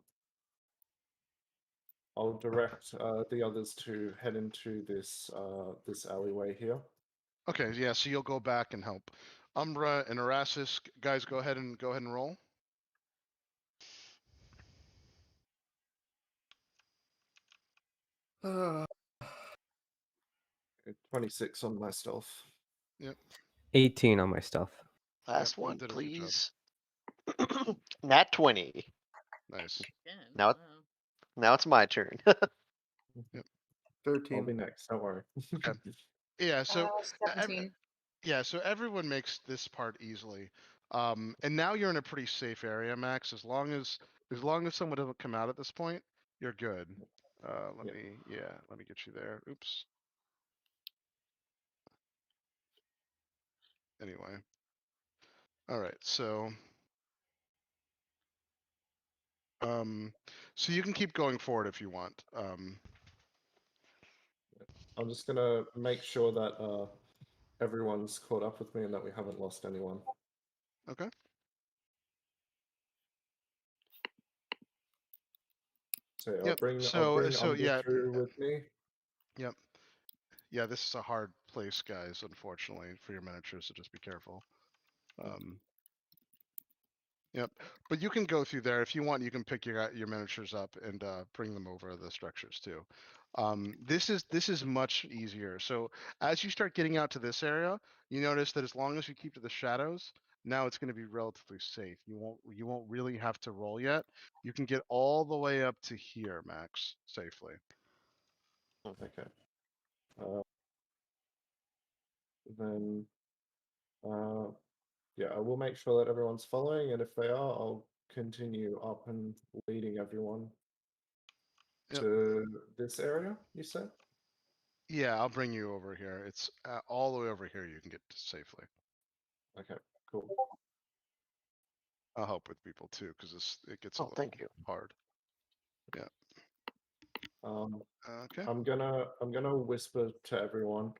direct the others to head into this this alleyway here. Okay, yeah. So you'll go back and help Umbra and Erastus. Guys, go ahead and roll. Uh, 26 on my stealth. 18 on my stuff. Last you one, did a good job. please. Nat 20. Nice. Again, Now it- wow. Now it's my turn. I'll 13. be next. Don't worry. Okay. Yeah. So 17. yeah. So everyone makes this part easily. And now you're in a pretty safe area, Max. As long as someone doesn't come out at this point, you're good. Let me get you there. Oops. Anyway. All right. So so you can keep going forward if you want. I'm just gonna make sure that everyone's caught up with me and that we haven't lost anyone. Okay. So yeah, Yep, I'll so- bring so, Umbra yeah, through with me. Yep. Yeah, this is a hard place, guys, unfortunately, for your miniatures, so just be careful. Yep. But you can go through there. If you want, you can pick your miniatures up and bring them over the structures too. This is much easier. So as you start getting out to this area, you notice that as long as you keep to the shadows, now it's going to be relatively safe. You won't really have to roll yet. You can get all the way up to here, Max, safely. Okay. then yeah, I will make sure that everyone's following, and if they are, I'll continue up and leading everyone Yep. to this area. You said? Yeah, I'll bring you over here. It's all the way over here. You can get to safely. Okay, cool. I'll help with people too, because it gets a Oh, little thank you. hard. Yeah. Okay. I'm gonna whisper to everyone.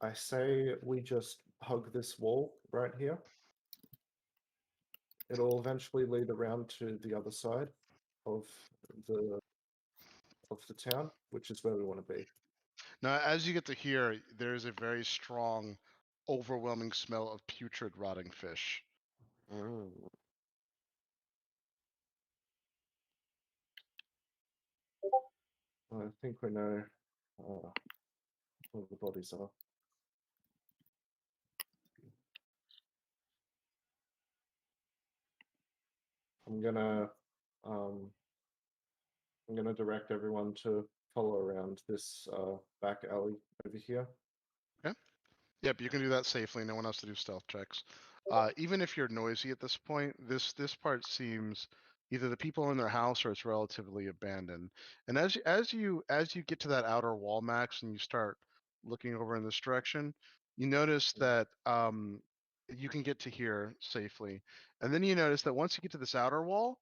I say we just hug this wall right here. It'll eventually lead around to the other side of the town, which is where we want to be. Now, as you get to here, there is a very strong, overwhelming smell of putrid, rotting fish. Mm. I think we know where the bodies are. I'm gonna direct everyone to follow around this back alley over here. Yep, you can do that safely. No one has to do stealth checks. Even if you're noisy at this point, this part seems either the people in their house or it's relatively abandoned. And as you get to that outer wall, Max, and you start looking over in this direction, you notice that you can get to here safely. And then you notice that once you get to this outer wall,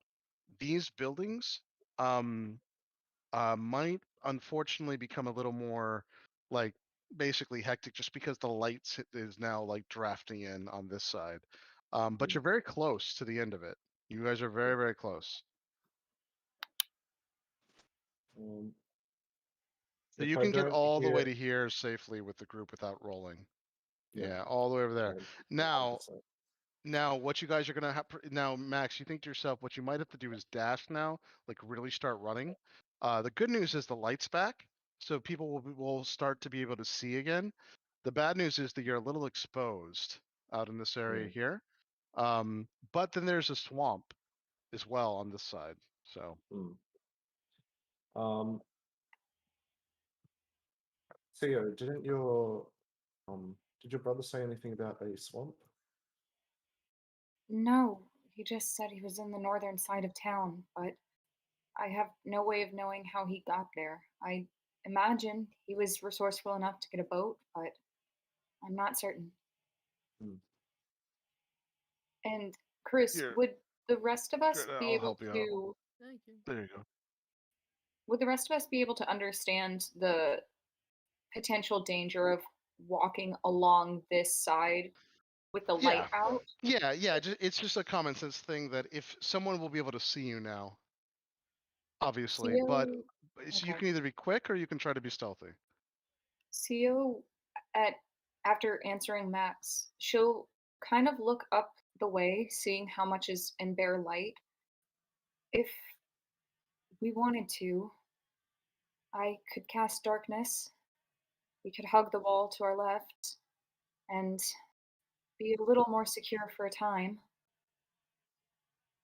these buildings might unfortunately become a little more like basically hectic just because the lights is now like drafting in on this side. But you're very close to the end of it. You guys are very, very close. Um, So if you I can get don't all the way hear, to here safely with the group without rolling. Yeah. Yeah, all the way over there. um, Now, 100%. now what you guys are gonna have now, Max, you think to yourself, what you might have to do is dash now, like really start running. The good news is the light's back, so people will start to be able to see again. The bad news is that you're a little exposed out in this area here. But then there's a swamp as well on this side. So Um, Theo, did your brother say anything about a swamp? No, he just said he was in the northern side of town, but I have no way of knowing how he got there. I imagine he was resourceful enough to get a boat, but I'm not certain. And Chris, Here, would the rest of us I'll be able help you out. to Thank you. There you go. would the rest of us be able to understand the potential danger of walking along this side with the light out? Yeah. It's just a common sense thing that if someone will be able to see you now, obviously, but Theo, so you okay. can either be quick or you can try to be stealthy. Theo, after answering Max, she'll kind of look up the way, seeing how much is in bare light. If we wanted to, I could cast darkness. We could hug the wall to our left and be a little more secure for a time,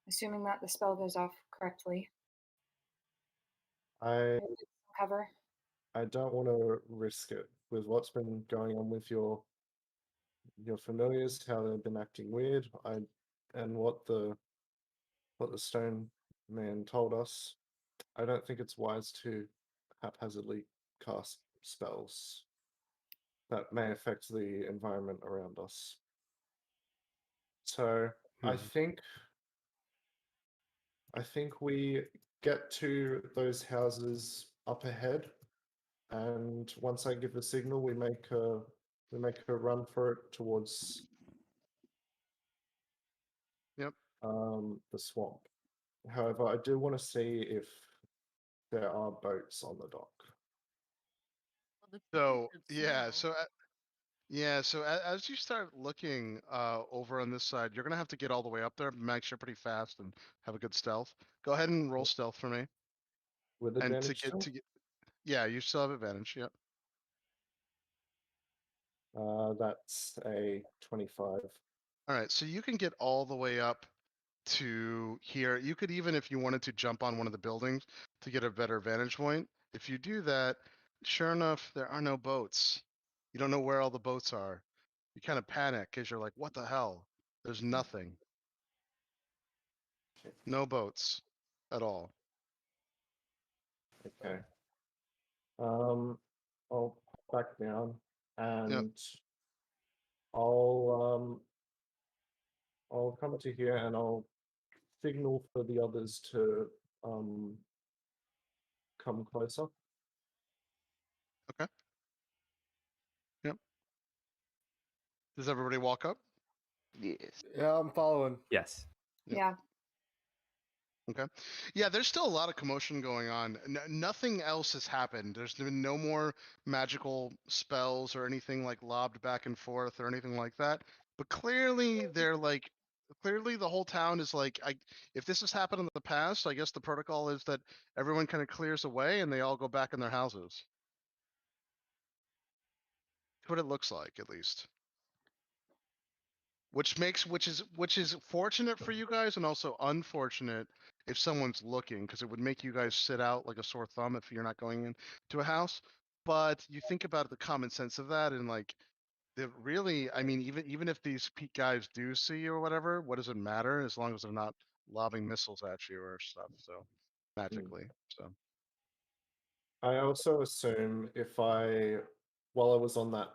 assuming that the spell goes off correctly. I Cover. I don't want to risk it with what's been going on with your familiars, how they've been acting weird. And what the stone man told us. I don't think it's wise to haphazardly cast spells that may affect the environment around us. So I think we get to those houses up ahead, and once I give the signal, we make a run for it towards the swamp. However, I do want to see if there are boats on the dock. So so as you start looking over on this side, you're gonna have to get all the way up there, make sure pretty fast and have a good stealth. Go ahead and roll stealth for me. With And advantage still? Yeah, you still have advantage. Yep. That's a 25. All right, so you can get all the way up to here. You could even, if you wanted to, jump on one of the buildings to get a better vantage point. If you do that, sure enough, there are no boats. You don't know where all the boats are. You kind of panic because you're like, what the hell? There's nothing. No boats at all. Okay. I'll back down and I'll come to here and I'll signal for the others to come closer. Yep. Does everybody walk up? Yes. Yeah, I'm following. Yes. Yep. Yeah. Okay. Yeah, there's still a lot of commotion going on. Nothing else has happened. There's been no more magical spells or anything like lobbed back and forth or anything like that. But clearly, clearly the whole town is like, if this has happened in the past, I guess the protocol is that everyone kind of clears away and they all go back in their houses. That's what it looks like, at least. Which is fortunate for you guys and also unfortunate if someone's looking, because it would make you guys sit out like a sore thumb if you're not going into a house. But you think about the common sense of that, and like, really, I mean, even if these guys do see you or whatever, what does it matter as long as they're not lobbing missiles at you or stuff? So magically, so I also assume while I was on that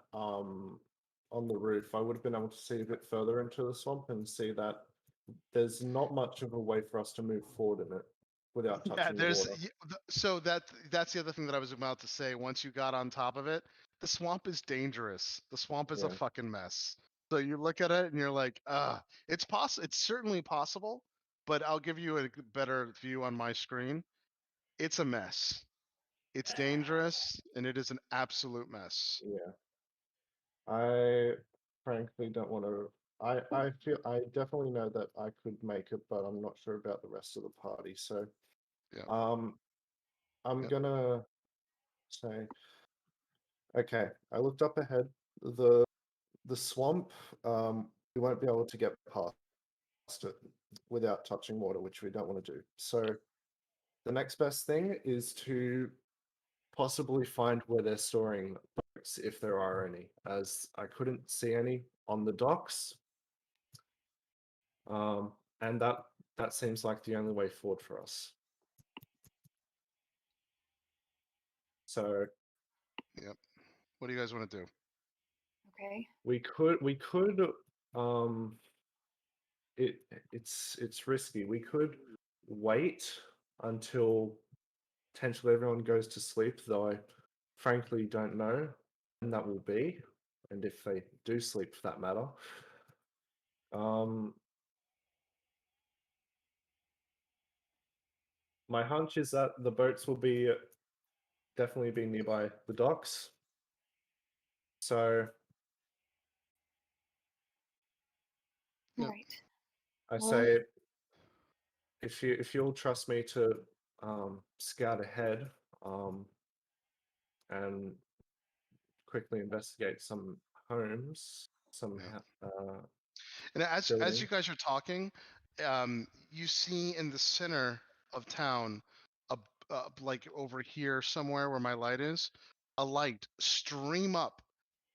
on the roof, I would have been able to see a bit further into the swamp and see that there's not much of a way for us to move forward in it without touching yeah, the there's water. so that's the other thing that I was about to say. Once you got on top of it, the swamp is dangerous. The swamp is a Yeah. fucking mess. So you look at it and you're like, it's possible. It's certainly possible, but I'll give you a better view on my screen. It's a mess. It's dangerous and it is an absolute mess. Yeah. I frankly don't want to. I feel I definitely know that I could make it, but I'm not sure about the rest of the party. So, Yeah. I'm Yep. gonna say, okay. I looked up ahead. The swamp. We won't be able to get past it without touching water, which we don't want to do. So, the next best thing is to possibly find where they're storing boats, if there are any, as I couldn't see any on the docks. And that seems like the only way forward for us. So Yep. What do you guys want to do? Okay. we could it's risky. We could wait until potentially everyone goes to sleep, though I frankly don't know when that will be, and if they do sleep for that matter. My hunch is that the boats will definitely be nearby the docks. So Yep. Right. I Well, say, if you'll trust me to scout ahead and quickly investigate some homes, some Yeah. And as you buildings. guys are talking, you see in the center of town, like over here somewhere where my light is, a light stream up,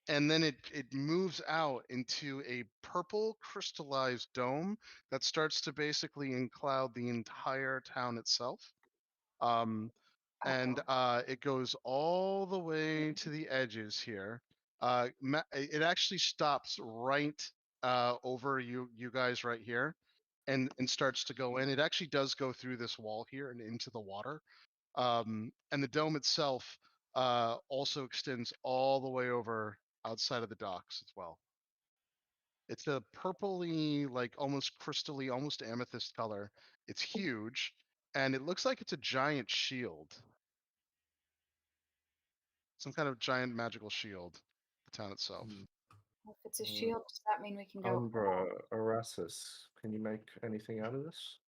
and then it moves out into a purple crystallized dome that starts to basically encloud the entire town itself. And it goes all the way to the edges here. It actually stops right over you guys right here, and starts to go in. It actually does go through this wall here and into the water. And the dome itself also extends all the way over outside of the docks as well. It's a purpley, like almost crystally, almost amethyst color. It's huge, and it looks like it's a giant shield. Some kind of giant magical shield, the town itself. if it's a shield, does that mean we can go? Umbra, Arasis, can you make anything out of this?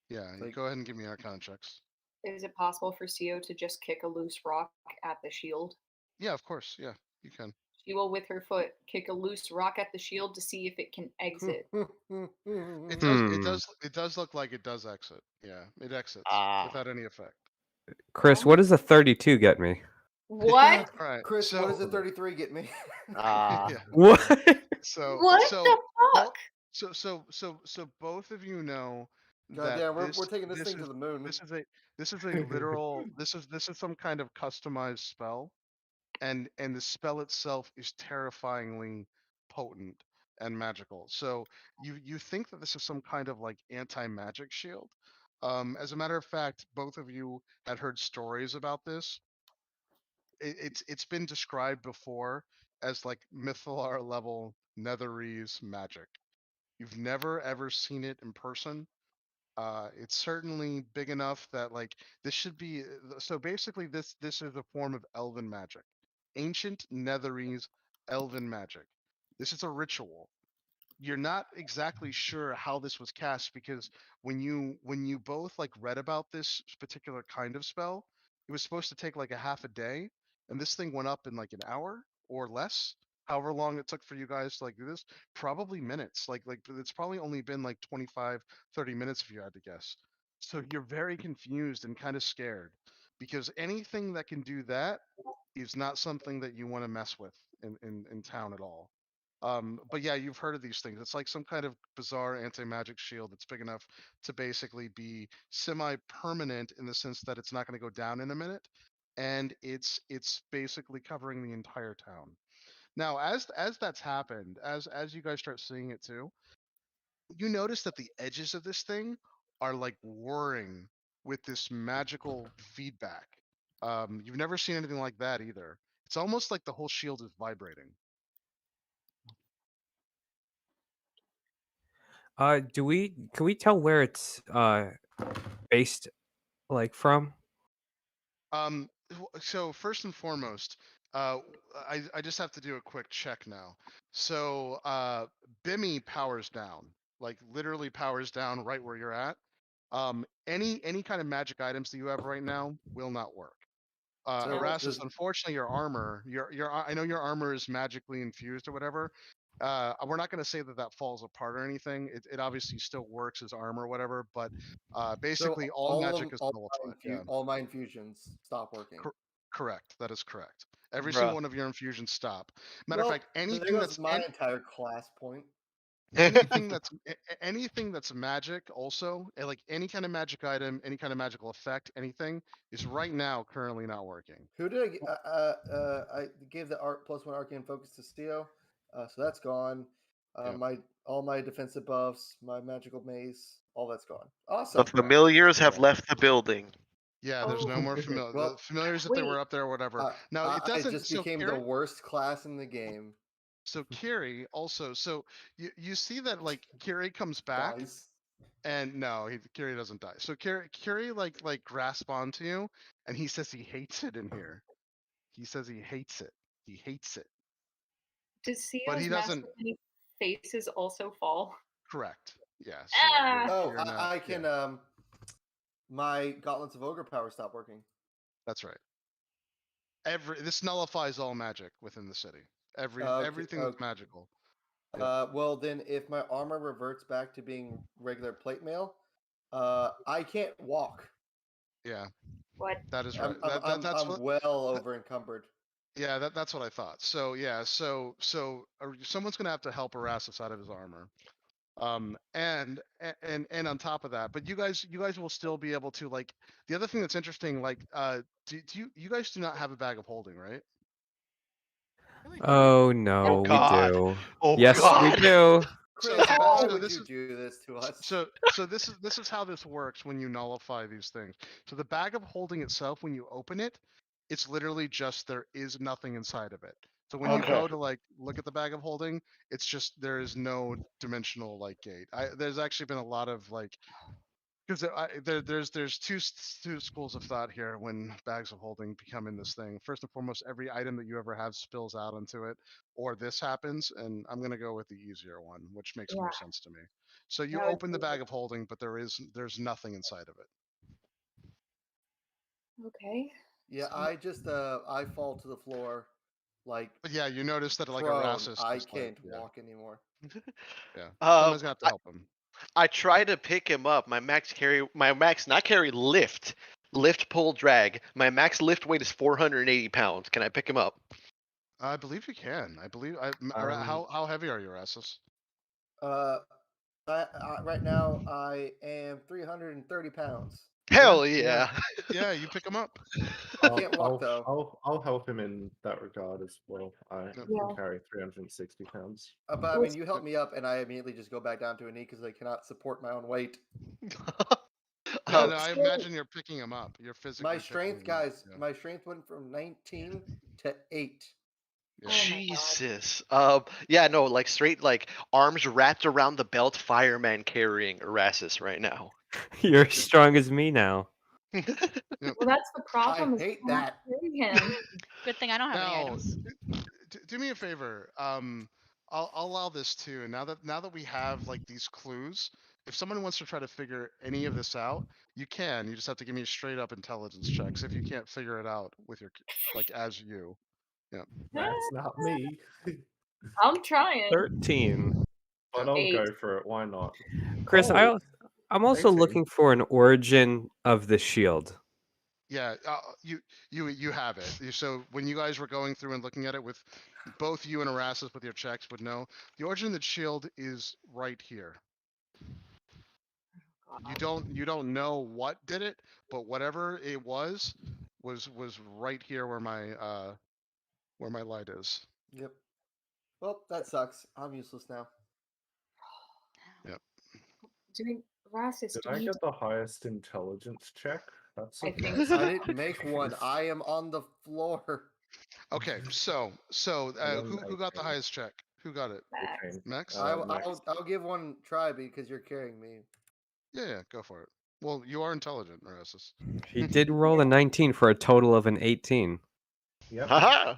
Yeah, you Like- go ahead and give me Arcana checks. Is it possible for CO to just kick a loose rock at the shield? Yeah, of course. Yeah, you can. She will, with her foot, kick a loose rock at the shield to see if it can exit. It does. It does. It does look like it does exit. Yeah, it exits Ah. without any effect. Chris, what does a 32 get me? What? All right. Chris, so what does the 33 get me? Ah. yeah. What? So What so the bo- fuck? so both of you know God that damn, we're taking this thing to is the moon. this is a literal this is some kind of customized spell, and the spell itself is terrifyingly potent and magical. So you think that this is some kind of like anti-magic shield. As a matter of fact, both of you had heard stories about this. It's been described before as like Mythalar level Netherese magic. You've never ever seen it in person. It's certainly big enough that like this should be so basically this is a form of elven magic. Ancient Netherese elven magic. This is a ritual. You're not exactly sure how this was cast because when you both like read about this particular kind of spell, it was supposed to take like a half a day, and this thing went up in like an hour or less. However long it took for you guys to like do this, probably minutes. Like it's probably only been like 25, 30 minutes if you had to guess. So you're very confused and kind of scared because anything that can do that is not something that you want to mess with in town at all. But yeah, you've heard of these things. It's like some kind of bizarre anti-magic shield that's big enough to basically be semi-permanent in the sense that it's not going to go down in a minute, and it's basically covering the entire town. Now, as that's happened, as you guys start seeing it too, you notice that the edges of this thing are like whirring with this magical feedback. You've never seen anything like that either. It's almost like the whole shield is vibrating. Can we tell where it's based like from? So first and foremost, I just have to do a quick check now. So Bimmy powers down, like literally powers down right where you're at. Any kind of magic items that you have right now will not work. So Erastus, does- unfortunately, your armor, I know your armor is magically infused or whatever. We're not going to say that that falls apart or anything. It obviously still works as armor or whatever, but basically all magic is nullified. Yeah. all my infusions stop working. Correct. That is correct. Every Bruh. single one of your infusions stop. Matter Well, of fact, there anything goes that's my entire class point. anything that's magic also, like any kind of magic item, any kind of magical effect, anything is right now currently not working. Who did I get? I gave the art +1 arcane focus to Steo, so that's gone. Yep. All my defensive buffs, my magical mace, all that's gone. The Awesome. familiars have Yeah. left the building. Yeah, there's no more Well, the familiars if they were wait. up there or whatever. Now it I doesn't. just So became Kiri, the worst class in the game. so Kiri also. So you see that like Kiri comes back. Guys. And no, Kiri doesn't die. So Kiri like grasp onto you, and he says he hates it in here. He says he hates it. He hates it. Does But Sio's he mask doesn't. with any faces also fall? Correct. Yes. Ah! Oh, I can. My gauntlets of ogre power stop working. That's right. This nullifies all magic within the city. Everything that's magical. Well, then, if my armor reverts back to being regular plate mail, I can't walk. Yeah. What? That is right. I'm well over encumbered. Yeah, that's what I thought. So yeah, so someone's gonna have to help Erastus out of his armor. And on top of that, but you guys will still be able to like the other thing that's interesting, like do you guys do not have a bag of holding, right? Oh no, we God. do. Oh Yes, God. we do. Chris, So why so would this you is- do this to us? So this is how this works when you nullify these things. So the bag of holding itself, when you open it, it's literally just there is nothing inside of it. So when you Okay. go to like look at the bag of holding, it's just there is no dimensional like gate. There's actually been a lot of like because there's two schools of thought here when bags of holding become in this thing. First and foremost, every item that you ever have spills out onto it, or this happens, and I'm gonna go with the easier one, which makes more sense to me. So you That would open the be bag of holding, but there's nothing inside of it. Okay. Yeah, I just I fall to the floor like But yeah, you notice that like prone. Erastus I just, can't like, yeah, walk anymore. yeah. Uh, Someone's gonna have to help him. I try to pick him up. My max lift lift, pull, drag. My max lift weight is 480 pounds. Can I pick him up? I believe you can. I believe. Um, How heavy are you, Erasmus? Right now I am 330 pounds. Hell yeah. yeah. Yeah, you pick him up. Can't walk, though. I'll help him in that regard as well. I Yep. can Yeah. carry 360 pounds. But I mean, you help me up, and I immediately just go back down to a knee because I cannot support my own weight. No, Um, no, I imagine you're picking him up. You're physically. My picking strength, him up, guys, yeah. my strength went from 19 to 8. Yeah. Oh my God. Jesus. Yeah, no, like straight like arms wrapped around the belt, fireman carrying Erasmus right now. You're as strong as me now. Well, that's the problem. I is hate you cannot that. carry him. Good thing I don't have any Now, items. do me a favor. I'll allow this too. Now that we have like these clues, if someone wants to try to figure any of this out, you can. You just have to give me straight up intelligence checks if you can't figure it out with your like as you. That's not me. I'm trying. 13. But I'll go 8. for it. Why not? Chris, Oh, I'm also 18. looking for an origin of the shield. Yeah, you have it. So when you guys were going through and looking at it, with both you and Erasmus with your checks would know the origin of the shield is right here. You don't know what did it, but whatever it was right here where my light is. Yep. Well, that sucks. I'm useless now. Doing Rassus, Did do I you get the highest intelligence check? That's I a think plus. so. I didn't make one. I am on the floor. Okay, so who got the 18. highest check? Who got it? Max? 18. Max? Max. I'll give one try because you're carrying me. Yeah, go for it. Well, you are intelligent, Erasmus. He did roll a 19 for a total of an 18. Yep. Haha.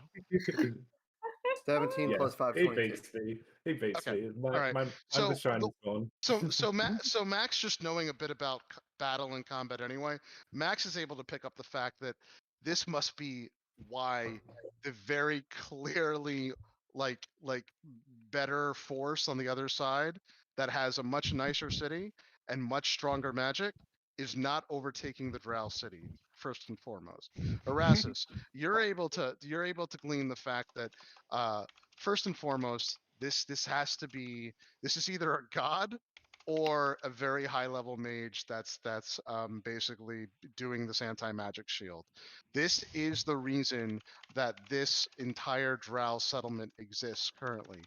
17 Yeah, plus 5, he 22. beats me. He beats Okay, me. alright, My so shine is gone. So Max just knowing a bit about battle and combat anyway, Max is able to pick up the fact that this must be why the very clearly like better force on the other side that has a much nicer city and much stronger magic is not overtaking the Drow city first and foremost. Erasmus, you're able to glean the fact that first and foremost this has to be, this is either a god or a very high level mage that's basically doing this anti-magic shield. This is the reason that this entire Drow settlement exists currently.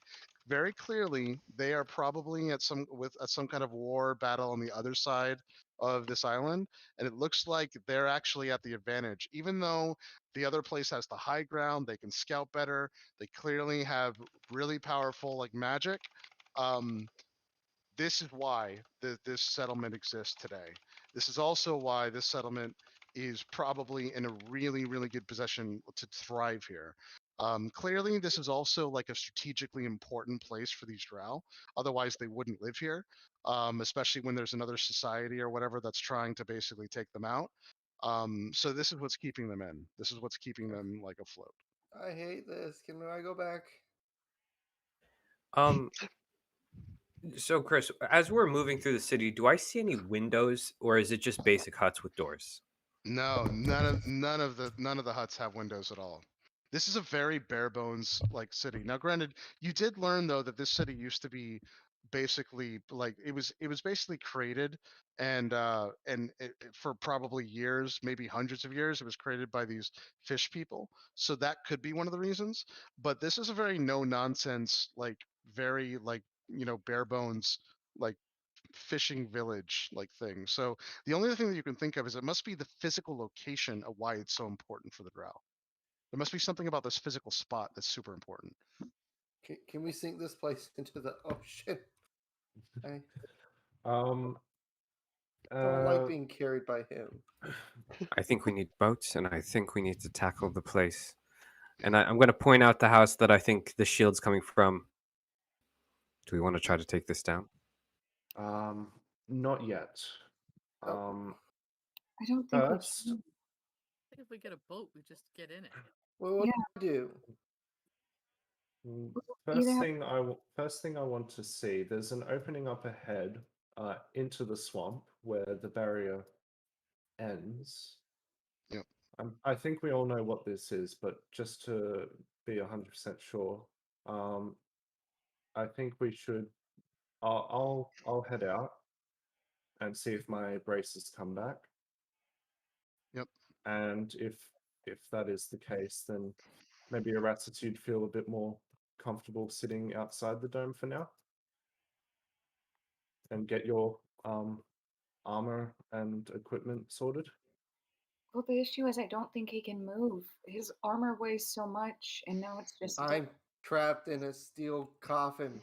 Very clearly, they are probably at some kind of war battle on the other side of this island, and it looks like they're actually at the advantage. Even though the other place has the high ground, they can scout better. They clearly have really powerful like magic. This is why this settlement exists today. This is also why this settlement is probably in a really, really good position to thrive here. Clearly, this is also like a strategically important place for these Drow. Otherwise, they wouldn't live here, especially when there's another society or whatever that's trying to basically take them out. So this is what's keeping them in. This is what's keeping them like afloat. I hate this. Can I go back? So Chris, as we're moving through the city, do I see any windows or is it just basic huts with doors? No, none of the huts have windows at all. This is a very bare bones like city. Now, granted, you did learn though that this city used to be basically like it was basically created and for probably years, maybe hundreds of years, it was created by these fish people. So that could be one of the reasons. But this is a very no nonsense, like very like bare bones like fishing village like thing. So the only other thing that you can think of is it must be the physical location of why it's so important for the Drow. There must be something about this physical spot that's super important. Can we sink this place into the ocean? I Um. don't like being carried by him. I think we need boats and I think we need to tackle the place. And I'm going to point out the house that I think the shield's coming from. Do we want to try to take this down? Not yet. Oh. I don't think First, we can. I think if we get a boat, we just get in it. Well, what do I do? First thing I want to see. There's an opening up ahead into the swamp where the barrier ends. I think we all know what this is, but just to be 100% sure, I think we should. I'll head out and see if my braces come back. Yep. And if that is the case, then maybe Erastus, you'd feel a bit more comfortable sitting outside the dome for now, and get your armor and equipment sorted. Well, the issue is I don't think he can move. His armor weighs so much, and now it's just. I'm trapped in a steel coffin.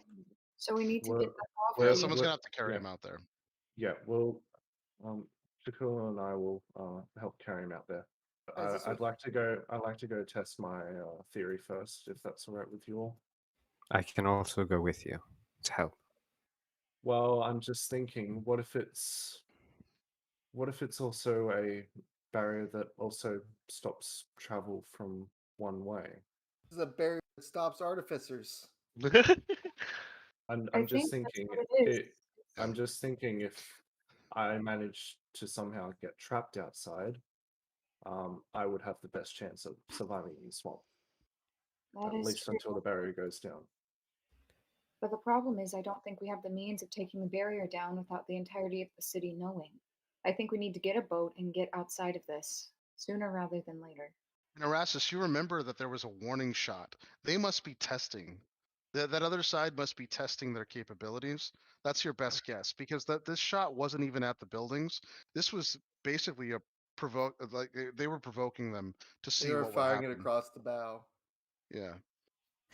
So we need to Well, get that off. Yeah, well, of you. someone's well, gonna have to carry yeah. him out there. Yeah, well, Shakula and I will help carry him out there. Is this I'd like to go. I'd like to go test my theory first, if that's all right with you all. I can also go with you to help. Well, I'm just thinking, what if it's also a barrier that also stops travel from one way? This is a barrier that stops artificers. I'm I just think that's thinking what it is. I'm just thinking if I manage to somehow get trapped outside, I would have the best chance of surviving in the swamp. That At is least true. until the barrier goes down. But the problem is, I don't think we have the means of taking the barrier down without the entirety of the city knowing. I think we need to get a boat and get outside of this sooner rather than later. And Erastus, you remember that there was a warning shot. They must be testing. That other side must be testing their capabilities. That's your best guess, because this shot wasn't even at the buildings. This was basically a provoke. Like they were provoking them to see They were what would firing it happen. across the bow. Yeah.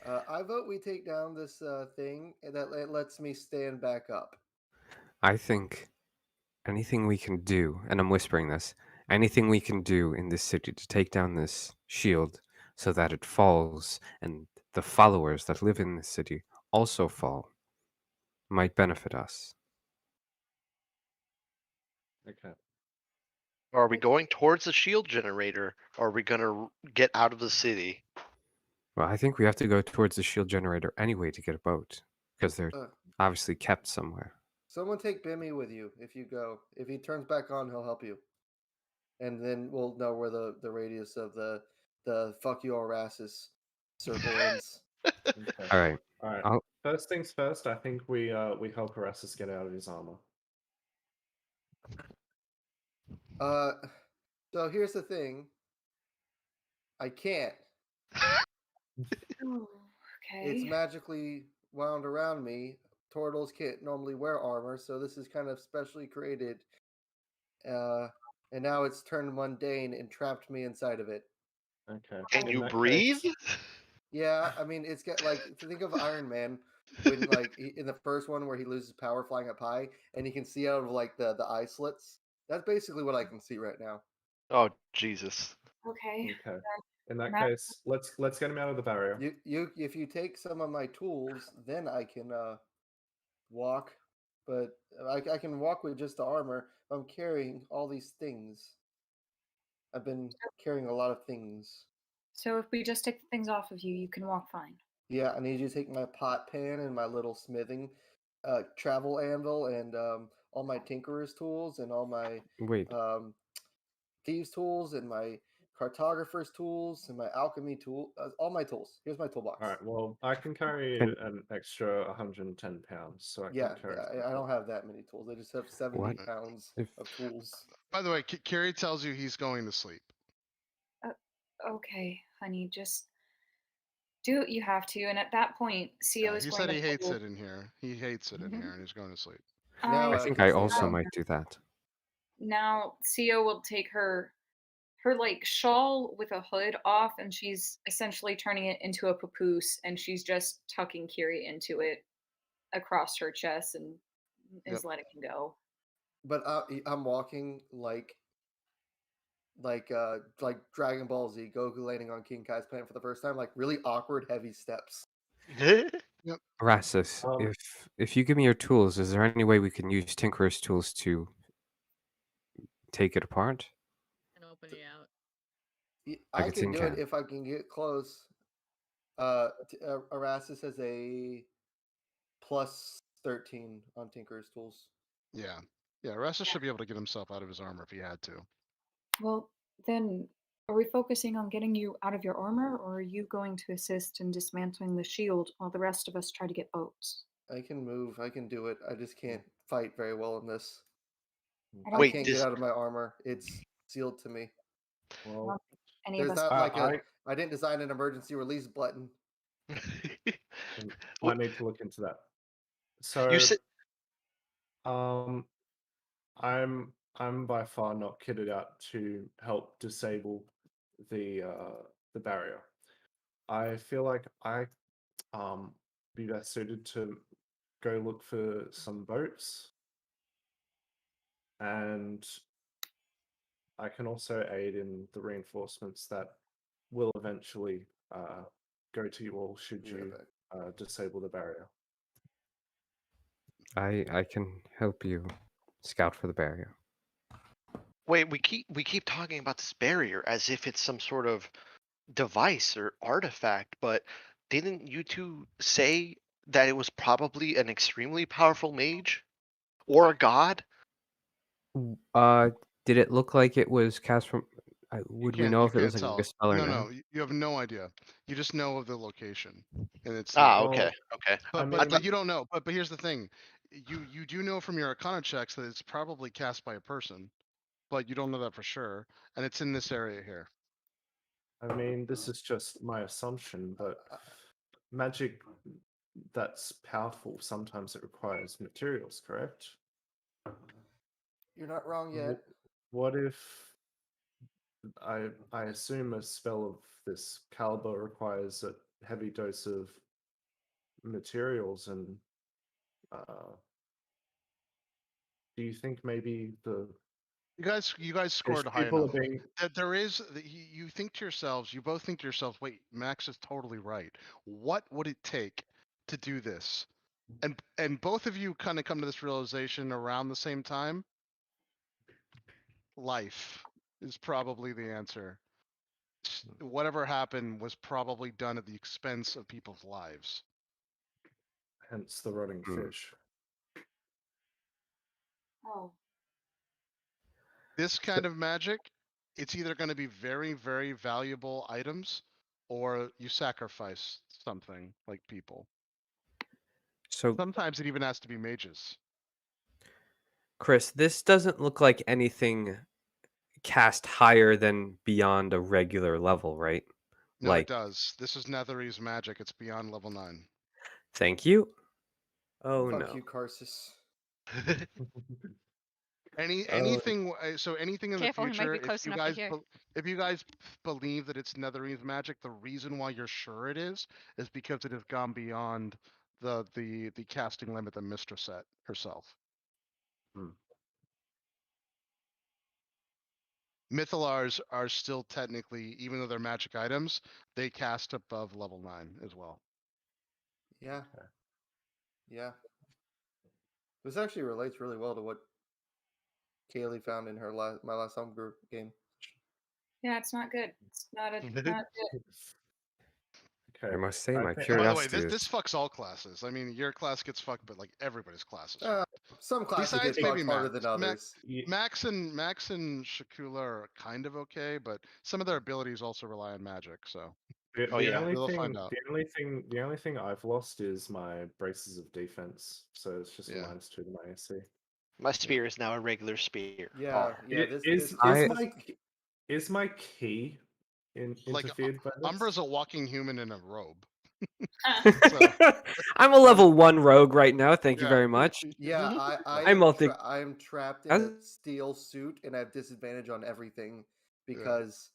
I vote we take down this thing that it lets me stand back up. I think anything we can do, and I'm whispering this, anything we can do in this city to take down this shield so that it falls and the followers that live in this city also fall might benefit us. Okay. Are we going towards the shield generator? Or are we gonna get out of the city? Well, I think we have to go towards the shield generator anyway to get a boat because they're Uh, obviously kept somewhere. Someone take Bimmy with you if you go. If he turns back on, he'll help you. And then we'll know where the radius of the fuck you Erastus circle ends. Okay. All right. All right. I'll- First things first. I think we help Erastus get out of his armor. So here's the thing. I can't. Oh, It's okay. magically wound around me. Turtles can't normally wear armor, so this is kind of specially created. And now it's turned mundane and trapped me inside of it. Okay. Can In you that breathe? case- Yeah, I mean, it's got like think of Iron Man when like in the first one where he loses power flying up high and he can see out of like the eye slits. That's basically what I can see right now. Oh Jesus. Okay. Okay. In that Matt- case, let's get him out of the barrier. You if you take some of my tools, then I can walk, but I can walk with just the armor. I'm carrying all these things. I've been carrying a lot of things. So if we just take the things off of you, you can walk fine. Yeah, I need you to take my pot pan and my little smithing travel anvil and all my tinkerer's tools and all my Wait, thieves tools and my cartographer's tools and my alchemy tool, all my tools. Here's my toolbox. All right. Well, I can carry Can- an extra 110 pounds, so I can Yeah, carry. I don't have that many tools. I just have 70 What? pounds If- of tools. By the way, Carrie tells you he's going to sleep. Okay, honey, just do what you have to. And at that point, Theo Yeah, is he going said to he hates pull- it in here. He hates it in Mhm. here, and he's going to sleep. Now I I think can I stay also down. might do that. Now Theo will take her like shawl with a hood off, and she's essentially turning it into a papoose, and she's just tucking Kiri into it across her chest and is Yep. letting him go. But I'm walking like Dragon Ball Z, Goku landing on King Kai's planet for the first time, like really awkward, heavy steps. Erastus, Um, if you give me your tools, is there any way we can use Tinkerer's tools to take it apart? And open you out. I Like a can tin do it can. if I can get close. Erastus has a plus 13 on Tinker's tools. Yeah. Yeah, Erastus should be able to get himself out of his armor if he had to. Well, then Are we focusing on getting you out of your armor, or are you going to assist in dismantling the shield while the rest of us try to get boats? I can move. I can do it. I just can't fight very well in this. I don't Wait, think Can't get does out of my armor. It's sealed to me. Well, any of There's us. not like I I didn't design an emergency release button. might need to look into that. So, you said I'm by far not kitted out to help disable the barrier. I feel like I be best suited to go look for some boats, and I can also aid in the reinforcements that will eventually go to you all should Be right you back. disable the barrier. I can help you scout for the barrier. wait, we keep talking about this barrier as if it's some sort of device or artifact, but didn't you two say that it was probably an extremely powerful mage or a god? Did it look like it was cast from? Would we know You if it was can't like a tell. spell or No, not? you have no idea. You just know of the location, and it's Ah, there. Well, okay, okay. I But mean, you don't know. But here's the thing, you do know from your Arcana checks that it's probably cast by a person, but you don't know that for sure, and it's in this area here. this is just my assumption, but magic that's powerful sometimes it requires materials, correct? You're not wrong yet. What if I assume a spell of this caliber requires a heavy dose of materials, and do you think maybe You guys scored high people enough. are being That there is, you think to yourselves, you both think to yourselves, wait, Max is totally right. What would it take to do this? And both of you kind of come to this realization around the same time. Life is probably the answer. Whatever happened was probably done at the expense of people's lives. hence the rotting Hmm. fish? Oh. This kind of magic, it's either going to be very, very valuable items, or you sacrifice something like people. So, Sometimes it even has to be mages. Chris, this doesn't look like anything cast higher than beyond a regular level, right? No, Like, it does. This is Netherese magic. It's beyond level 9. thank you. Oh Fuck no. you, Karsus. Anything so anything in Careful, the he might future, be close enough to hear. if you guys believe that it's Netherese magic, the reason why you're sure it is because it has gone beyond the casting limit that Mistress set herself. Hmm. Mythalars are still technically, even though they're magic items, they cast above level 9 as well. Yeah. Yeah. This actually relates really well to what Kaylee found in her my last home group game. Yeah, it's not good. It's not a not good. Okay. I must say, I my think- And by the way, curiosity this is fucks all classes. I mean, your class gets fucked, but like everybody's class is Uh, fucked. Some classes Besides get maybe fucked harder Max. than others. Max and Shakula are kind of okay, but some of their abilities also rely on magic. So The, Oh, the yeah. only We'll thing, find out. the only thing I've lost is my braces of defense. So it's just Yeah. a -2 to my AC. My spear is now a regular spear. Yeah, yeah. It- is I- is my key Like, interfered by this? Umbra's a walking human in a robe. I'm a level 1 rogue right now. Thank you Yeah. very much. Yeah, I I'm multi- I am trapped in How's- a steel suit and I have disadvantage on everything because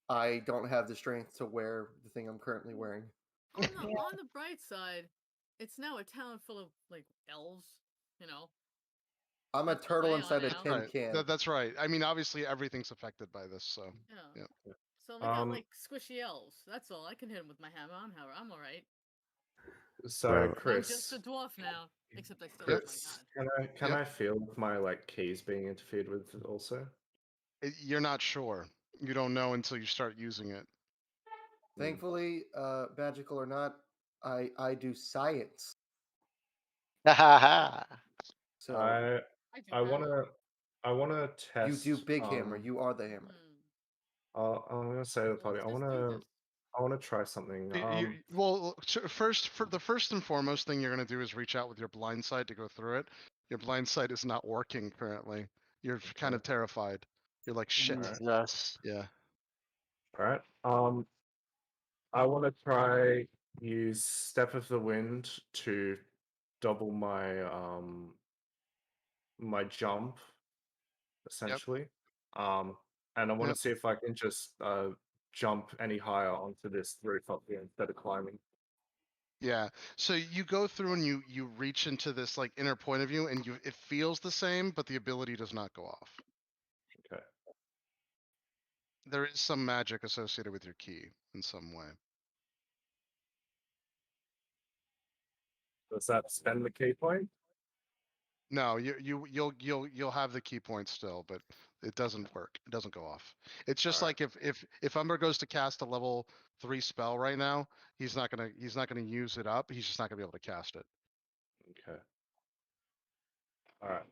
I don't have the strength to wear the thing I'm currently wearing. On the bright side, it's now a town full of like elves. You know. I'm a That's what turtle they are inside a now. tin Right. can. That's right. I mean, obviously everything's affected by this. So Yeah. yeah. So I got like squishy elves. That's all. I can hit them with my hammer. I'm all right. So Well- I'm Chris, just a dwarf now, except I still Chris, have my gun. can Yep. I feel my like keys being interfered with also? You're not sure. You don't know until you start using it. Thankfully, magical or not, I do science. So I I do wanna test. you do big hammer. You are the hammer. Hmm. I'm gonna say to the Let's party. just do this. I wanna try something. Well, for the first and foremost thing you're gonna do is reach out with your blind side to go through it. Your blind sight is not working currently. You're kind of terrified. You're like shit. Jesus. Yeah. All right. I want to try use Step of the Wind to double my jump, essentially. And I want Yep. to see if I can just jump any higher onto this roof up here instead of climbing. Yeah. So you go through and you reach into this like inner point of view, and it feels the same, but the ability does not go off. Okay. There is some magic associated with your key in some way. Does that spend the key point? No, you'll have the key point still, but it doesn't work. It doesn't go off. It's just Alright. like if Umber goes to cast a level 3 spell right now, he's not gonna use it up. He's just not gonna be able to cast it. Okay. All right.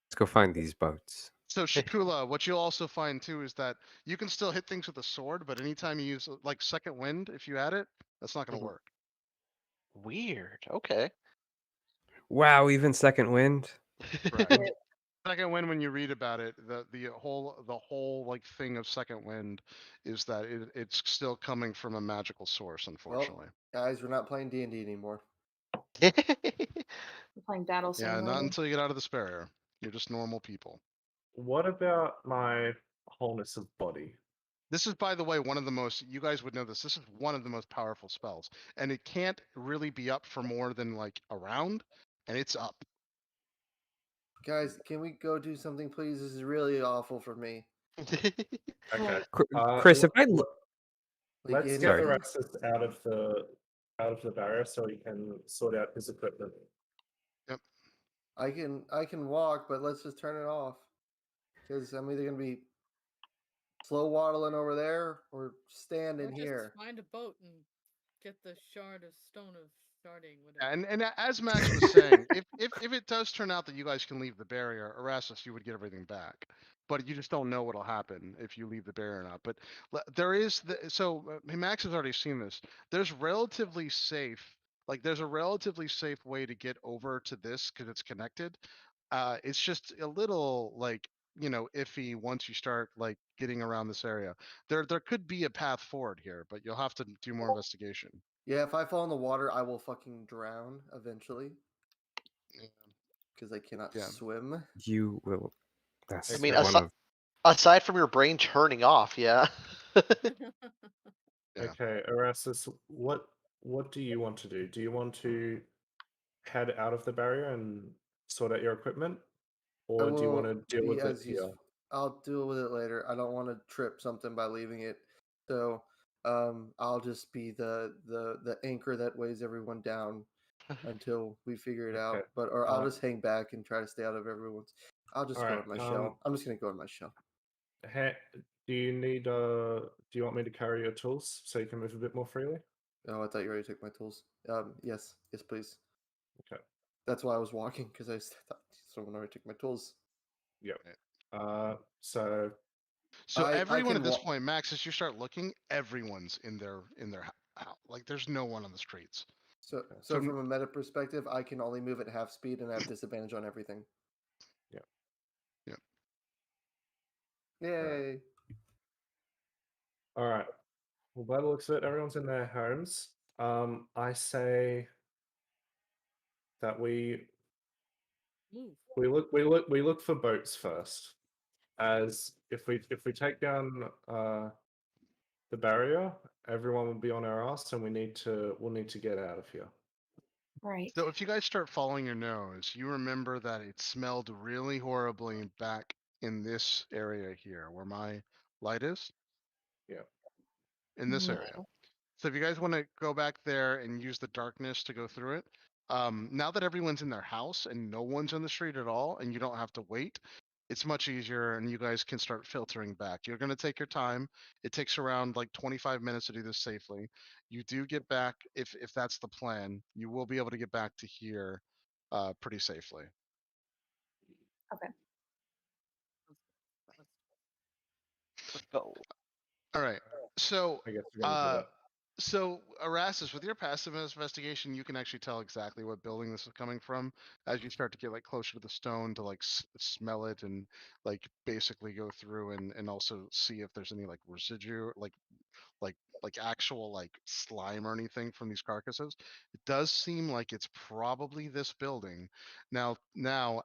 Let's go find these boats. So Shakula, what you'll also find too is that you can still hit things with a sword, but anytime you use like second wind, if you add it, that's not gonna Mhm. work. Weird. Okay. Wow, even second wind. Right. Second wind, when you read about it, the whole like thing of second wind is that it's still coming from a magical source, unfortunately. Guys, we're not playing D&D anymore. We're playing Battle Yeah, Simulator. not until you get out of this barrier. You're just normal people. What about my wholeness of body? This is, by the way, one of the most, you guys would know this, this is one of the most powerful spells. And it can't really be up for more than like a round, and it's up. Guys, can we go do something, please? This is really awful for me. Okay. Chris, if I l- look, Like, let's and get Sorry. Erastus out of the barrier so he can sort out his equipment. I can walk, but let's just turn it off. Because I'm either gonna be slow waddling over there or standing Or just here. find a boat and get the shard of stone of sharding, whatever. And as Max was saying, if it does turn out that you guys can leave the barrier, Erastus, you would get everything back. But you just don't know what'll happen if you leave the barrier or not. But there is Max has already seen this. There's relatively safe, like there's a relatively safe way to get over to this because it's connected. It's just a little like iffy once you start like getting around this area. There could be a path forward here, but you'll have to do more investigation. Yeah, if I fall in the water, I will fucking drown eventually. Yeah. Because I cannot Yeah. swim. you will. That's I mean, one of. aside from your brain turning off, yeah. Yeah. Okay, Erastus, what do you want to do? Do you want to head out of the barrier and sort out your equipment? Or do you want to deal with it here? I'll deal with it later. I don't want to trip something by leaving it. So I'll just be the anchor that weighs everyone down until we figure it out. Okay. But I'll just hang back and try to stay out of everyone's. I'll just go alright, in my shell. I'm just gonna go in my shell. Do you need do you want me to carry your tools so you can move a bit more freely? Oh, I thought you already took my tools. Yes, please. Okay. That's why I was walking because I thought someone already took my tools. Yep. So I everyone can at this wa- point, Max, as you start looking, everyone's in thetheir house. Like there's no one on the streets. So So- from a meta perspective, I can only move at half speed and I have disadvantage on everything. Yeah. Yeah. Yay! all right. Well, by the looks of it, everyone's in their homes. I say that we Move. look for boats first. As if we take down the barrier, everyone will be on our ass, and we'll need to get out of here. Right. So if you guys start following your nose, you remember that it smelled really horribly back in this area here, where my light is. Yeah. In this area. So if you guys want to go back there and use the darkness to go through it, now that everyone's in their house and no one's on the street at all, and you don't have to wait, it's much easier, and you guys can start filtering back. You're going to take your time. It takes around like 25 minutes to do this safely. You do get back, if that's the plan, you will be able to get back to here pretty safely. Go. All right. So, I guess we're gonna do uh, that. so Erastus, with your passive investigation, you can actually tell exactly what building this is coming from as you start to get like closer to the stone to like smell it and like basically go through and also see if there's any like residue, like like actual like slime or anything from these carcasses. It does seem like it's probably this building. Now,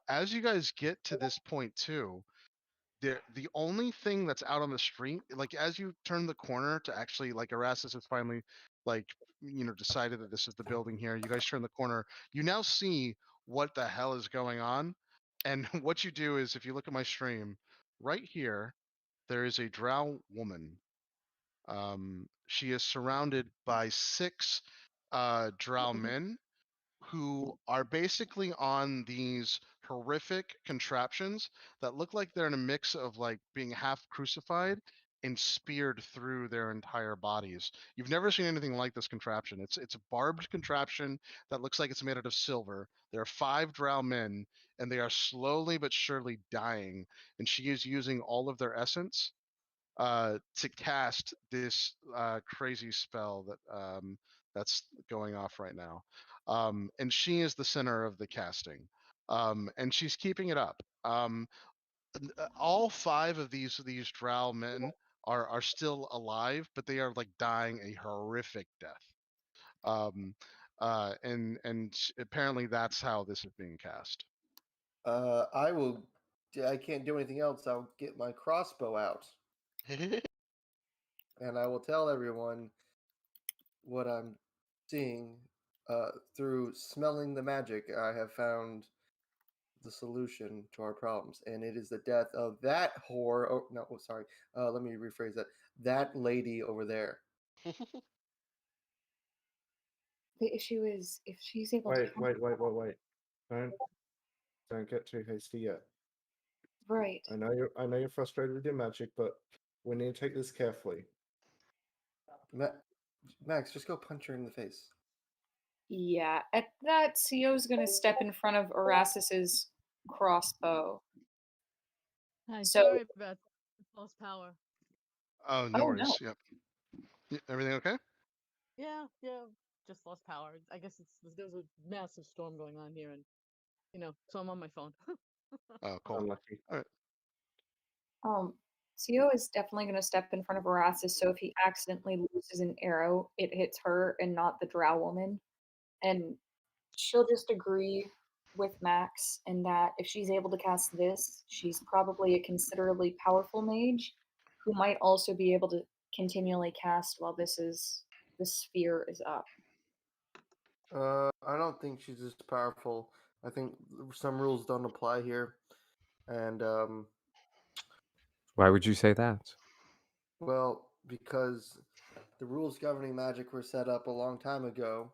as you guys get to this point too, the only thing that's out on the street, like as you turn the corner to actually like Erastus has finally like decided that this is the building here. You guys turn the corner, you now see what the hell is going on. And what you do is if you look at my stream, right here, there is a drow woman. She is surrounded by 6 drow men who are basically on these horrific contraptions that look like they're in a mix of like being half crucified and speared through their entire bodies. You've never seen anything like this contraption. It's a barbed contraption that looks like it's made out of silver. There are 5 drow men and they are slowly but surely dying, and she is using all of their essence to cast this crazy spell that's going off right now. And she is the center of the casting, and she's keeping it up. All 5 of these drow men are still alive, but they are like dying a horrific death. And apparently that's how this is being cast. I will. I can't do anything else. I'll get my crossbow out, and I will tell everyone what I'm seeing through smelling the magic. I have found the solution to our problems, and it is the death of that whore. Oh no, sorry. Let me rephrase that. That lady over there. The issue is if she's able Wait. to Don't get too hasty yet. right. I know you're frustrated with your magic, but we need to take this carefully. Max, just go punch her in the face. Yeah, at that, Sio's gonna step in front of Erastus's crossbow. Hi, So- sorry about lost power. Oh, no Oh, worries. no. Yep. Everything okay? Yeah, just lost power. I guess there's a massive storm going on here, and so I'm on my phone. Oh, cool. Unlucky. Sio is definitely gonna step in front of Erastus, so if he accidentally loses an arrow, it hits her and not the drow woman. And she'll just agree with Max in that if she's able to cast this, she's probably a considerably powerful mage who might also be able to continually cast while the sphere is up. I don't think she's as powerful. I think some rules don't apply here, and Why would you say that? well, because the rules governing magic were set up a long time ago.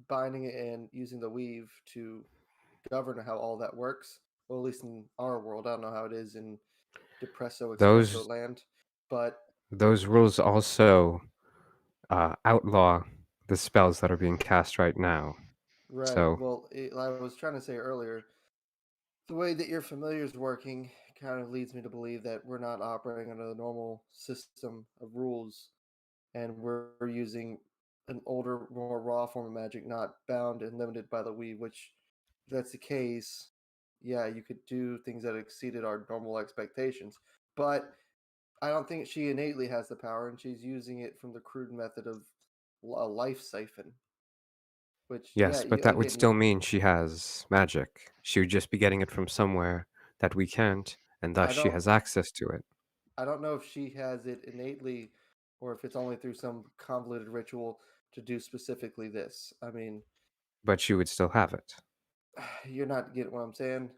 Binding it and using the weave to govern how all that works. Well, at least in our world, I don't know how it is in Depresso Expresso land, but Those rules also outlaw the spells that are being cast right now. right. So- Well, I was trying to say earlier, the way that your familiar is working kind of leads me to believe that we're not operating under the normal system of rules, and we're using an older, more raw form of magic, not bound and limited by the weave. Which, if that's the case, yeah, you could do things that exceeded our normal expectations. But I don't think she innately has the power, and she's using it from the crude method of a life siphon. Which, Yes, yeah, but that would again, still mean she has magic. She would just be getting it from somewhere that we can't, and thus she don't- has access to it. I don't know if she has it innately, or if it's only through some convoluted ritual to do specifically this. I mean, But she would still have it. you're not getting what I'm saying.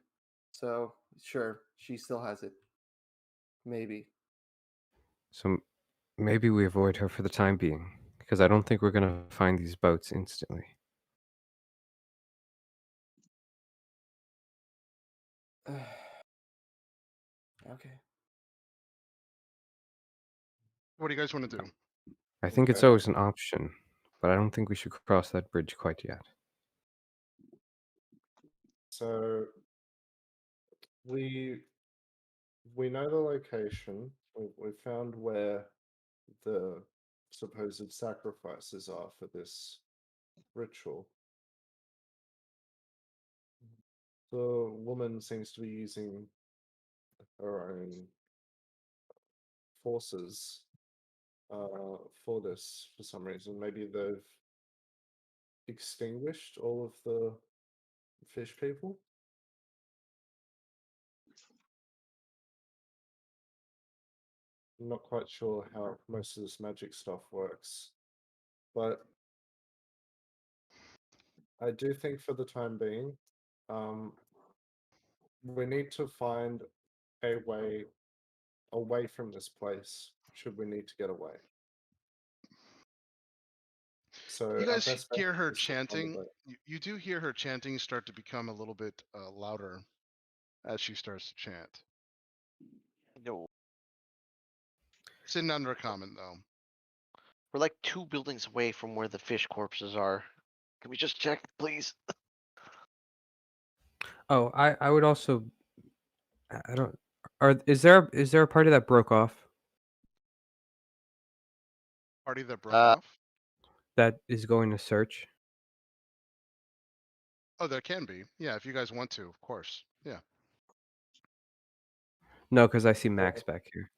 So sure, she still has it. Maybe. So maybe we avoid her for the time being, because I don't think we're going to find these boats instantly. Okay. What do you guys want to do? I think it's Okay. always an option, but I don't think we should cross that bridge quite yet. So we we know the location. We found where the supposed sacrifices are for this ritual. The woman seems to be using her own forces for this for some reason. Maybe they've extinguished all of the fish people. I'm not quite sure how most of this magic stuff works, but I do think for the time being, we need to find a way away from this place should we need to get away. So You our guys best bet hear her is to find a chanting. boat. You do hear her chanting start to become a little bit louder as she starts to chant. No, It's in Undercommon though. we're like 2 buildings away from where the fish corpses are. Can we just check, please? Oh, I would also. I don't. Is there a party that broke off Party that broke Uh, off. that is going to search? Oh, there can be. Yeah, if you guys want to, of course. Yeah. No, because I see Max back here.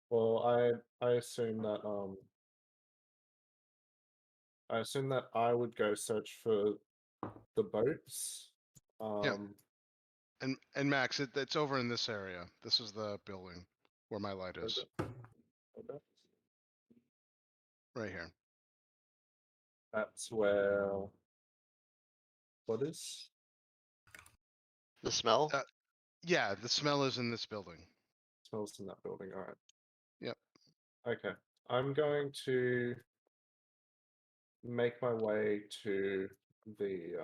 Well, I assume that I would go search for the boats. Yeah. And Max, it's over in this area. This is the building where my light is. Okay. Right here. That's where. What is? The smell? Yeah, the smell is in this building. Smells in that building. All right. Yep. Okay. I'm going to make my way to the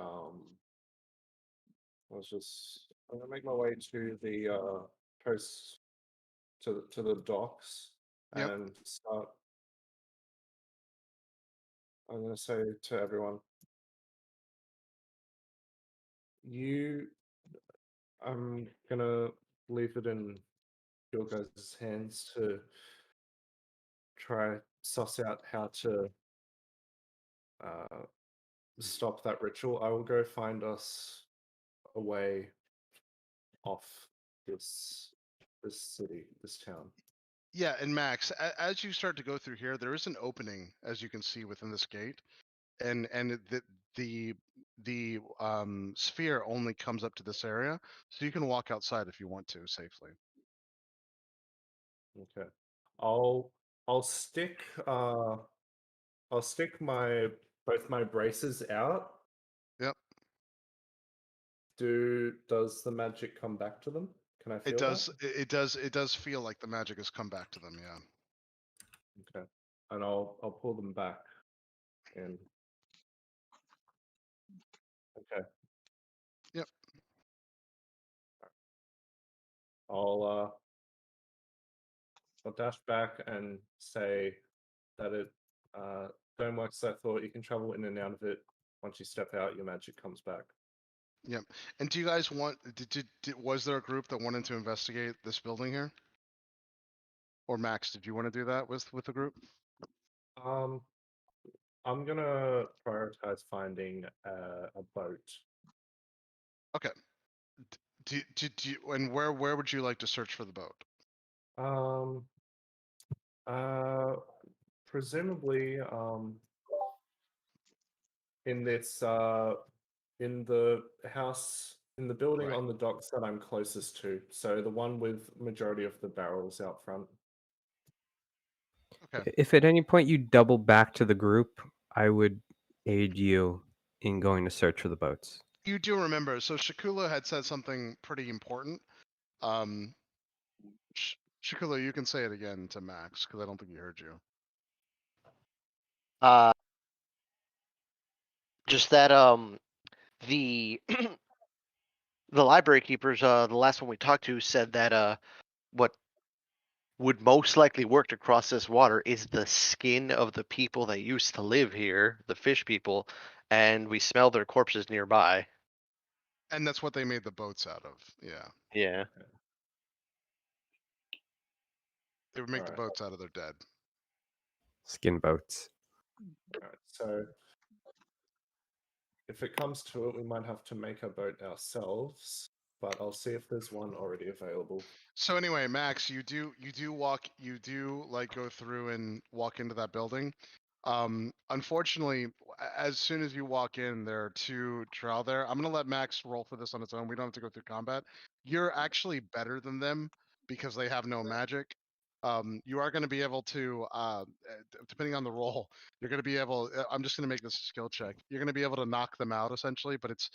I'm gonna make my way to the coast to the docks Yep. and start. I'm gonna say to everyone, I'm gonna leave it in your guys' hands to try suss out how to stop that ritual. I will go find us a way off this city, this town. Yeah, and Max, as you start to go through here, there is an opening, as you can see within this gate, and the sphere only comes up to this area, so you can walk outside if you want to safely. Okay. I'll stick my both my braces out. Yep. Does the magic come back to them? Can I feel It does. that? It does feel like the magic has come back to them. Yeah. Okay. And I'll pull them back in. Okay. Yep. I'll dash back and say that it don't work as I thought. You can travel in and out of it. Once you step out, your magic comes back. Yep. And do you guys want? Was there a group that wanted to investigate this building here? Or Max, did you want to do that with the group? I'm gonna prioritize finding a boat. Okay. And where would you like to search for the boat? Presumably in this in the house in the building Right. on the docks that I'm closest to. So the one with majority of the barrels out front. Okay. If at any point you double back to the group, I would aid you in going to search for the boats. You do remember, so Shakula had said something pretty important. Shakula, you can say it again to Max, because I don't think he heard you. Just that the the library keepers, the last one we talked to said that what would most likely work to cross this water is the skin of the people that used to live here, the fish people, and we smell their corpses nearby. And that's what they made the boats out of. Yeah. Yeah. They would make the Alright. boats out of their dead. Skin boats. Alright, so if it comes to it, we might have to make a boat ourselves, but I'll see if there's one already available. So anyway, Max, you do like go through and walk into that building. Unfortunately, as soon as you walk in, there are 2 drow there. I'm gonna let Max roll for this on its own. We don't have to go through combat. You're actually better than them because they have no magic. You are going to be able to, depending on the roll, you're going to be able. I'm just going to make this a skill check. You're going to be able to knock them out essentially, but it's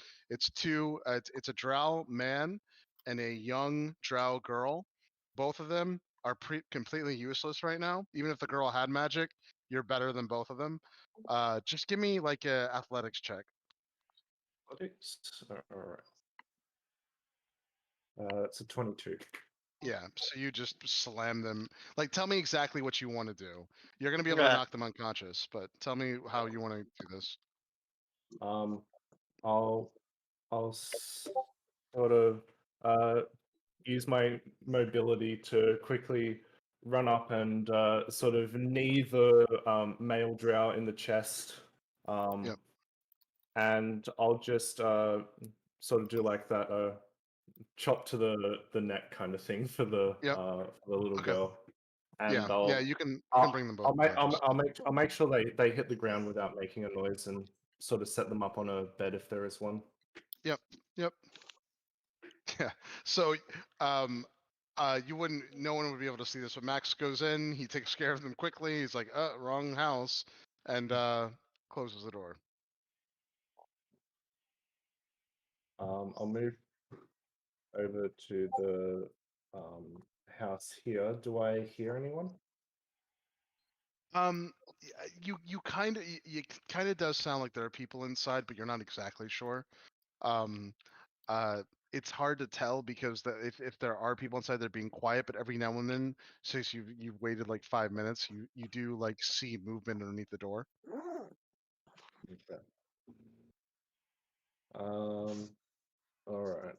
two. It's a drow man and a young drow girl. Both of them are completely useless right now. Even if the girl had magic, you're better than both of them. Just give me like a athletics check. Alright. It's a 22. Yeah, so you just slam them. Like, tell me exactly what you want to do. You're gonna be able to Yeah. knock them unconscious, but tell me how you want to do this. I'll sort of use my mobility to quickly run up and sort of knee the male drow in the chest. Yep. And I'll just sort of do like that chop to the neck kind of thing for the little Okay. girl. And Yeah, you can bring them both. I'll make sure they hit the ground without making a noise and sort of set them up on a bed if there is one. Yep. Yeah. So, you wouldn't. No one would be able to see this. But Max goes in. He takes care of them quickly. He's like, wrong house," and closes the door. I'll move over to the house here. Do I hear anyone? You kind of does sound like there are people inside, but you're not exactly sure. It's hard to tell because if there are people inside, they're being quiet. But every now and then, since you've waited like 5 minutes, you do like see movement underneath the door. Okay. All right.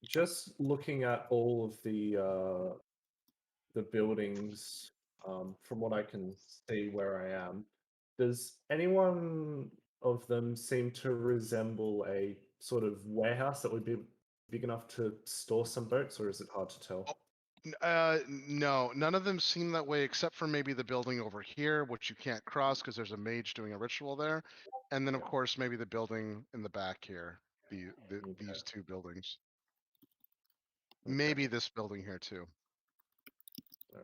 Just looking at all of the buildings, from what I can see where I am, does anyone of them seem to resemble a sort of warehouse that would be big enough to store some boats, or is it hard to tell? No, none of them seem that way except for maybe the building over here, which you can't cross because there's a mage doing a ritual there, and then of course maybe the building in the back here. These 2 buildings. Maybe this building here too.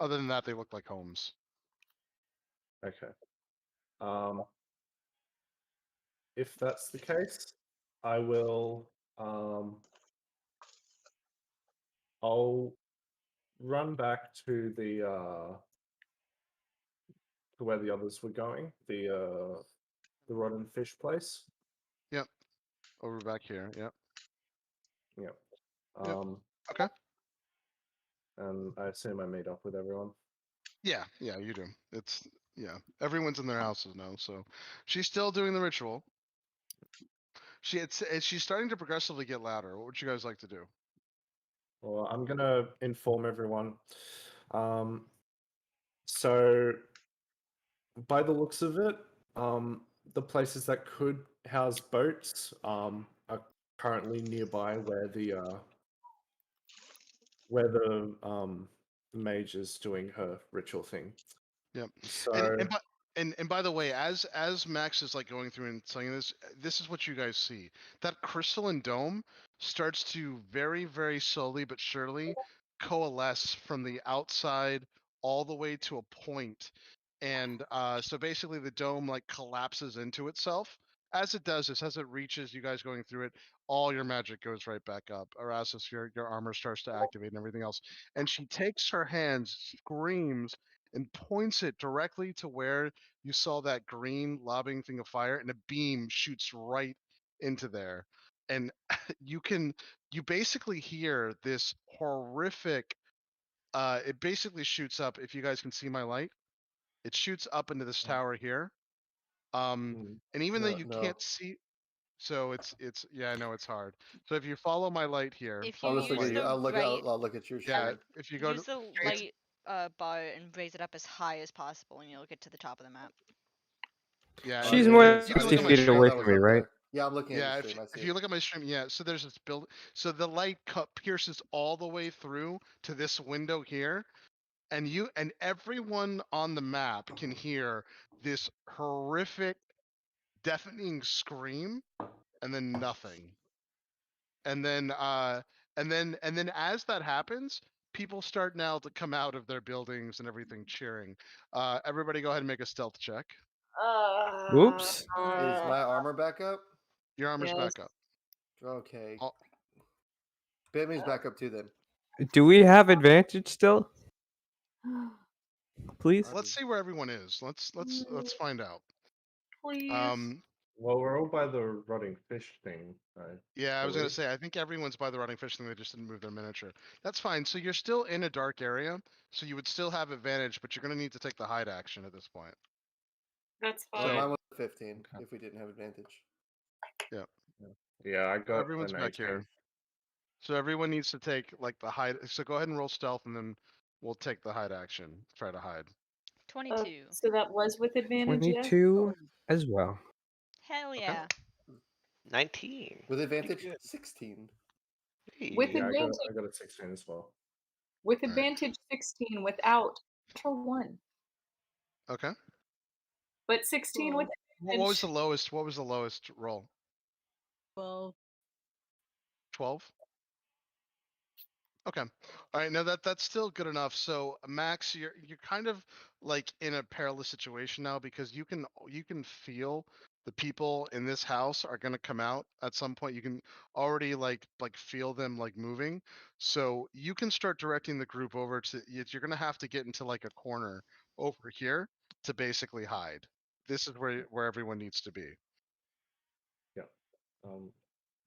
Other than that, they look like homes. Okay. If that's the case, I will. I'll run back to the to where the others were going. The rotten fish place. Yep. Over back here. Yep. Yep. Yep. Okay. And I assume I meet up with everyone. Yeah, you do. Everyone's in their houses now, so she's still doing the ritual. She's starting to progressively get louder. What would you guys like to do? Well, I'm gonna inform everyone. So, by the looks of it, the places that could house boats are currently nearby where the mage is doing her ritual thing. Yep. So And by the way, as Max is like going through and saying this is what you guys see. That crystalline dome starts to very, very slowly but surely coalesce from the outside all the way to a point. And so basically the dome like collapses into itself. As it does this, as it reaches you guys going through it, all your magic goes right back up. Erasmus, your armor starts to activate and everything else. And she takes her hands, screams, and points it directly to where you saw that green lobbing thing of fire, and a beam shoots right into there. And you basically hear this horrific, it basically shoots up. If you guys can see my light, it shoots up into this tower here. Mm, And even though No, you no. can't see, so it's yeah, I know it's hard. So if you follow my light here, If I'll you just look use at you. the I'll look. right, I'll look at your yeah, screen. if you go use to, the it's, light bar and raise it up as high as possible, and you'll get to the top of the map. yeah, She's and more you than can look 60 at my feet stream. away That was from me, up right? there. Yeah, I'm looking at Yeah, your stream. I see if it. you look at my stream, yeah, so there's this build, so the light cut pierces all the way through to this window here, and everyone on the map can hear this horrific, deafening scream, and then nothing. And then as that happens, people start now to come out of their buildings and everything cheering. Everybody go ahead and make a stealth check. Oops. Is my armor back up? Your armor's back up. Okay. All- Bammy's back up too then. Do we have advantage still? Please. Let's see where everyone is. Let's find out. Please. Well, we're all by the rotting fish thing. Right? Yeah, I Are was gonna we? say, I think everyone's by the rotting fish thing. They just didn't move their miniature. That's fine. So you're still in a dark area, so you would still have advantage, but you're gonna need to take the hide action at this point. That's So So- mine was 15 Okay. if we didn't have advantage. Yeah, I got Everyone's an back 18. here. So everyone needs to take like the hide. So go ahead and roll stealth, and then we'll take the hide action. Try to hide. 22. So that was with advantage, yes? 22 as well. Hell yeah. 19. With advantage, good. 16. With Hey. Yeah, advantage. I got a 16 as well. With Alright. advantage 16 without natural 1. Okay. But 16 with What was the lowest? What was the lowest roll? 12. 12. Okay. All right. No, that's still good enough. So Max, you're kind of like in a perilous situation now because you can feel the people in this house are going to come out at some point. You can already like feel them like moving. So you can start directing the group over to. You're going to have to get into like a corner over here to basically hide. This is where everyone needs to be. Yeah.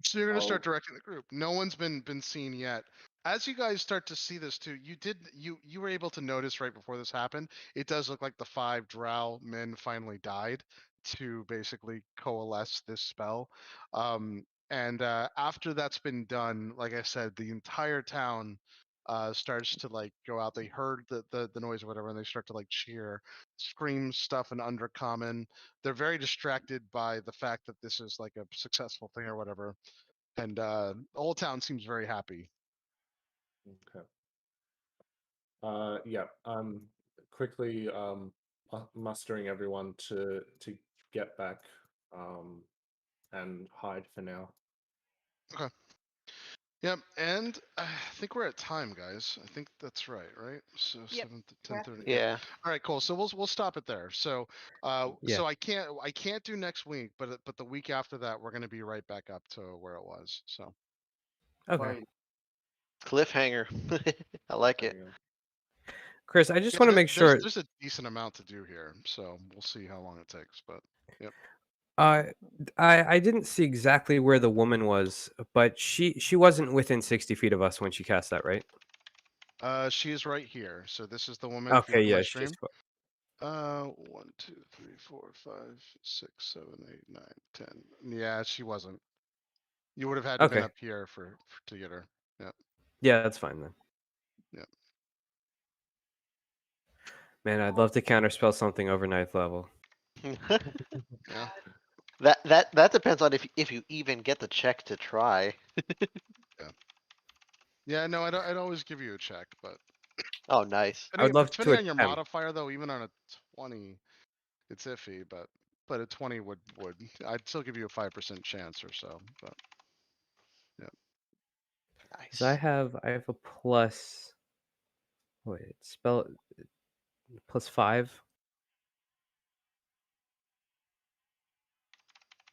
So you're gonna start I'll- directing the group. No one's been seen yet. As you guys start to see this too, you were able to notice right before this happened. It does look like the 5 drow men finally died to basically coalesce this spell. And after that's been done, like I said, the entire town starts to like go out. They heard the noise or whatever, and they start to like cheer, scream stuff in Undercommon. They're very distracted by the fact that this is like a successful thing or whatever. And the whole town seems very happy. Okay. Yeah. Quickly mustering everyone to get back and hide for now. Yep, and I think we're at time, guys. I think that's right? So Yep. 7 to 10:30. Yeah. All right, cool. So we'll stop it there. So Yeah. so I can't do next week, but the week after that we're gonna be right back up to where it was. So Okay. Fine. Cliffhanger. I like it. Hang on. Chris, I just yeah, want to there- make sure. there's a decent amount to do here. So we'll see how long it takes. But I didn't see exactly where the woman was, but she wasn't within 60 feet of us when she cast that, right? she is right here. So this is the woman. If you Okay, look at my yeah, stream. she's. 1, 2, 3, 4, 5, 6, 7, 8, 9, 10. Yeah, she wasn't. You would have had to been Okay. up here to get her. Yeah, that's fine then. Yep. Man, I'd love to counterspell something over 9th level. Yeah. That depends on if you even get the check to try. Yeah, no, I'd always give you a check, but Oh, nice. I would love to depending on your attempt. modifier though, even on a 20, it's iffy, but a 20 would I'd still give you a 5% chance or so. But Because I Nice. have a plus. Wait, spell +5.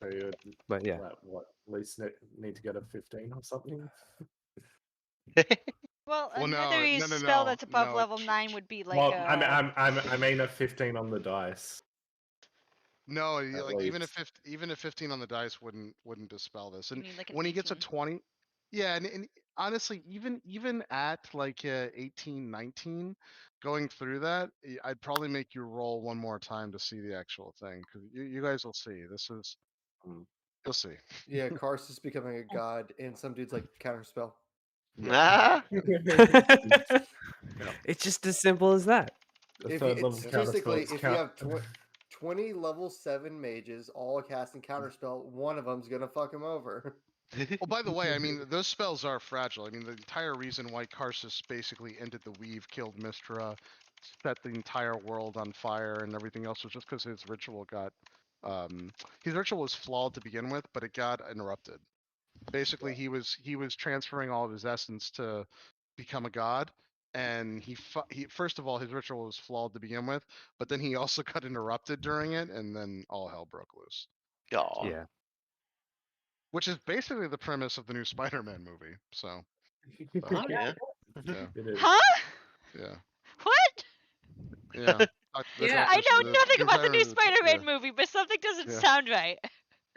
So you'd But yeah, what? At least need to get a 15 or something. Well, Well, no, another no, no, spell no, that's above no, level 9 would be like Well, a. I mean a 15 on the dice. no, At like even least. if 15 on the dice wouldn't dispel this. You And mean like an when he gets a 18? 20, Yeah, and honestly, even at like 18, 19, going through that, I'd probably make you roll one more time to see the actual thing because you guys will see. This is Mm. you'll see. Yeah, Karsus becoming a god, and some dude's like counterspell. Ah, It's just as simple as that. The If third you, level it's counterspell statistically, is if you have 20 level 7 mages all casting counterspell, one of them's gonna fuck him over. Oh, by the way, I mean those spells are fragile. I mean the entire reason why Karsus basically ended the weave, killed Mystra, set the entire world on fire, and everything else was just because his ritual got his ritual was flawed to begin with, but it got interrupted. Basically, he was transferring all of his essence to become a god, and he first of all his ritual was flawed to begin with, but then he also got interrupted during it, and then all hell broke loose. Aw. Yeah. Which is basically the premise of the new Spider-Man movie. So Oh, yeah. yeah, It is. Huh? yeah, What? yeah. The Yeah. I doctors- know nothing about the new entire- Spider-Man yeah. movie, but something doesn't Yeah. sound right.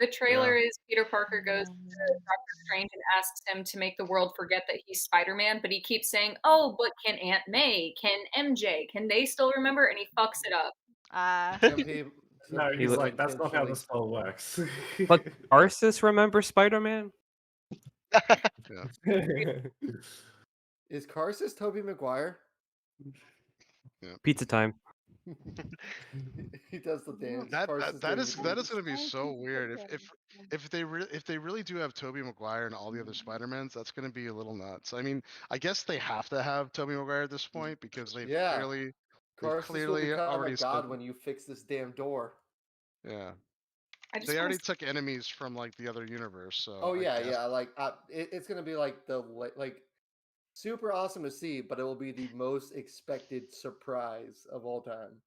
The trailer is Peter Parker goes to Doctor Strange and asks him to make the world forget that he's Spider-Man, but he keeps saying, "Oh, but can Aunt May, can MJ, can they still remember?" And he fucks it up. No, He he's look- like, that's not how the spell works. But Arceus remember Spider-Man? Is Karsus Toby Maguire? Pizza time. He does the dance. That Karsus that doing is the that is dance. going to be so weird if they really do have Tobey Maguire and all the other Spider-Mans. That's going to be a little nuts. I mean, I guess they have to have Tobey Maguire at this point because they've Yeah. clearly Karsus will clearly become already a god spent- when you fix this damn door. yeah. I just They wanna already s- took enemies from like the other universe. So Oh I yeah, guess- yeah. Like it's gonna be like like super awesome to see, but it will be the most expected surprise of all time.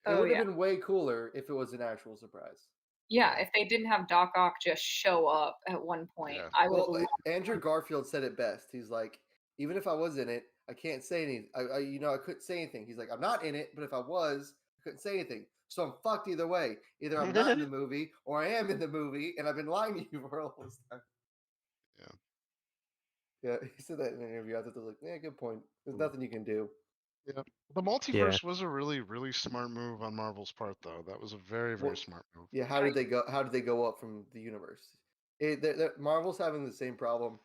It Oh, would have yeah. been way cooler if it was an actual surprise. Yeah, if they didn't have Doc Ock just show up at one point, Yeah. I would. Well, Andrew Garfield said it best. He's like, even if I was in it, I can't say anything. I couldn't say anything. He's like, I'm not in it, but if I was, I couldn't say anything. So I'm fucked either way. Either I'm not in the movie or I am in the movie, and I've been lying to you for all this time. Yeah. Yeah, he said that in an interview. I thought, like, yeah, good point. There's nothing you can do. Yeah. The multiverse was a really smart move on Marvel's part, though. That was a very Well, smart move. Yeah, how did they go? How did they go up from the universe? Marvel's having the same problem